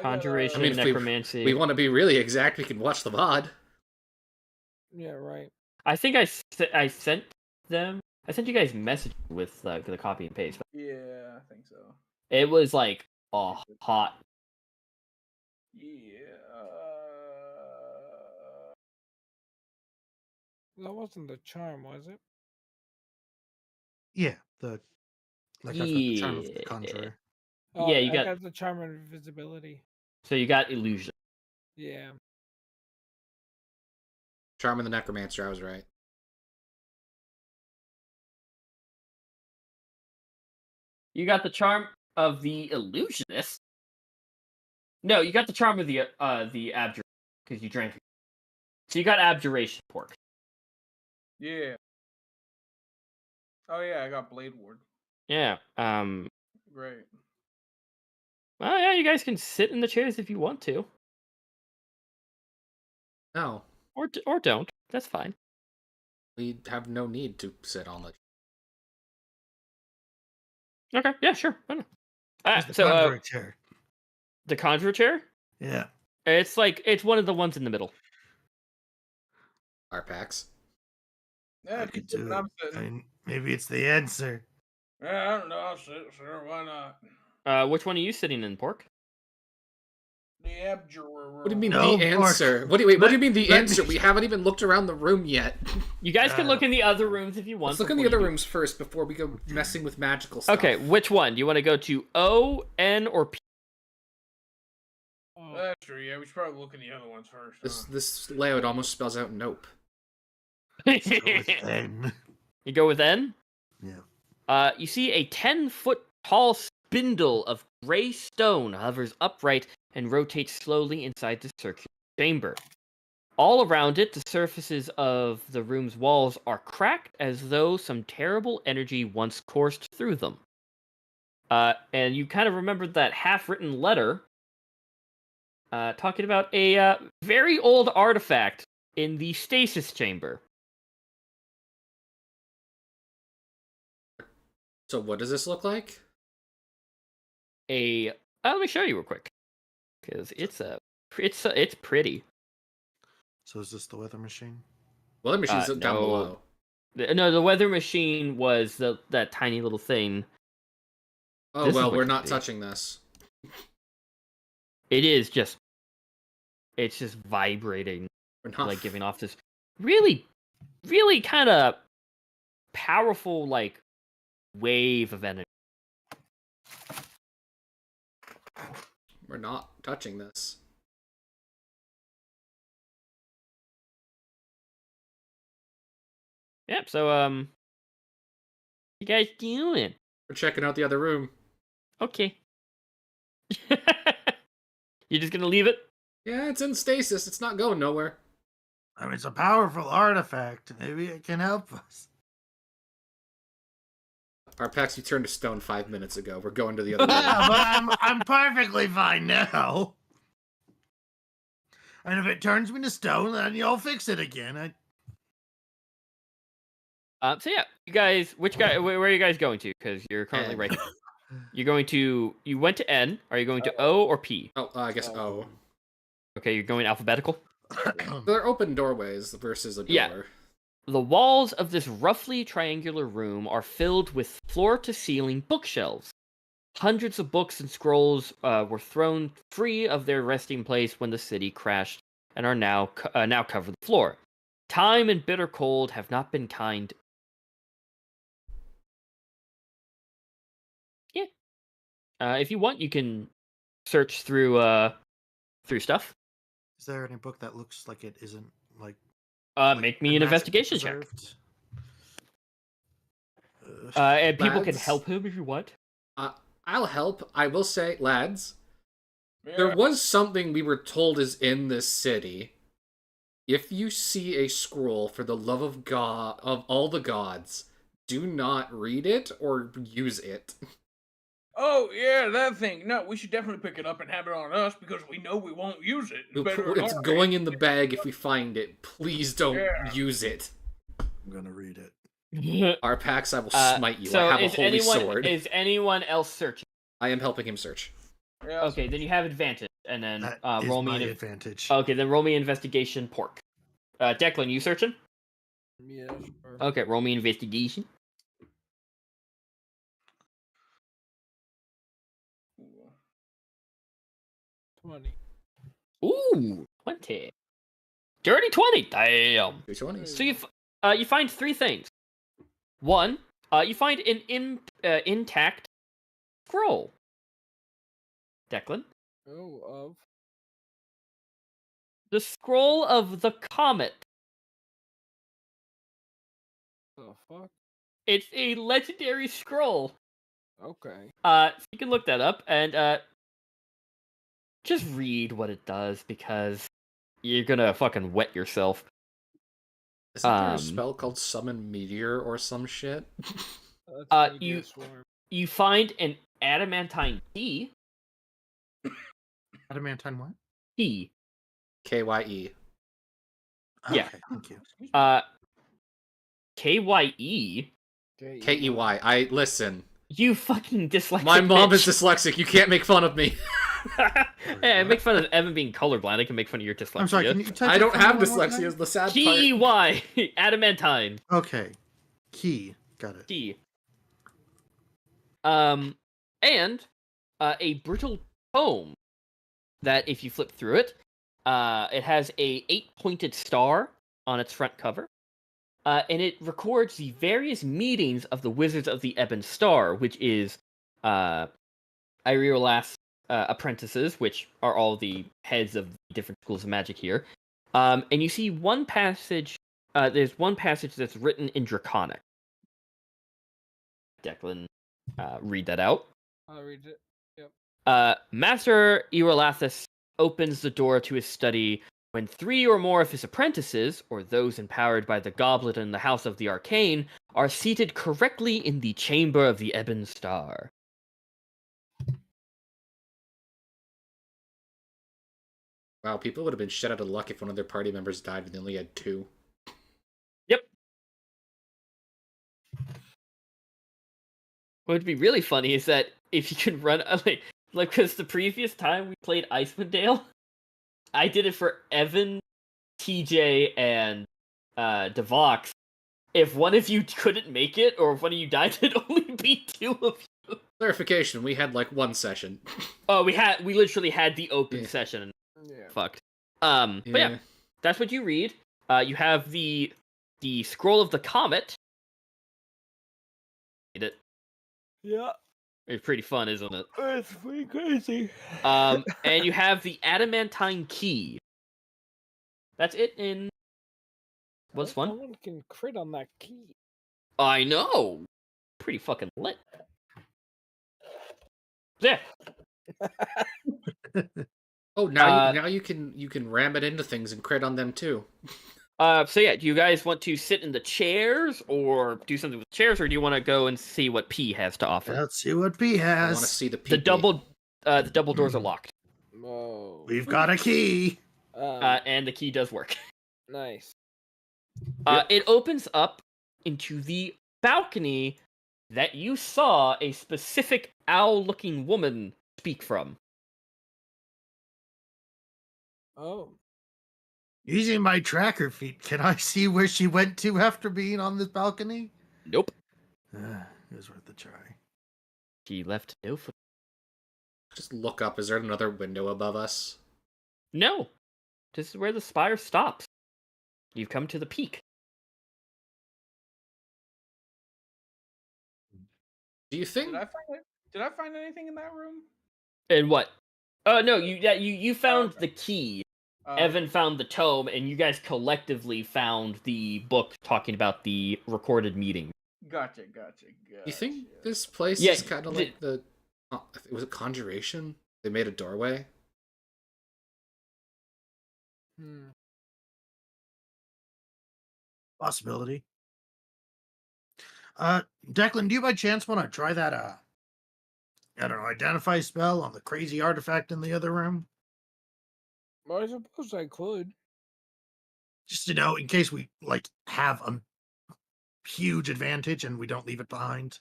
Conjuration, I mean, if we- necromancy. We want to be really exact, we can watch the VOD. Yeah, right. I think I sent them. I sent you guys message with the copy and paste. But Yeah, I think so. it was like hot. Yeah. That wasn't the charm, was it? Yeah, I've got the charm of the Yeah. conjurer. Oh, Yeah, you I got- got the charm of invisibility. So you got illusion. Yeah. Charm of the Necromancer, I was right. You got the charm of the illusionist. No, you got the charm of the abjuration because you drank. So you got abjuration, Pork. Yeah. Oh yeah, I got Blade Ward. Yeah. Great. Well, yeah, you guys can sit in the chairs if you want to, No, or don't. That's fine. we have no need to sit on the. Okay. Yeah. Sure. Why not? Where's the So conjurer chair? the conjurer chair. Yeah. It's one of the ones in the middle. Arpax. Yeah, I if you could sit do when it. I'm sitting. I mean, maybe it's the answer. Yeah, I don't know. I'll sit. Sure, why not? Which one are you sitting in, Pork? The Abjurer. What do you mean No, the Mark. answer? What do you mean the Let answer? me- We haven't even looked around the room yet. You guys can look in the other rooms if you want. Let's look in the before other you do- rooms first before we go messing with magical stuff. Okay, which one? Do you want to go to O, N, or P? Oh, That's true. Yeah, we should probably look in the other ones first. This layout almost spells out nope. Let's go with N. You go with N? Yeah. You see a 10-foot tall spindle of gray stone hovers upright and rotates slowly inside the circular chamber. All around it, the surfaces of the room's walls are cracked as though some terrible energy once coursed through them. And you kind of remembered that half-written letter talking about a very old artifact in the stasis chamber. So what does this look like? Let me show you real quick, because it's pretty. So is this the weather machine? Weather machine's down no. below. No, the weather machine was that tiny little thing. Oh This is well, what we're you not see. touching this. It is just, it's just vibrating, We're not. like giving off this really, really kind of powerful like wave of energy. We're not touching this. Yep. So you guys doing? We're checking out the other room. Okay. You just gonna leave it? Yeah, it's in stasis. It's not going nowhere. I mean, it's a powerful artifact. Maybe it can help us. Arpax, you turned to stone 5 minutes ago. We're going to the other Yeah, room. but I'm perfectly fine now. And if it turns me to stone, then you'll fix it again. So yeah, you guys, where are you guys going to? Because you're currently N. right here. You're going to. You went to N. Are you going to O or P? Oh, I guess O. Okay, you're going alphabetical. They're open doorways versus a door. Yeah. The walls of this roughly triangular room are filled with floor-to-ceiling bookshelves. Hundreds of books and scrolls were thrown free of their resting place when the city crashed and are now cover the floor. Time and bitter cold have not been kind. Yeah. If you want, you can search through stuff. Is there any book that looks like it isn't like? Make me an investigation check. And people can Lads? help him if you want. I'll help. I will say, lads, Yeah. there was something we were told is in this city. If you see a scroll for the love of God, of all the gods, do not read it or use it. Oh yeah, that thing. No, we should definitely pick it up and have it on us because we know we won't use it. It's going in the bag if we find it. Please don't Yeah. use it. I'm gonna read it. Arpax, I will smite you. So I have a holy sword. Is anyone else searching? I am helping him search. Yeah, Okay, then you have advantage, and then That roll is me my an advantage. Okay, then roll me investigation pork. Declan, you searching? Yeah, sure. Okay, roll me investigation. Ooh. 20. Ooh, 20. Dirty 20. Damn. 220s. So you find three things. One, you find an intact scroll. Declan, Oh, of. the scroll of the comet. The fuck? It's a legendary scroll. Okay. So you can look that up and just read what it does because you're gonna fucking wet yourself. Isn't there a spell called Summon Meteor or some shit? That's you- meteor swarm. You find an adamantine key. Adamantine what? Key. KYE. Yeah. Okay, thank you. KYE. KEY. I listen. You fucking dyslexic. My mom is bitch. dyslexic. You can't make fun of me. Hey, I make fun of Evan being colorblind. I can make fun of your dyslexia. I'm sorry. Can you type I it don't for me have one more dyslexia. time? Is the sad part. KEY. Adamantine. Okay. Key. Got it. Key. And a brittle tome that if you flip through it, it has a 8-pointed star on its front cover. And it records the various meetings of the Wizards of the Ebon Star, which is Iriola's apprentices, which are all the heads of different schools of magic here. And you see one passage. There's one passage that's written in Draconic. Declan, read that out. I'll read it. Master Irolathus opens the door to his study when 3 or more of his apprentices, or those empowered by the Goblet and the House of the Arcane, are seated correctly in the Chamber of the Ebon Star. Wow, people would have been shit out of luck if one of their party members died and they only had 2. Yep. What would be really funny is that if you can run like because the previous time we played Icewind Dale, I did it for Evan, TJ, and Devox. If one of you couldn't make it, or if one of you died, it'd only be 2 of you. Clarification: we had like 1 session. Oh, we literally had the open Yeah. session. Yeah. Fucked. But yeah, that's what you read. You have the scroll of the comet. Read it. Yeah. It's pretty fun, isn't it? It's pretty crazy. And you have the adamantine key. That's it in. What's No fun? one can crit on that key. I know. Pretty fucking lit. Yeah. Oh, now you can ram it into things and crit on them too. So yeah, do you guys want to sit in the chairs or do something with the chairs, or do you want to go and see what P has to offer? Let's see what P I want to has. see the The PP. double doors are locked, Whoa. We've got a key. and the key does work. Nice. It opens up into the balcony that you saw a specific owl-looking woman speak from. Oh. Using my tracker feet, can I see where she went to after being on this balcony? Nope. It was worth a try. She left no foot. Just look up. Is there another window above us? No. This is where the spire stops. You've come to the peak. Do you think? Did I find anything in that room? And what? Oh no, you found okay. the key. Oh, Evan found the tome, and you guys collectively found the book talking about the recorded meeting. Gotcha. You think this place Yeah, is kind of like the? Was it Conjuration? They made a doorway. Possibility. Declan, do you by chance want to try that, I don't know, identify spell on the crazy artifact in the other room? Well, I suppose I could. Just to know, in case we, like, have a huge advantage and we don't leave it behind.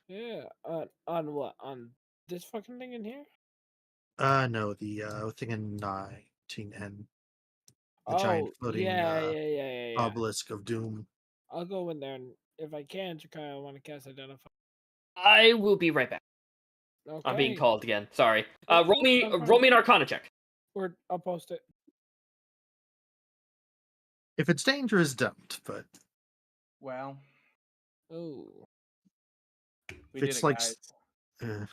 Yeah. On what? On this fucking thing in here? No, the thing in 19N. The giant floating yeah. obelisk of doom. I'll go in there, and if I can, Jakaya, I want to cast Identify. I will be right back. Okay. I'm being called again. Sorry. Okay, Roll me no roll me an Arcana check. Or I'll post it. If it's dangerous, don't, but Well, Oh. we if it's did it, like guys.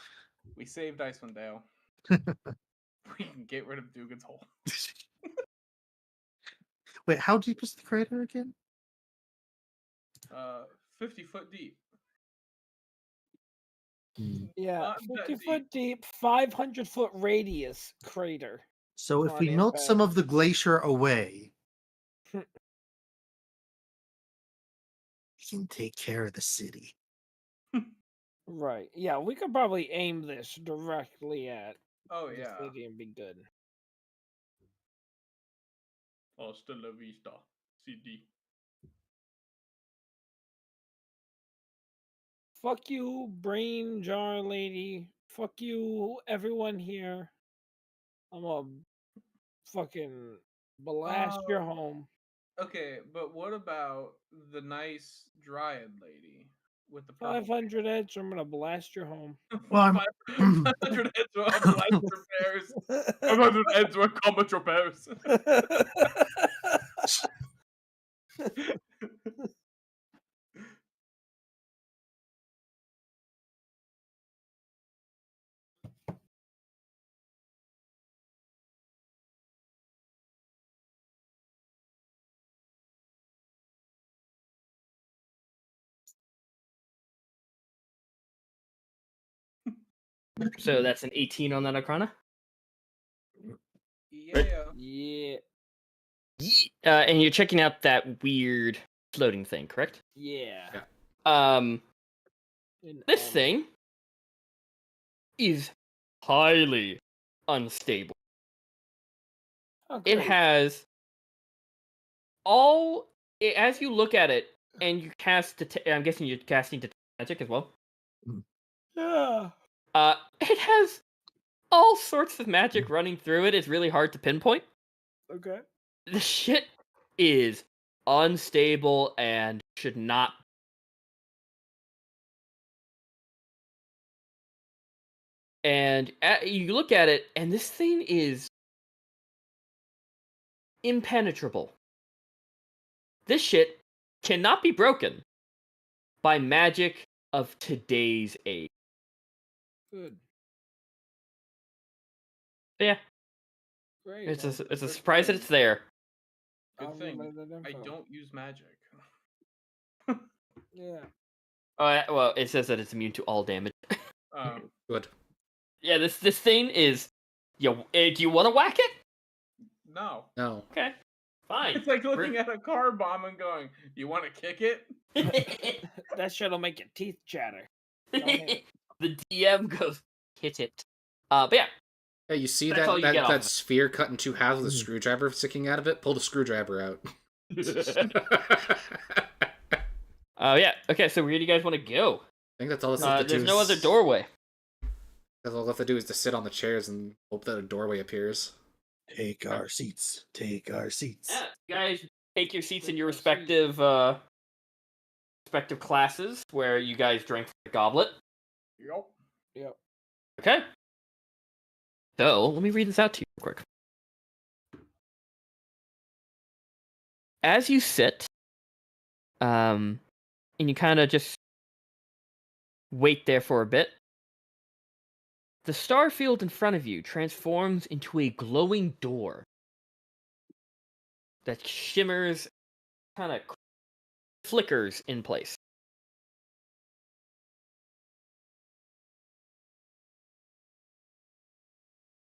We saved Icewind Dale. We can get rid of Dugan's hole. Wait, how deep is the crater again? 50 foot deep. Yeah, Not that 50 foot deep, 500-foot radius crater. So if on we the melt some impact. of the glacier away, we can take care of the city. Right. Yeah, we could probably aim this directly at Oh the yeah. city and be good. Hasta la vista, CD. Fuck you, brain jar lady. Fuck you, everyone here. I'm gonna fucking blast your home. Okay, but what about the nice dryad lady with the purple 500 edge, I'm gonna blast your home. Well, I'm 500 heads will blast repairs. 500 heads will combat repairs. So that's an 18 on that Arcana. Yeah. Yeah. And you're checking out that weird floating thing, correct? Yeah. Um, In this all- thing is highly unstable. Oh, It great. has as you look at it and you cast I'm guessing you're casting detect magic as well. Yeah. It has all sorts of magic running through it. It's really hard to pinpoint. Okay. The shit is unstable and should not. And you look at it, and this thing is impenetrable. This shit cannot be broken by magic of today's age. Good. Yeah, Great. it's a Good surprise that thing. it's there. I'll Good thing. remember that I info. don't use magic. Yeah. Well, it says that it's immune to all damage. Good. Yeah, this thing is. Do you want to whack it? No. No. Okay. Fine. It's like looking at a car bomb and going, "You want to kick it?" That shit'll make your teeth chatter. Don't hit it. The DM goes, hit it. But yeah, Yeah, you see That's all that you get off that of it. sphere cut in two halves with a screwdriver sticking out of it? Pull the screwdriver out. Oh yeah. Okay, so where do you guys want to go? I think that's all that's left to do. There's no other doorway. That's all left to do is to sit on the chairs and hope that a doorway appears. Take our seats. Take our seats. Yeah, you guys take your seats in your respective classes where you guys drank from the goblet. Yep. Okay. So let me read this out to you real quick. As you sit, and you kind of just wait there for a bit, the star field in front of you transforms into a glowing door that shimmers, kind of flickers in place.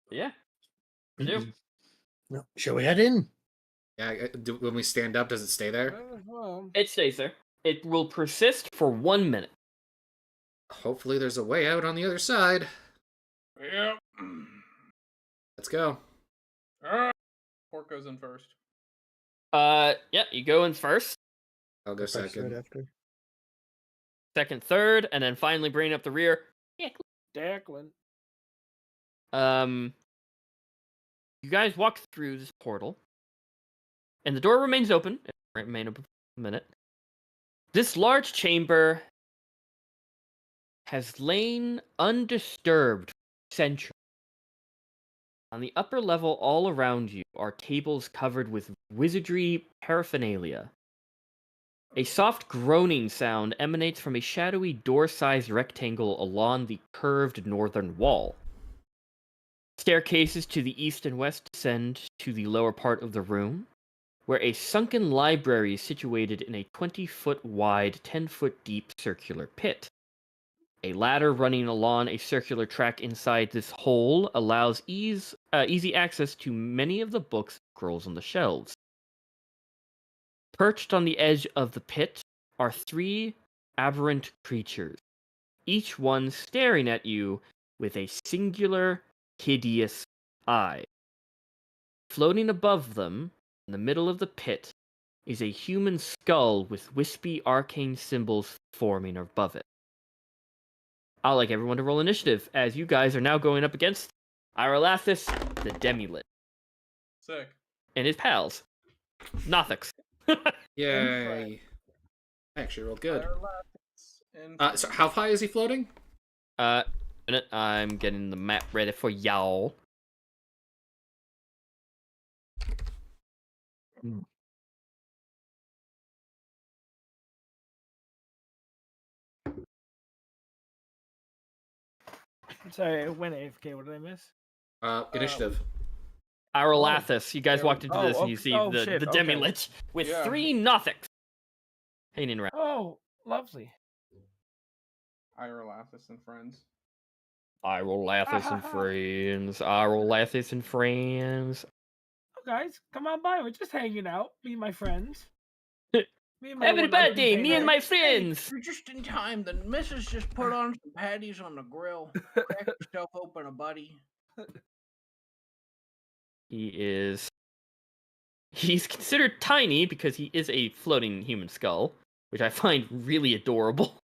Yeah. Do. No, shall we head in? Yeah, when we stand up, does it stay there? Well, It stays there. It will persist for 1 minute. Hopefully there's a way out on the other side. Yep. Let's go. Alright. Pork goes in first. Yeah, you go in first, I'll go Arpax right second. after. second, third, and then finally bringing up the rear. Declan. You guys walk through this portal, and the door remains open. It will remain open for a minute. This large chamber has lain undisturbed for centuries. On the upper level, all around you, are tables covered with wizardry paraphernalia. A soft groaning sound emanates from a shadowy door-sized rectangle along the curved northern wall. Staircases to the east and west descend to the lower part of the room, where a sunken library is situated in a 20-foot wide, 10-foot deep circular pit. A ladder running along a circular track inside this hole allows easy access to many of the books and scrolls on the shelves. Perched on the edge of the pit are 3 aberrant creatures, each one staring at you with a singular, hideous eye. Floating above them, in the middle of the pit, is a human skull with wispy arcane symbols forming above it. I'd like everyone to roll initiative, as you guys are now going up against Irolathis, the Demilit, Sick. and his pals, Nothix. Yay. I actually rolled good. And So how high is he floating? Minute, I'm getting the map ready for y'all. Sorry, I went AFK. What did I miss? Initiative. Irolathis, you guys walked into this and you see the shit, Demilit with Yeah. 3 Nothix hanging around. Oh, lovely. Irolathis and friends. Irolathis and friends. Irolathis and friends. Oh, guys, come on by. We're just hanging out. Me and my friends. Everybody, me and my friends. You're just in time. The missus just put on some patties on the grill. Crack yourself open, a buddy. He's considered tiny because he is a floating human skull, which I find really adorable.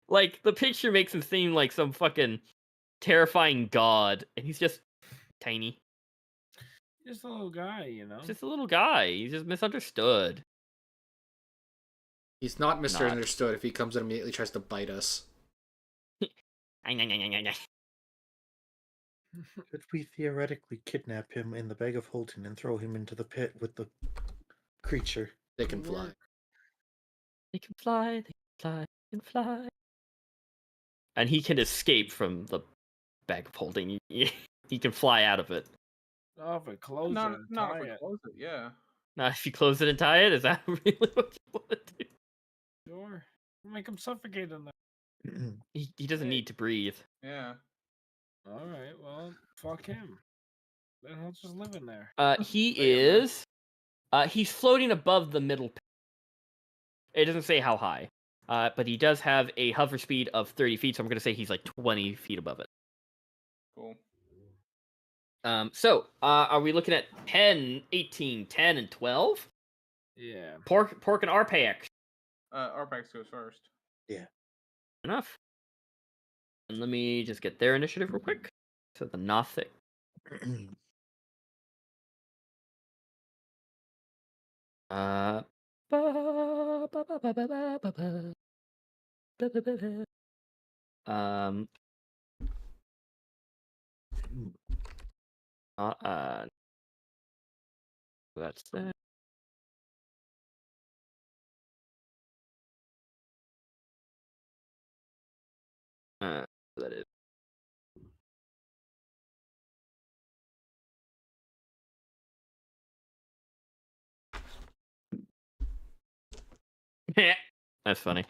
Like, the picture makes him seem like some fucking terrifying god, and he's just tiny. Just a little guy, you know. He's just a little guy. He's just misunderstood. He's not misunderstood if he comes and immediately tries to bite us. Could we theoretically kidnap him in the bag of holding and throw him into the pit with the creature? They can fly. They can fly, they can fly, they can fly. And he can escape from the bag of holding. He can fly out of it. Oh, if we close Not, it and not tie if we it. close it, yeah. Now, if you close it and tie it, is that really what you want to do? Sure. We'll make him suffocate in there. He doesn't need to breathe. Yeah. All right, well, fuck him. Then he'll just live in there. He's floating above the middle. It doesn't say how high, but he does have a hover speed of 30 feet, so I'm going to say he's like 20 feet above it. Cool. So, are we looking at 10, 18, 10, and 12? Yeah. Pork and Arpax. Arpax goes first. Enough. And let me just get their initiative real quick. So the Nothic. That's that. That is. That's funny.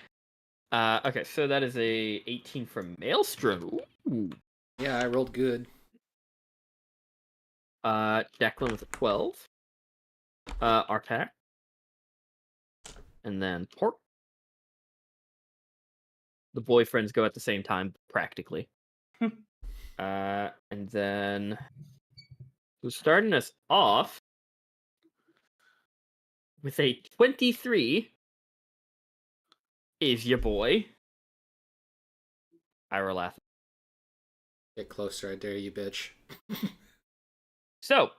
Okay, so that is a 18 from Maelstrom. Ooh. Yeah, I rolled good. Declan with a 12. Artak. And then Pork. The boyfriends go at the same time, practically. And then who's starting us off with a 23 is your boy. Ira laugh. Get closer, I dare you, bitch. So,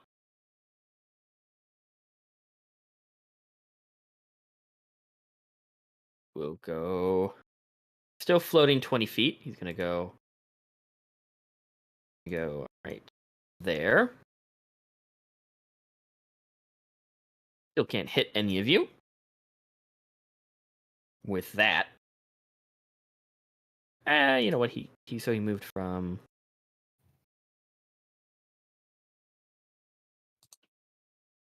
we'll go. Still floating 20 feet. He's gonna go right there. Still can't hit any of you with that. You know what? He moved from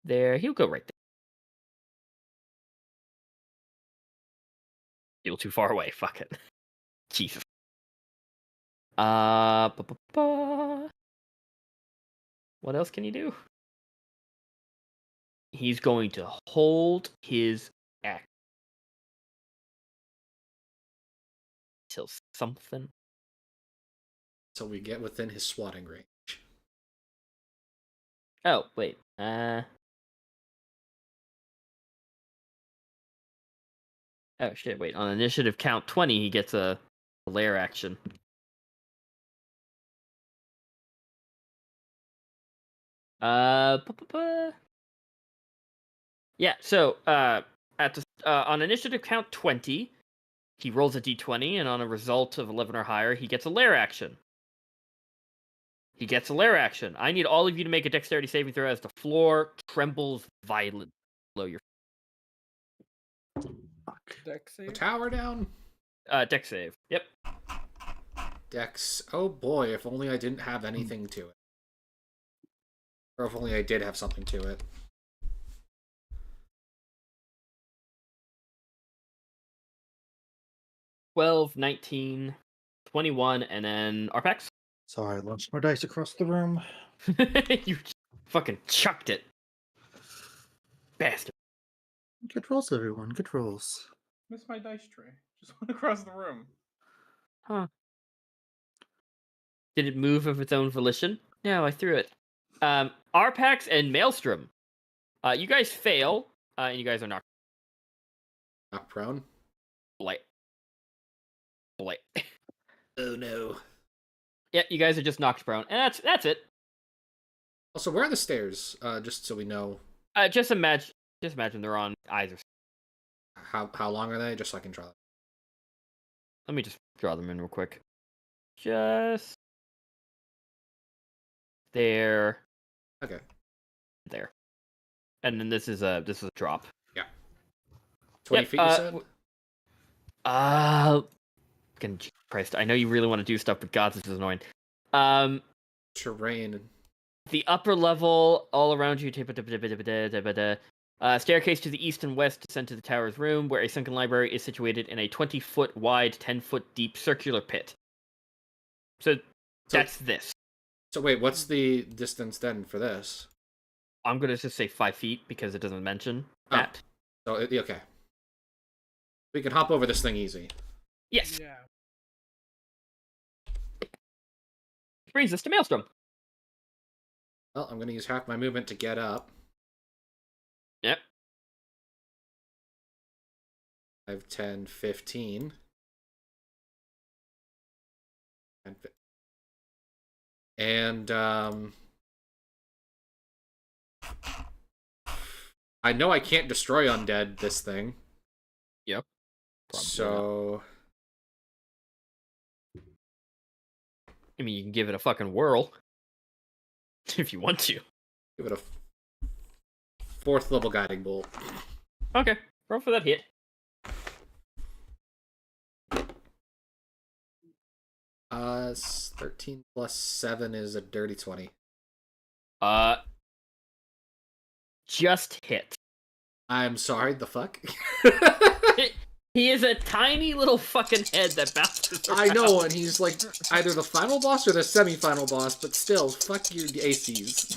there. He'll go right there. Still too far away. Fuck it. Jesus. What else can you do? He's going to hold his act till something. So we get within his swatting range. Oh, wait. Oh shit, wait. On initiative count 20, he gets a lair action. Yeah, so on initiative count 20, he rolls a d20, and on a result of 11 or higher, he gets a lair action. I need all of you to make a dexterity saving throw as the floor trembles violently below your. Dex The save? tower down. Dex save. Yep. Dex. Oh boy, if only I didn't have anything to it. Or if only I did have something to it. $12, 19, 21, and then Arpax. Sorry, I launched my dice across the room. You fucking chucked it. Bastard. Good rolls, everyone. Good rolls. Missed my dice tray. Just went across the room. Huh. Did it move of its own volition? No, I threw it. Arpax and Maelstrom. You guys fail, and you guys are knocked. Knock prone. Blight. Oh no. Yeah, you guys are just knocked prone, and that's it. Also, where are the stairs? Just so we know. Just imagine they're on either. How long are they? Just so I can draw them. Let me just draw them in real quick. Just there. Okay. There. And then this is a drop. Yeah. 20 feet, you said? Fucking Christ! I know you really want to do stuff, but God, this is annoying. Terrain. The upper level, all around you. Staircase to the east and west descend to the tower's room, where a sunken library is situated in a 20-foot wide, 10-foot deep circular pit. So that's this. So wait, what's the distance then for this? I'm gonna just say 5 feet because it doesn't mention Oh. that. So okay, we can hop over this thing easy. Yes. Yeah. Brings us to Maelstrom. Well, I'm gonna use half my movement to get up. Yep. 5, 10, 15. And I know I can't destroy undead this thing. Yep. Probably So I mean, you can give it a fucking whirl if you want to. give it a 4th level guiding bolt. Okay, roll for that hit. Uh, 13 plus 7 is a dirty 20. Just hit. I'm sorry, the fuck? He is a tiny little fucking head that bounces around. I know, and he's like either the final boss or the semi-final boss, but still, fuck your ACs.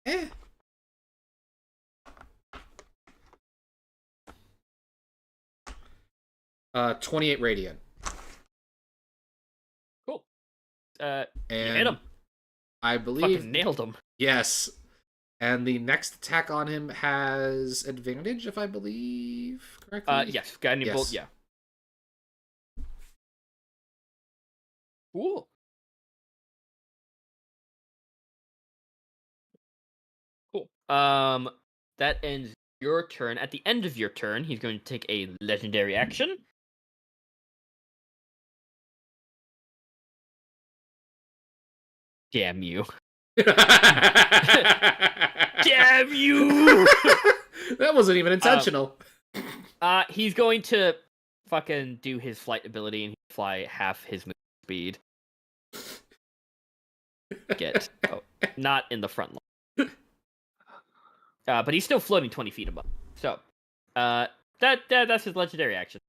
Eh. Uh, 28 radiant. Cool. You And hit him. I believe Fucking nailed him. yes. And the next attack on him has advantage, if I believe correctly. Yes, guiding Yes. bolt, yeah. Cool. Cool. That ends your turn. At the end of your turn, he's going to take a legendary action. Damn you. Damn you! That wasn't even intentional. He's going to fucking do his flight ability and fly half his movement speed. Not in the front line. But he's still floating 20 feet above. So, that's his legendary action.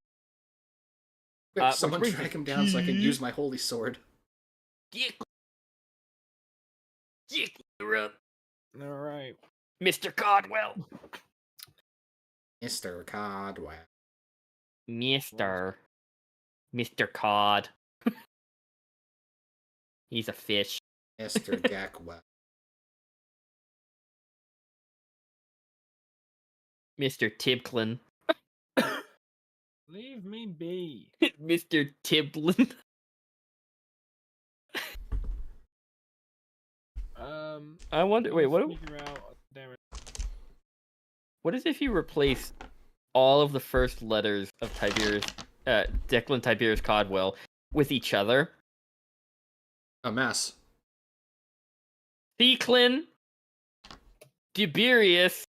Quick, someone which track brings him down so I can use my holy sword. You're up, All right. Mr. Codwell. Mr. Codwell. Mr. Cod. He's a fish. Mr. Gackwell. Mr. Tibklin. Leave me be. Mr. Tiblin. I wonder. Wait, what? Figure out. Damn it. What is if you replace all of the first letters of Tiberius, Declan Tiberius Codwell with each other? A mess. Theclin Tiberius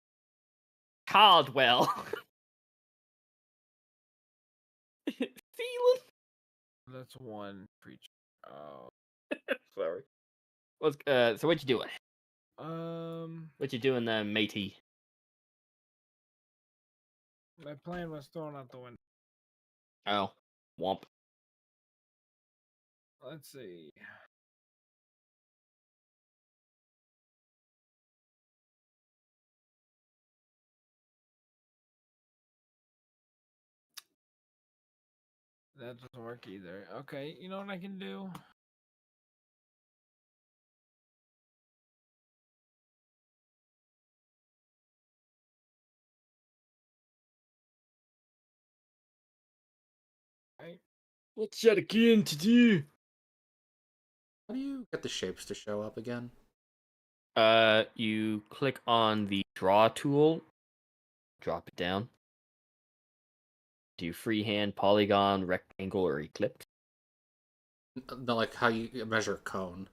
Caldwell. Thielen? That's one creature. Oh. Sorry. So what you doing? What you doing, matey? My plan was thrown out the window. Oh, womp. Let's see. That doesn't work either. Okay, you know what I can do? Right. What's that again to do? How do you get the shapes to show up again? You click on the draw tool, drop it down. Do freehand, polygon, rectangle, or eclipse. No, like how you measure a cone.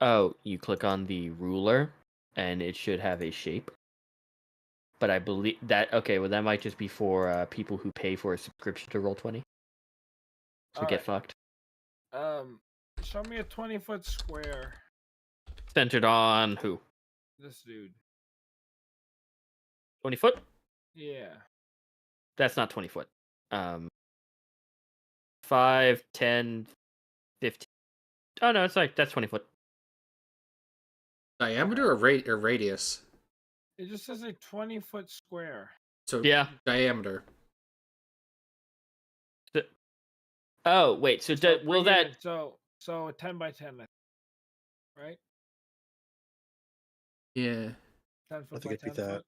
Oh, you click on the ruler, and it should have a shape. But I believe that well, that might just be for people who pay for a subscription to Roll20. So get fucked. Show me a 20-foot square. Centered on who? This dude. 20 foot? Yeah. That's not 20 foot. 5, 10, 15. Oh no, it's like that's 20 foot. Diameter or radius? It just says a 20-foot square. So Yeah. diameter. Oh wait, so So will bring that? it in, so a 10 by 10, right? Yeah. 10 foot think by it'd be 10 that. foot.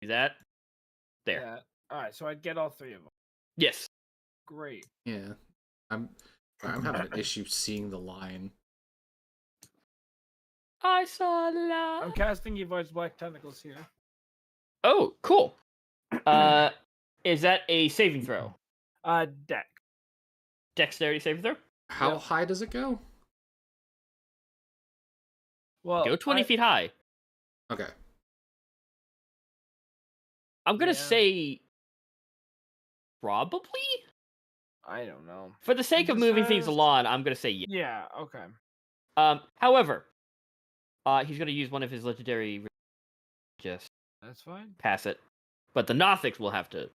Is that there? Yeah. All right, so I'd get all three of them. Yes. Great. Yeah. I'm having an issue seeing the line. I saw love. I'm casting Evoid's Black Tentacles here. Oh, cool. Is that a saving throw? Deck. Dexterity saving throw? How Yep. high does it go? Well, Go 20 feet high. Okay. I'm gonna Yeah. say probably. I don't know. For the sake It of just moving things says- along, I'm gonna say yeah. Yeah. Okay. However, he's gonna use one of his legendary. Just That's fine. pass it, but the Nothics will have to.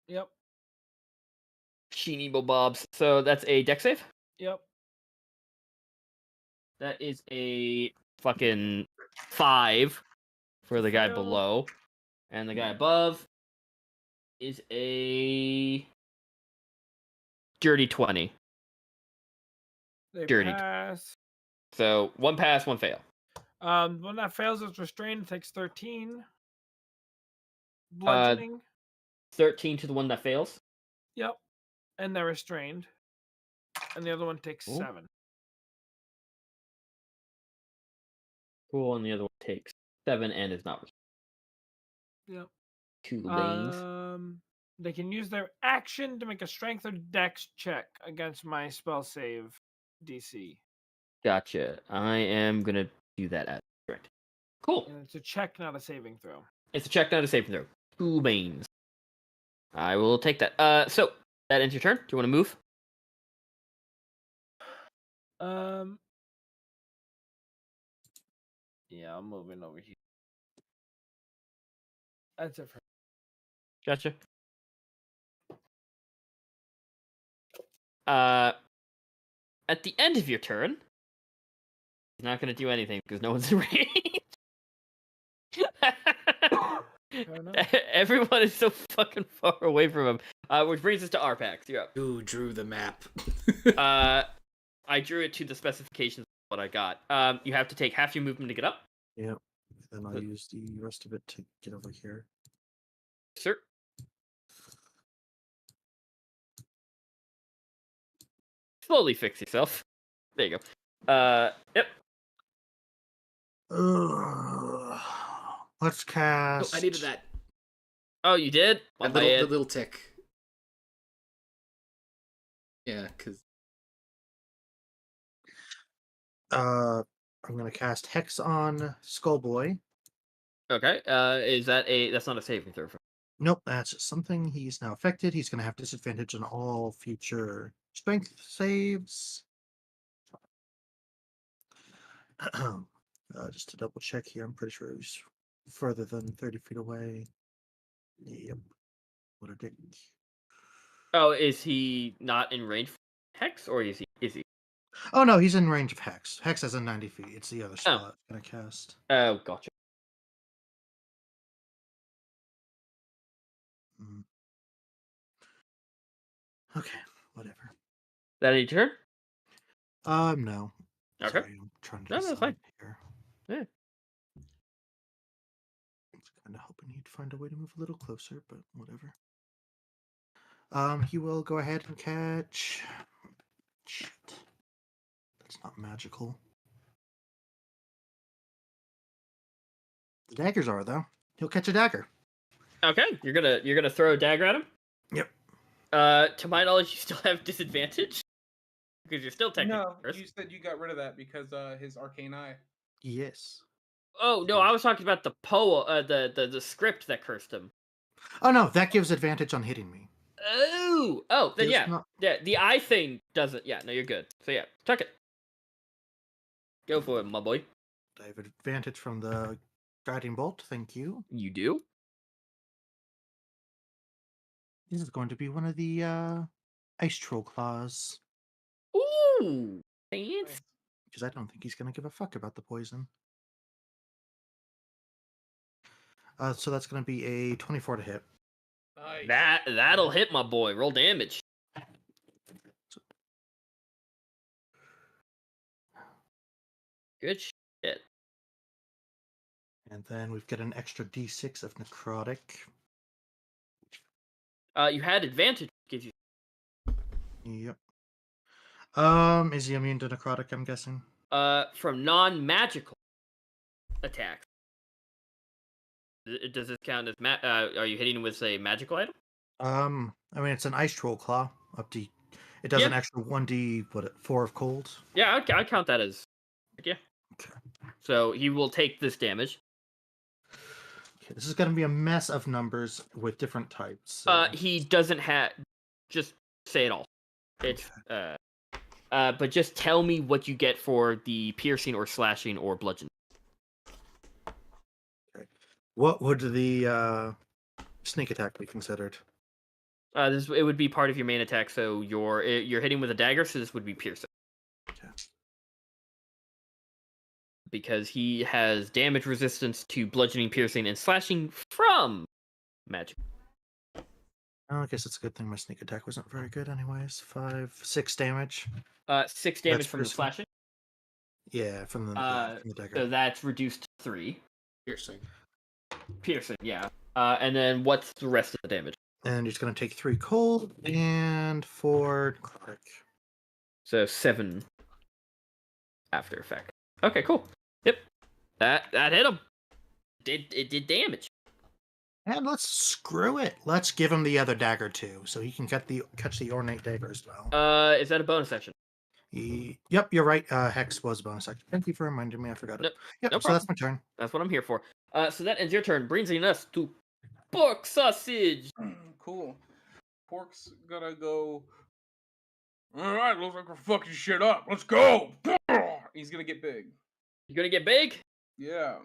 Yep. Sheeny bobs. So that's a dex save. Yep. That is a fucking 5 for the guy Fail. below, and the guy above is a dirty 20. They Dirty. pass. So one pass, one fail. When that fails, it's restrained. It takes 13. Bludgeoning. 13 to the one that fails. Yep. And they're restrained. And the other one takes Cool. 7. Cool, and the other one takes 7 and is not. Yep. 2 lanes. They can use their action to make a strength or dex check against my spell save DC. Gotcha. I am gonna do that as correct. Cool. And it's a check, not a saving throw. It's a check, not a saving throw. 2 banes. I will take that. So that ends your turn. Do you want to move? Yeah, I'm moving over here. That's it for Gotcha. At the end of your turn, he's not gonna do anything because no one's in range. enough. Everyone is so fucking far away from him. Which brings us to Arpax. You're up. Who drew the map? I drew it to the specifications of what I got. You have to take half your movement to get up. Yep. Then I'll use the rest of it to get over here. Sir. Slowly fix yourself. There you go. Yep. Let's Oh, cast. I needed that. Oh, you did? That My little, bad. the little tick. Yeah, because I'm gonna cast Hex on Skullboy. Okay. Is that that's not a saving throw? Nope, that's just something. He's now affected. He's gonna have disadvantage on all future strength saves. Just to double check here, I'm pretty sure he's further than 30 feet away. Yep. What a dick. Oh, is he not in range for Hex, or is he? Oh no, he's in range of Hex. Hex is in 90 feet. It's the other spell I'm gonna cast. Oh, gotcha. Okay, whatever. That your turn? No. Okay. Sorry, I'm trying to No, that's decide fine. here. Yeah. I was kind of hoping he'd find a way to move a little closer, but whatever. He will go ahead and catch. Shit. That's not magical. The daggers are though. He'll catch a dagger. Okay, you're gonna throw a dagger at him. Yep. To my knowledge, you still have disadvantage because you're still technically No, cursed. you said you got rid of that because his arcane eye. Yes. Oh no, I was talking about the the script that cursed him. Oh no, that gives advantage on hitting me. Oh, then Gives yeah, not- yeah. The eye thing doesn't. Yeah, no, you're good. So yeah, tuck it. Go for it, my boy. I have advantage from the guiding bolt. Thank you. You do. This is going to be one of the Ice Troll Claws. Ooh, fancy. Nice. Because I don't think he's going to give a fuck about the poison. So that's going to be a 24 to hit. Nice. That'll hit my boy. Roll damage. Good shit. And then we've got an extra d6 of necrotic. You had advantage. Gives you. Yep. Is he immune to necrotic, I'm guessing? From non-magical attacks. Does this count as are you hitting with a magical item? I mean, it's an ice troll claw. It does an extra 4 of cold. Yeah, I count that as. Yeah. Okay. So he will take this damage. Okay, this is going to be a mess of numbers with different types. So. He doesn't have. Just say it all. It's but just tell me what you get for the piercing or slashing or bludgeoning. Okay. What would the sneak attack be considered? It would be part of your main attack. So you're hitting with a dagger. So this would be piercing. Okay. Because he has damage resistance to bludgeoning, piercing, and slashing from magic. Oh, I guess it's a good thing my sneak attack wasn't very good anyways. 6 damage. 6 damage That's from the piercing. slashing. Yeah, from the dagger. So that's reduced to 3. Piercing. Piercing, yeah. And then what's the rest of the damage? And he's going to take 3 cold and 4 necrotic. So 7 after effect. Okay, cool. Yep. That hit him. It did damage. And let's screw it. Let's give him the other dagger too, so he can catch the ornate dagger as well. Is that a bonus action? Yep, you're right. Hex was a bonus action. Thank you for reminding me. I forgot it. Yep. No So that's my turn. That's what I'm here for. So that ends your turn, bringing us to pork sausage. Cool. Pork's gonna go. All right, looks like we're fucking shit up. Let's go. He's gonna get big. You gonna get big? Yeah.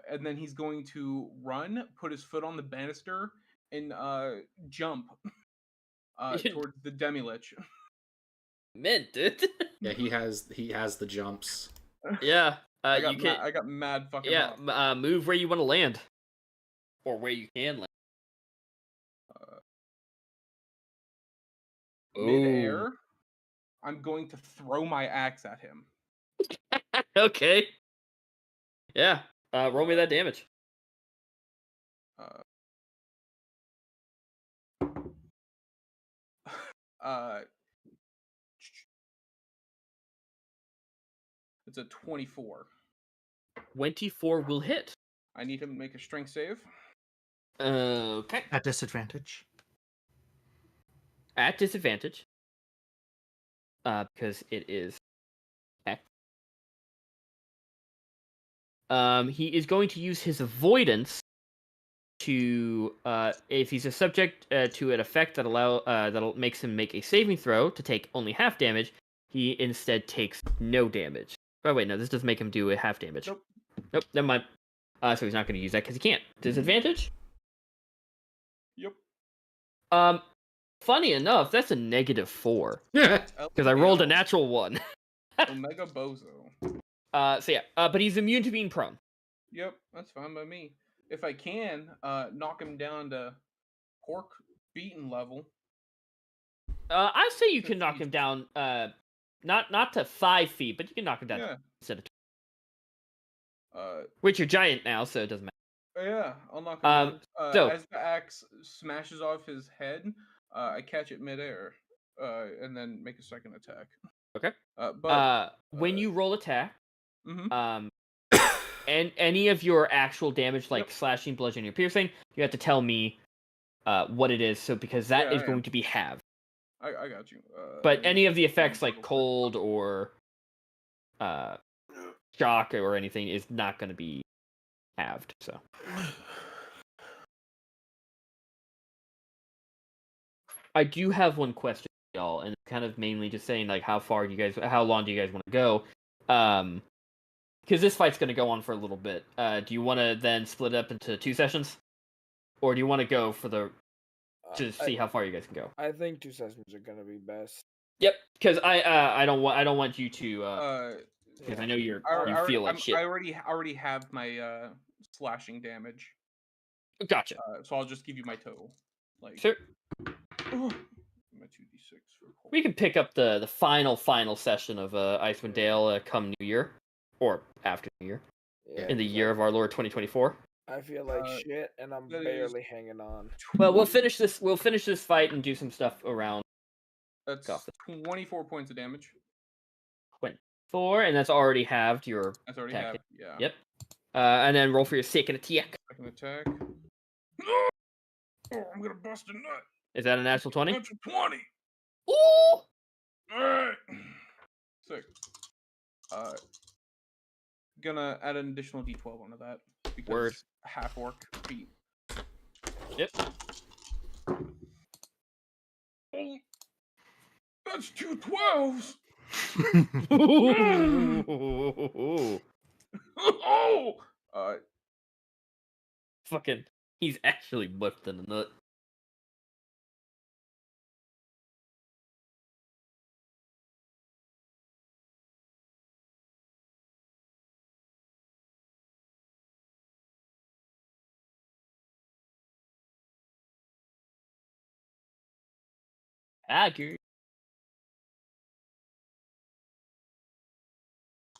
And then he's going to run, put his foot on the banister, and jump towards the demi-lich. Mint, dude. Yeah, he has the jumps. Yeah. I You can. I got mad fucking. Yeah. Move where you want to land, or where you can land. Mid-air, I'm going to throw my axe at him. Okay. Yeah. Roll me that damage. It's a 24. 24 will hit. I need him to make a strength save. Okay. At disadvantage. At disadvantage. Because it is X. He is going to use his avoidance to, if he's a subject to an effect that makes him make a saving throw to take only half damage, he instead takes no damage. Oh wait, no, this does make him do a half damage. Nope, never mind. So he's not going to use that because he can't. Disadvantage? Yep. Funny enough, that's a -4 because I rolled a natural 1. Omega Bozo. So yeah, but he's immune to being prone. Yep, that's fine by me. If I can, knock him down to pork beaten level. I say you can knock him down. Not to 5 feet, but you can knock him down instead of. Which you're giant now, so it doesn't matter. Yeah, I'll knock him down. So as the axe smashes off his head, I catch it midair, and then make a second attack. Okay. But when you roll attack, mhm. and any of your actual damage, like slashing, bludgeoning, or piercing, you have to tell me what it is. So because that is going to be halved. I got you. But any of the effects like cold or shock or anything is not going to be halved. So. I do have one question, y'all, and it's kind of mainly just saying like how long do you guys want to go? Because this fight's going to go on for a little bit. Do you want to then split it up into 2 sessions, or do you want to go for the? to see how far you guys can go. I think 2 sessions are gonna be best. Yep, because I don't want you to because I know you feel like shit. I already have my slashing damage. Gotcha. So I'll just give you my total. Like Sure. my 2d6 for cold. We can pick up the final session of Icewind Dale come New Year or after New Year Yeah, in the year of our Lord 2024. I feel like shit, and I'm that is- barely hanging on. Well, we'll finish this. We'll finish this fight and do some stuff around That's Coffee. 24 points of damage. 4, and that's already halved your That's already attack. have. Yeah. Yep. And then roll for your second attack. Second attack. Oh, I'm gonna bust a nut. Is that a natural 20? Natural 20. Ooh! Alright. Sick. Gonna add an additional d12 onto that because Word. half orc feet. Yep. Oh, that's 2 12s. Oh! Fucking, he's actually muffed in the nut. Accurate.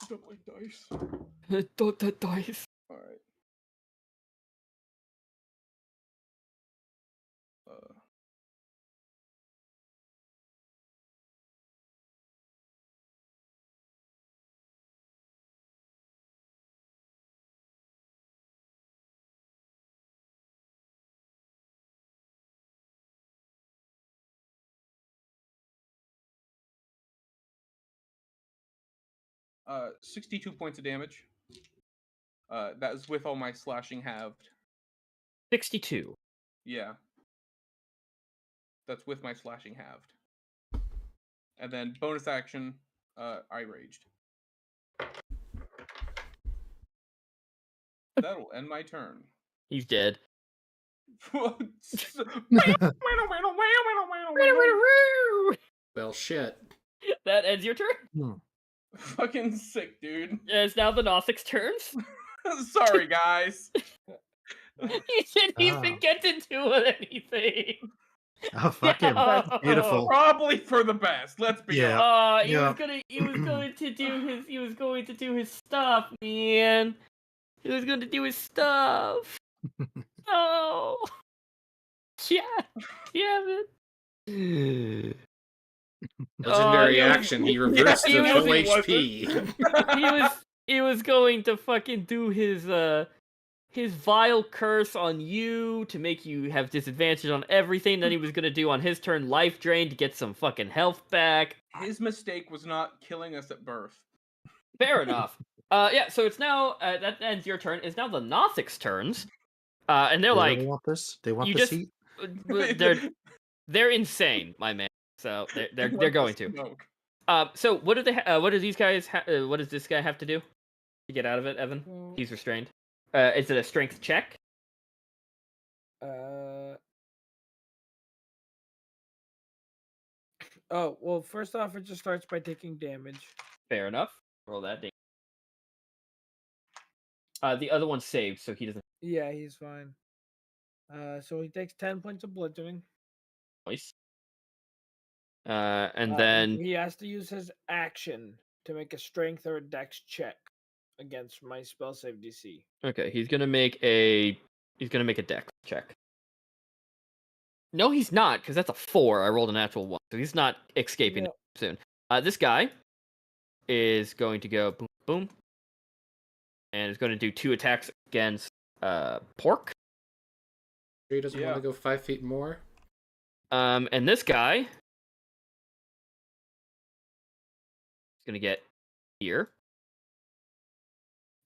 Don't like dice. Don't that dice. Alright. Uh, 62 points of damage. That is with all my slashing halved. 62. Yeah. That's with my slashing halved. And then bonus action, I raged. That'll end my turn. He's dead. Well, shit. That ends your turn. Fucking sick, dude. It's now the Nothic's turns. Sorry, guys. He didn't even Ah. get to do anything. Oh, fuck him. That's beautiful. Probably for the best. Let's be Yeah. honest. He Yeah. was going to do his stuff, man. He was going to do his stuff. Oh. Yeah. Damn it. Legendary he was- action. He reversed he the was- full he wasn't. HP. he was going to fucking do his vile curse on you to make you have disadvantage on everything. Then he was gonna do on his turn life drain to get some fucking health back. His mistake was not killing us at birth. Fair enough. Yeah. So it's now that ends your turn. It's now the Nothic's turns. And they're They like, really want this? They want you the just- seat? they're insane, my man. So they're Let going the to. smoke. So what do they? What do these guys? What does this guy have to do to get out of it, Evan? Well, He's restrained. Is it a strength check? Oh, well, first off, it just starts by taking damage. Fair enough. Roll that ding. The other one's saved, so he doesn't. Yeah, he's fine. So he takes 10 points of bludgeoning. Voice. And and then he has to use his action to make a strength or a dex check against my spell save DC. okay, he's gonna make a dex check. No, he's not, because that's a 4. I rolled a natural 1, so he's not escaping No. soon. This guy is going to go boom, boom, and is going to do 2 attacks against Pork. He doesn't want Yeah. to go 5 feet more. And this guy is going to get here.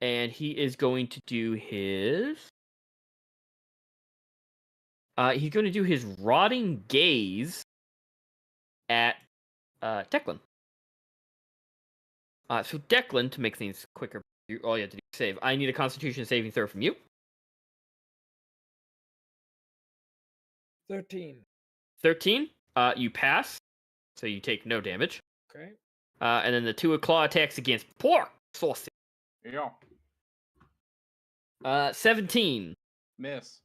And he is going to do his... he's going to do his Rotting Gaze at Declan. So Declan, to make things quicker, all you have to do is save. I need a Constitution saving throw from you. 13. 13. You pass, so you take no damage. Okay. And then the 2 claw attacks against poor saucy. Yeah. 17. Miss.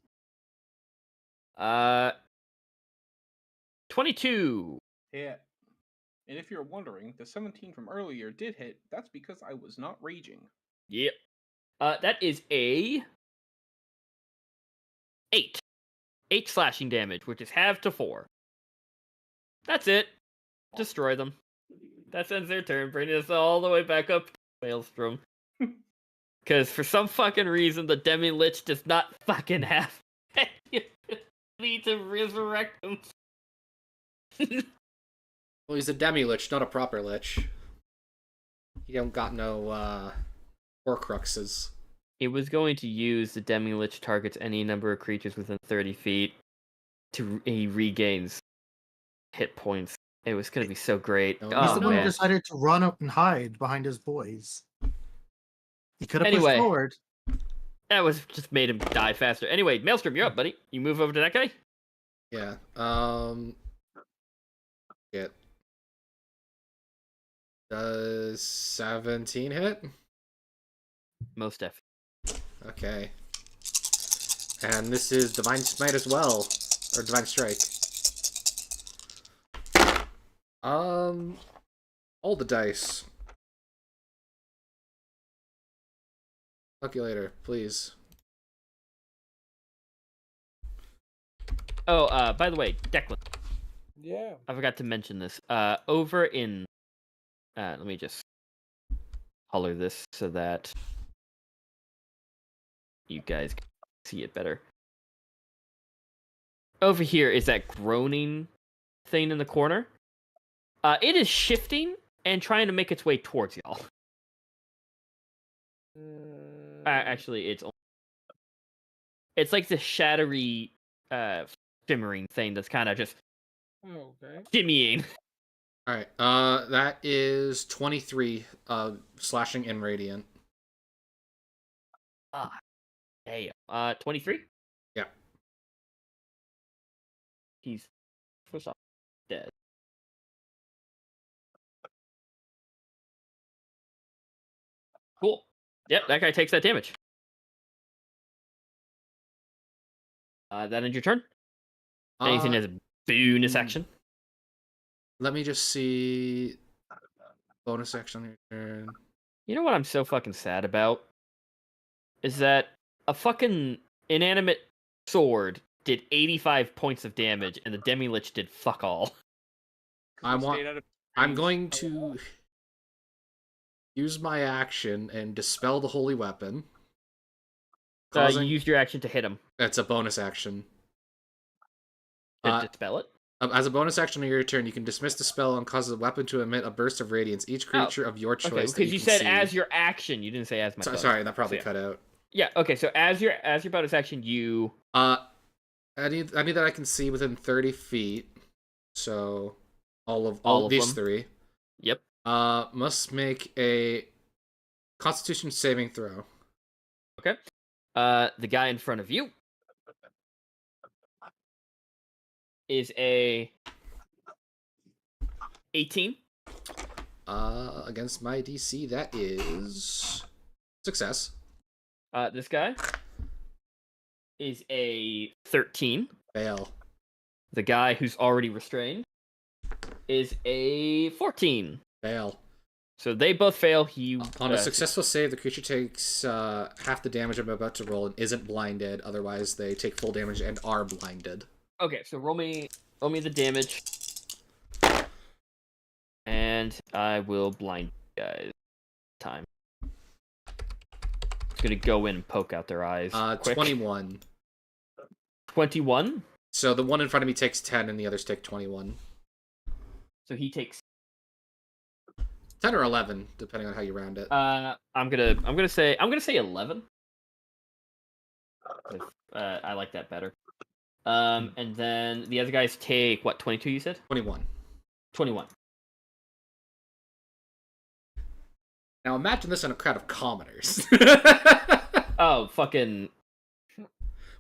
22. Hit. And if you're wondering, the 17 from earlier did hit. That's because I was not raging. Yep. That is a 8. 8 slashing damage, which is halved to 4. That's it. Destroy them. That ends their turn, bringing us all the way back up to Maelstrom. Because for some fucking reason, the Demi-Lich does not fucking have you need to resurrect him. Well, he's a demi-lich, not a proper lich. He don't got no, Horcruxes. It was going to use the Demi-Lich targets any number of creatures within 30 feet to he regains hit points. It was going to be so great. He's He's Oh, the one who man. decided to run up and hide behind his boys. He could have pushed Anyway. forward. That was just made him die faster. Anyway, Maelstrom, you're up, buddy. You move over to that guy? Yeah, Shit. Does 17 hit? Most def. Okay. And this is Divine Smite as well. Or Divine Strike. All the dice. Calculator, please. Oh, by the way, Declan, Yeah. I forgot to mention this. Over in... let me just holler this so that you guys can see it better. Over here is that groaning thing in the corner. It is shifting and trying to make its way towards y'all. Actually, it's like the shadowy, shimmering thing that's kind of just Okay. shimmying. Alright, that is 23, slashing and radiant. Damn. 23? Yeah. He's first off dead. Cool. Yep, that guy takes that damage. That ends your turn. Anything as a bonus action? Let me just see... Bonus action on your turn. You know what I'm so fucking sad about? Is that a fucking inanimate sword did 85 points of damage and the Demi-Lich did fuck all. I'm range. going to use my action and dispel the holy weapon. You used your action to hit him. That's a bonus action. To dispel it? As a bonus action on your turn, you can dismiss the spell and cause the weapon to emit a burst of radiance. Each creature of your choice. Okay, that because you can said see. as your action, you didn't say as my bonus. Sorry, that probably So, yeah. cut out. Yeah, okay, so as your bonus action, you... Any that I can see within 30 feet. So all All of of these them. 3. Yep. Must make a Constitution saving throw. Okay. The guy in front of you is a 18. Against my DC, that is success. This guy is a 13. Fail. The guy who's already restrained is a 14. Fail. So they both fail. On a successful save, the creature takes half the damage I'm about to roll and isn't blinded. Otherwise, they take full damage and are blinded. Okay, so roll me the damage, and I will blind you guys. Time. It's gonna go in and poke out their eyes. Quick. 21. 21. So the one in front of me takes 10, and the others take 21. So he takes. 10 or 11, depending on how you round it. I'm gonna say 11. I like that better. And then the other guys take what? 22? You said 21. 21. Now imagine this in a crowd of commoners. Oh, fucking.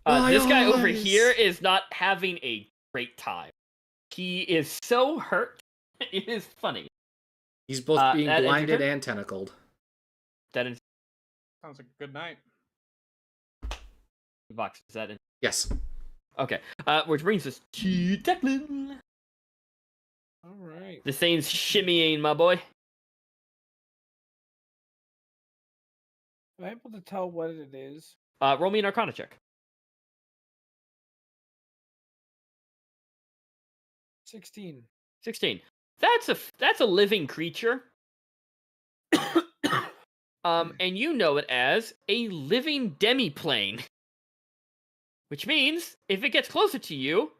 My This guy over eyes. here is not having a great time. He is so hurt. It is funny. He's both being that ends your blinded turn? and tentacled. That is Sounds like a good night. Vox. Is that in? Yes. Okay. Which brings us to Declan. All right. The thing's shimmying, my boy. Am I able to tell what it is? Roll me an Arcana check. 16. 16. That's a living creature. And you know it as a living demiplane. Which means, if it gets closer to you,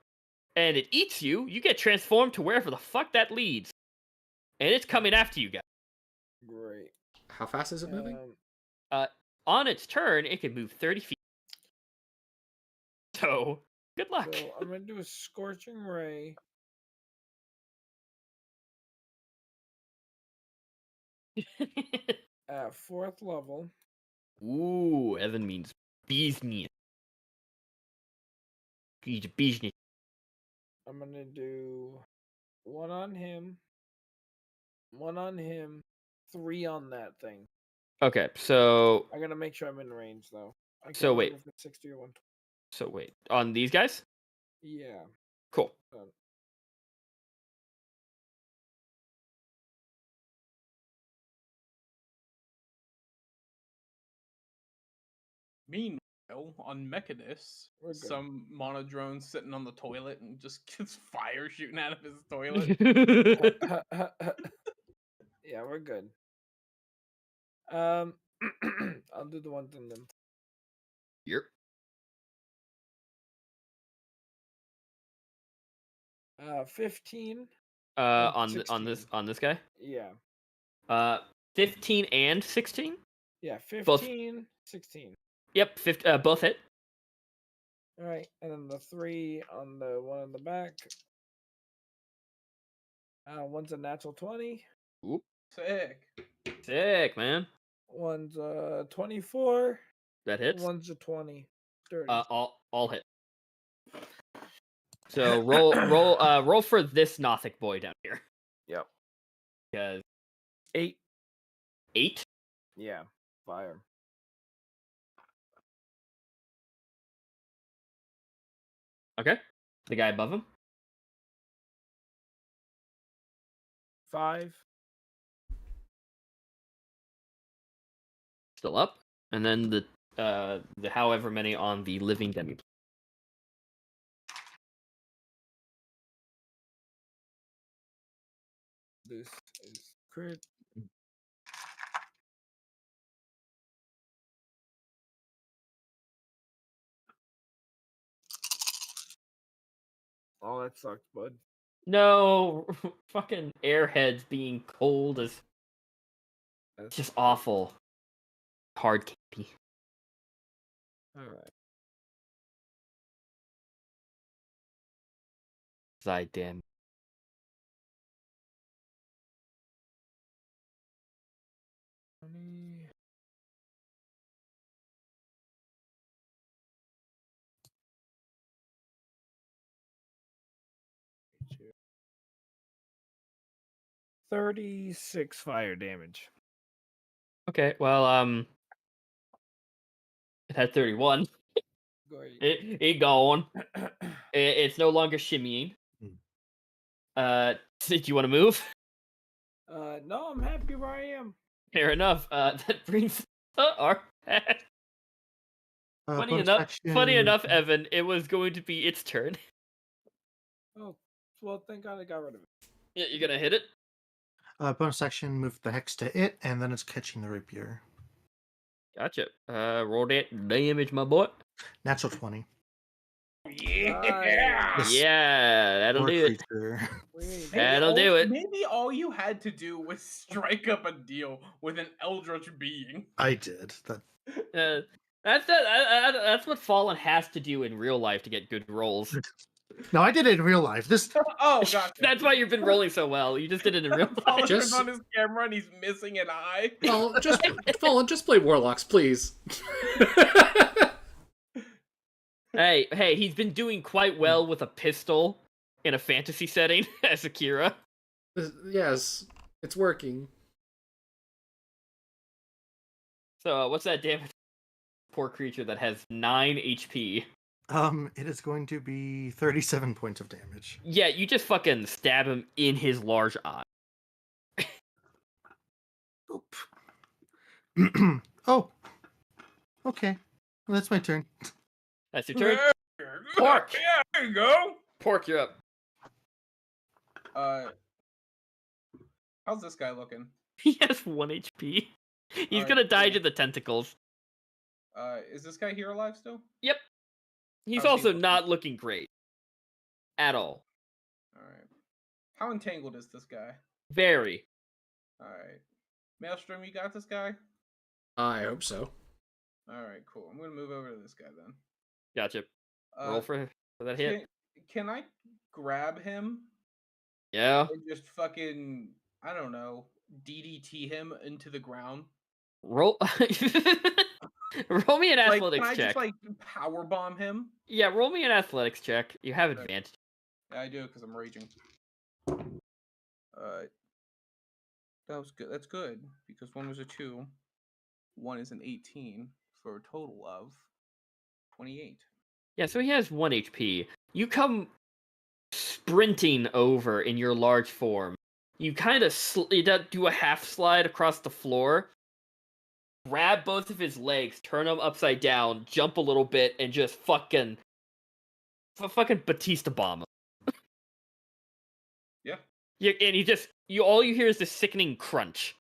and it eats you, you get transformed to wherever the fuck that leads. And it's coming after you guys. Great. How fast is it moving? On its turn, it can move 30 feet. So, good luck. So I'm gonna do a scorching ray. At 4th level. Ooh, Evan means business. Business. I'm gonna do 1 on him, 1 on him, 3 on that thing. Okay, so I gotta make sure I'm in range though. I can't So wait. remember if it's 60 or 120. so wait. On these guys? Yeah. Cool. Meanwhile, on Mechanus, We're good. some monodrone sitting on the toilet and just gets fire shooting out of his toilet. Yeah, we're good. I'll do the ones on them. Yep. 15. On 16. this guy? Yeah. 15 and 16? Yeah, Both. 15, 16. Yep, both hit. All right, and then the 3 on the one in the back. One's a natural 20. Oop. Sick. Sick, man. One's 24. That hits. One's a 20. 30. All hit. So roll for this Nothic boy down here. Yep. Because 8. 8. Yeah. Fire. Okay. The guy above him. 5. Still up. And then the however many on the living demi. This is crit. Oh, that sucks, bud. No, fucking airheads being cold is That's just awful. Hard candy. all right. Side damn. Two. 36 fire damage. Okay, well, it had 31. Great. It gone. It's no longer shimmying. Do you want to move? No, I'm happy where I am. Fair enough. That brings our funny enough, Evan, it was going to be its turn. Oh, well, thank God I got rid of it. Yeah, you're gonna hit it. Bonus action, move the hex to it, and then it's catching the rapier. Gotcha. Roll that damage, my boy. Natural 20. Yeah. This Yeah, that'll poor do it. creature. That'll do it. Maybe all you had to do was strike up a deal with an eldritch being. I did. That That's what Fallen has to do in real life to get good rolls. No, I did it in real life. This Oh, gotcha. That's why you've been rolling so well. You just did it in real life. Fallen Just- turns on his camera and he's missing an eye. Well, just play Warlocks, please. Hey, he's been doing quite well with a pistol in a fantasy setting as Akira. Yes, it's working. So what's that damage? Poor creature that has 9 HP. It is going to be 37 points of damage. Yeah, you just fucking stab him in his large eye. Oop. Oh. Okay. Well, that's my turn. That's your turn. There, Pork. Yeah, there you go. Pork, you're up. How's this guy looking? He has 1 HP. He's Alright, gonna die cool. to the tentacles. Is this guy here alive still? Yep. He's How's he also looking? not looking great. At all. Alright. How entangled is this guy? Very. Alright. Maelstrom, you got this guy? I hope so. Alright, cool. I'm gonna move over to this guy then. Gotcha. Roll for that hit. Can I grab him Yeah. and just fucking, I don't know, DDT him into the ground? Roll. Roll me an Like, athletics can I check. just like power bomb him? Yeah, roll me an athletics check. You have Okay. advantage. Yeah, I do because I'm raging. That was good. That's good because one was a 2, one is an 18 for a total of 28. Yeah, so he has 1 HP. You come sprinting over in your large form. You kind of do a half slide across the floor, grab both of his legs, turn them upside down, jump a little bit, and just fucking Batista bomb him. Yeah. And all you hear is this sickening crunch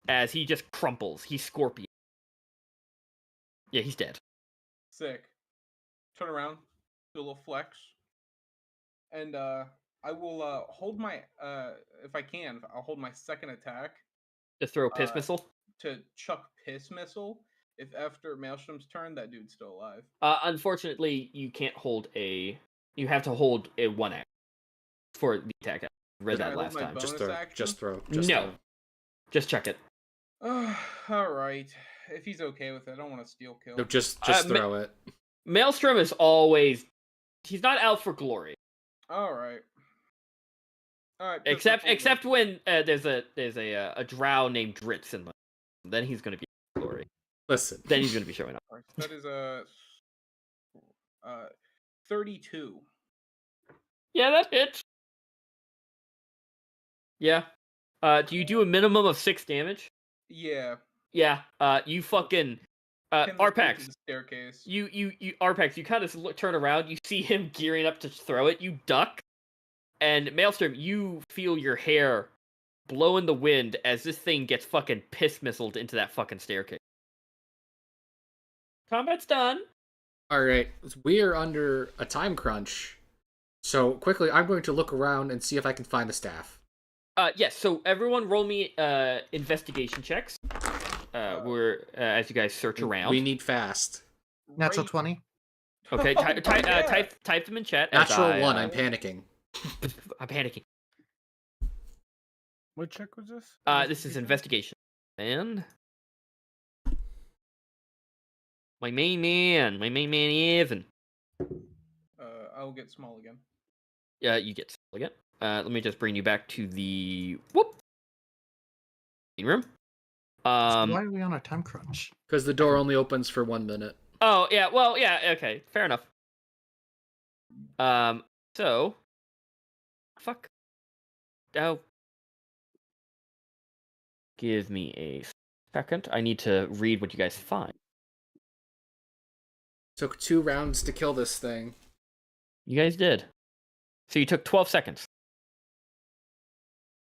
as he just crumples. He's Scorpion. Yeah, he's dead. Sick. Turn around, do a little flex, and I will hold my if I can, I'll hold my second attack Just throw a piss missile. to chuck piss missile. If after Maelstrom's turn, that dude's still alive. Unfortunately, you can't hold a. You have to hold a 1 act for the attack. I read Can I that hold last my time. bonus action? Just throw. No. Just check it. All right. If he's okay with it, I don't want to steal kill. No, just throw it. Maelstrom is always. He's not out for glory. All right. All right. Except when there's a drow named Dritz in the. Then he's going to be glory. Listen. Then he's going to be showing up. All right, that is a 32. Yeah, that hits. Yeah. Do you do a minimum of 6 damage? Yeah. Yeah. You fucking. Pin the dude to Arpax. the staircase. You Arpax, you kind of turn around, you see him gearing up to throw it, you duck, and Maelstrom, you feel your hair blow in the wind as this thing gets fucking piss missiled into that fucking staircase. Combat's done. Alright, we are under a time crunch. So, quickly, I'm going to look around and see if I can find the staff. Yes, so everyone roll me investigation checks. As you guys search around. We need fast. Natural Great. 20. Okay, type them in chat. as Natural 1, I, I'm panicking. I'm panicking. What check was this? This is investigation. And my main man Evan. I'll get small again. You get again. Let me just bring you back to the room. So why are we on a time crunch? Because the door only opens for 1 minute. Oh yeah, well yeah, okay, fair enough. So fuck. Oh. Give me a second. I need to read what you guys find. Took 2 rounds to kill this thing. You guys did. So you took 12 seconds.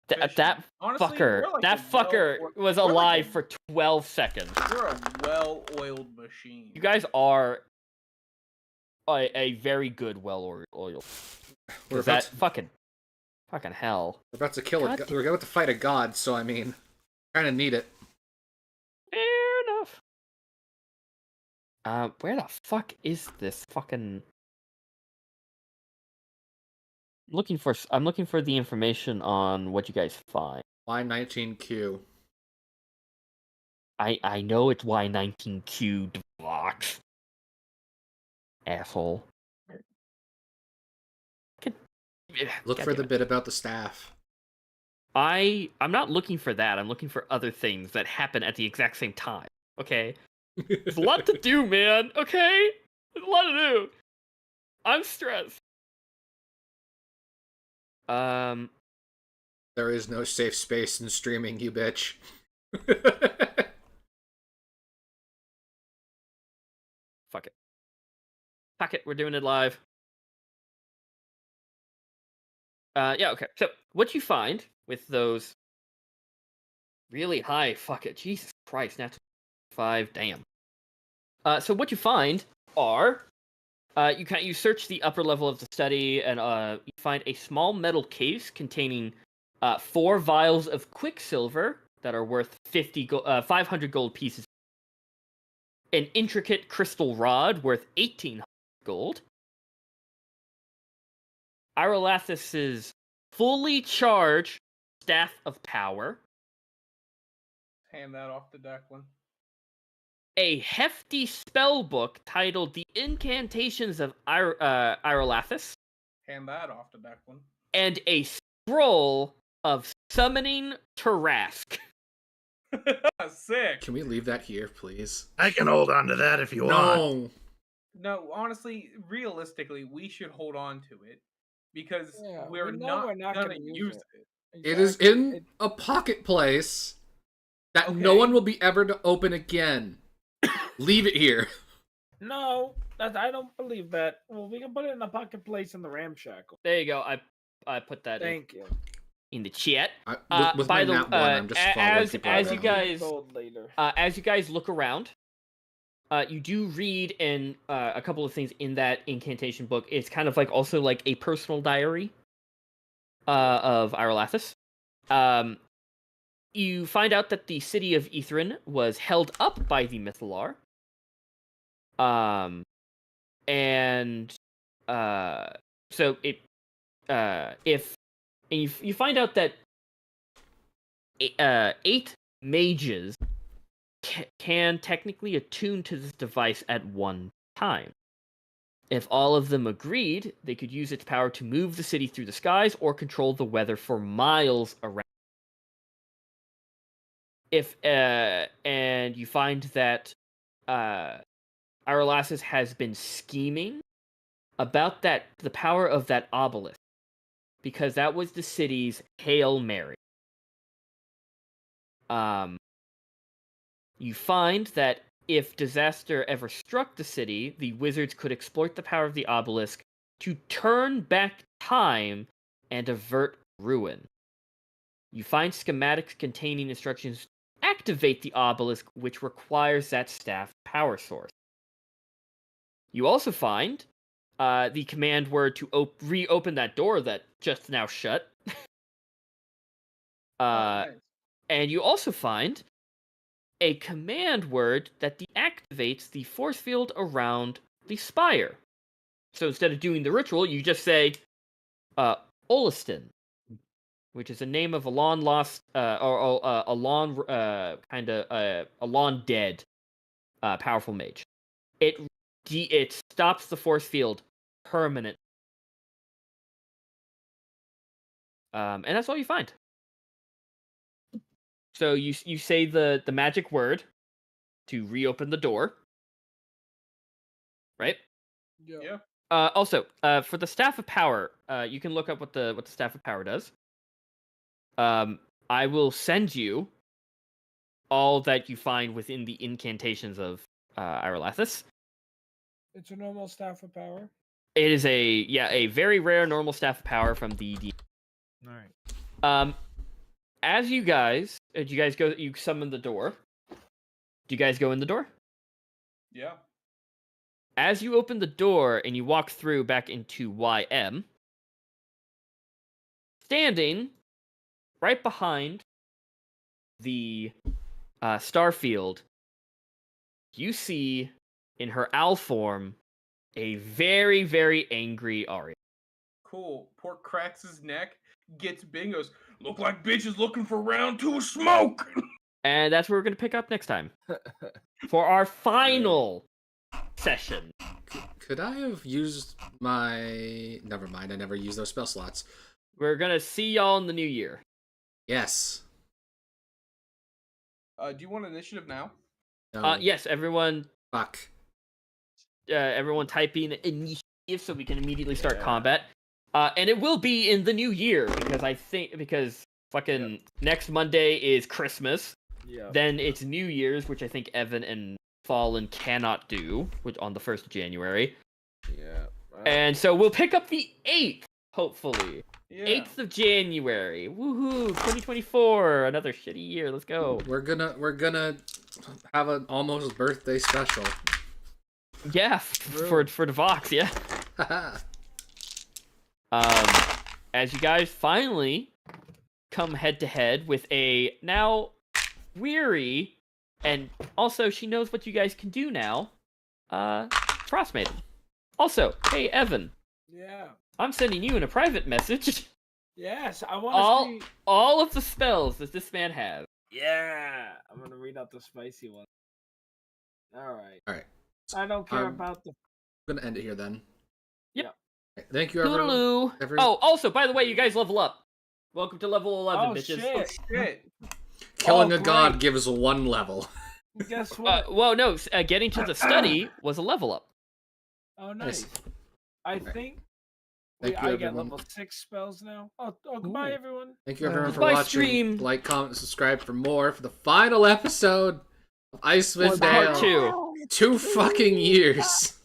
That Honestly, fucker, we're like that a fucker was we're like alive a- for 12 seconds. You're a well-oiled machine. You guys are a very good well-oiled. We're Is about, that fucking hell? we're about to kill a God god. We're about to fight a god, so I mean, kind of need it. Fair enough. Where the fuck is this fucking? I'm looking for the information on what you guys find. Y19Q. I know it's Y19Q Devox. Asshole. Look for the bit about the staff. I'm not looking for that. I'm looking for other things that happen at the exact same time. Okay? There's a lot to do, man. Okay? There's a lot to do. I'm stressed. There is no safe space in streaming, you bitch. Fuck it. Fuck it, we're doing it live. Yeah, okay. So, what you find with those really high, fuck it, Jesus Christ, natural 5, damn. So what you find are, you search the upper level of the study, and you find a small metal case containing 4 vials of quicksilver that are worth 500 gold pieces, an intricate crystal rod worth 1,800 gold, Irolathus's fully charged staff of power, Hand that off to Declan. a hefty spell book titled The Incantations of Irolathus, Hand that off to Declan. and a scroll of Summoning Tarask. Sick. Can we leave that here, please? I can hold on to that if you want. No. No, honestly, realistically, we should hold on to it because Yeah, we're we know not, we're not gonna gonna use use it. It is Exactly. in a pocket place that no Okay. one will be ever to open again. Leave it here. No, I don't believe that. Well, we can put it in a pocket place in the ramshackle. There you go. I put that Thank you. in the chat. With by my the- nat 1, I'm just following people as you around. guys- Gold later. As you guys look around, you do read in a couple of things in that incantation book. It's kind of like also like a personal diary of Irolathus. You find out that the city of Ithrin was held up by the Mythalar. So it you find out that 8 mages can technically attune to this device at one time. If all of them agreed, they could use its power to move the city through the skies or control the weather for miles around. And you find that Irolathus has been scheming about the power of that obelisk, because that was the city's Hail Mary. You find that if disaster ever struck the city, the wizards could exploit the power of the obelisk to turn back time and avert ruin. You find schematics containing instructions to activate the obelisk, which requires that staff power source. You also find the command word to reopen that door that just now shut. Nice. And you also find a command word that deactivates the force field around the spire. So instead of doing the ritual, you just say, Oliston, which is a name of a long lost, or a long, a long dead, powerful mage. It stops the force field permanent. And that's all you find. So you say the magic word to reopen the door, right? Yeah. Also, for the staff of power, you can look up what the staff of power does. I will send you all that you find within the incantations of Irolathus. It's a normal staff of power. It is a very rare normal staff of power from the D. All right. As you guys, do you guys go? You summon the door. Do you guys go in the door? Yeah. As you open the door and you walk through back into YM, standing right behind the Starfield, you see in her owl form a very, very angry Arya. Cool. Pork cracks his neck, gets big, goes, look like bitches looking for round 2 of smoke. And that's where we're going to pick up next time for our final session. Could I have used my... Never mind, I never used those spell slots. We're gonna see y'all in the new year. Yes. Do you want initiative now? No. Yes, everyone. Fuck. Everyone type in initiative so we can immediately start combat. And it will be in the new year because fucking next Monday is Christmas. Yeah. Then it's New Year's, which I think Evan and Fallen cannot do, which on the 1st of January. Yeah. And so we'll pick up the 8th, hopefully. Yeah. 8th of January. Woohoo! 2024. Another shitty year. Let's go. We're gonna have an almost birthday special. Yeah, for Devox, yeah. As you guys finally come head to head with a now weary, and also she knows what you guys can do now, Frost Maiden. Also, hey Evan, Yeah. I'm sending you in a private message Yes, I want to see. all of the spells that this man has. Yeah, I'm gonna read out the spicy one. All right. All right. I don't care about the. I'm gonna end it here then. Yep. Okay, thank you, everyone. Toodaloo. Oh, also, by the way, you guys level up. Welcome to level 11, Oh bitches. shit! Shit. Killing a great. god gives 1 level. Guess what? Well, no, getting to the study was a level up. Oh, nice. I think Thank you, I get everyone. level 6 spells now. Oh, goodbye, Ooh. everyone. Thank you, everyone, for Goodbye, watching. stream. Like, comment, subscribe for more for the final episode of Icewind Part Dale. 2. 2 fucking years.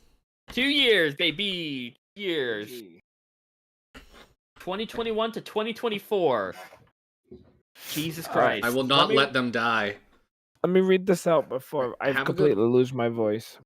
2 years, baby. Years. 2021 to 2024. Jesus Christ. I will not let them die. Let me read this out before I Have a good- completely lose my voice.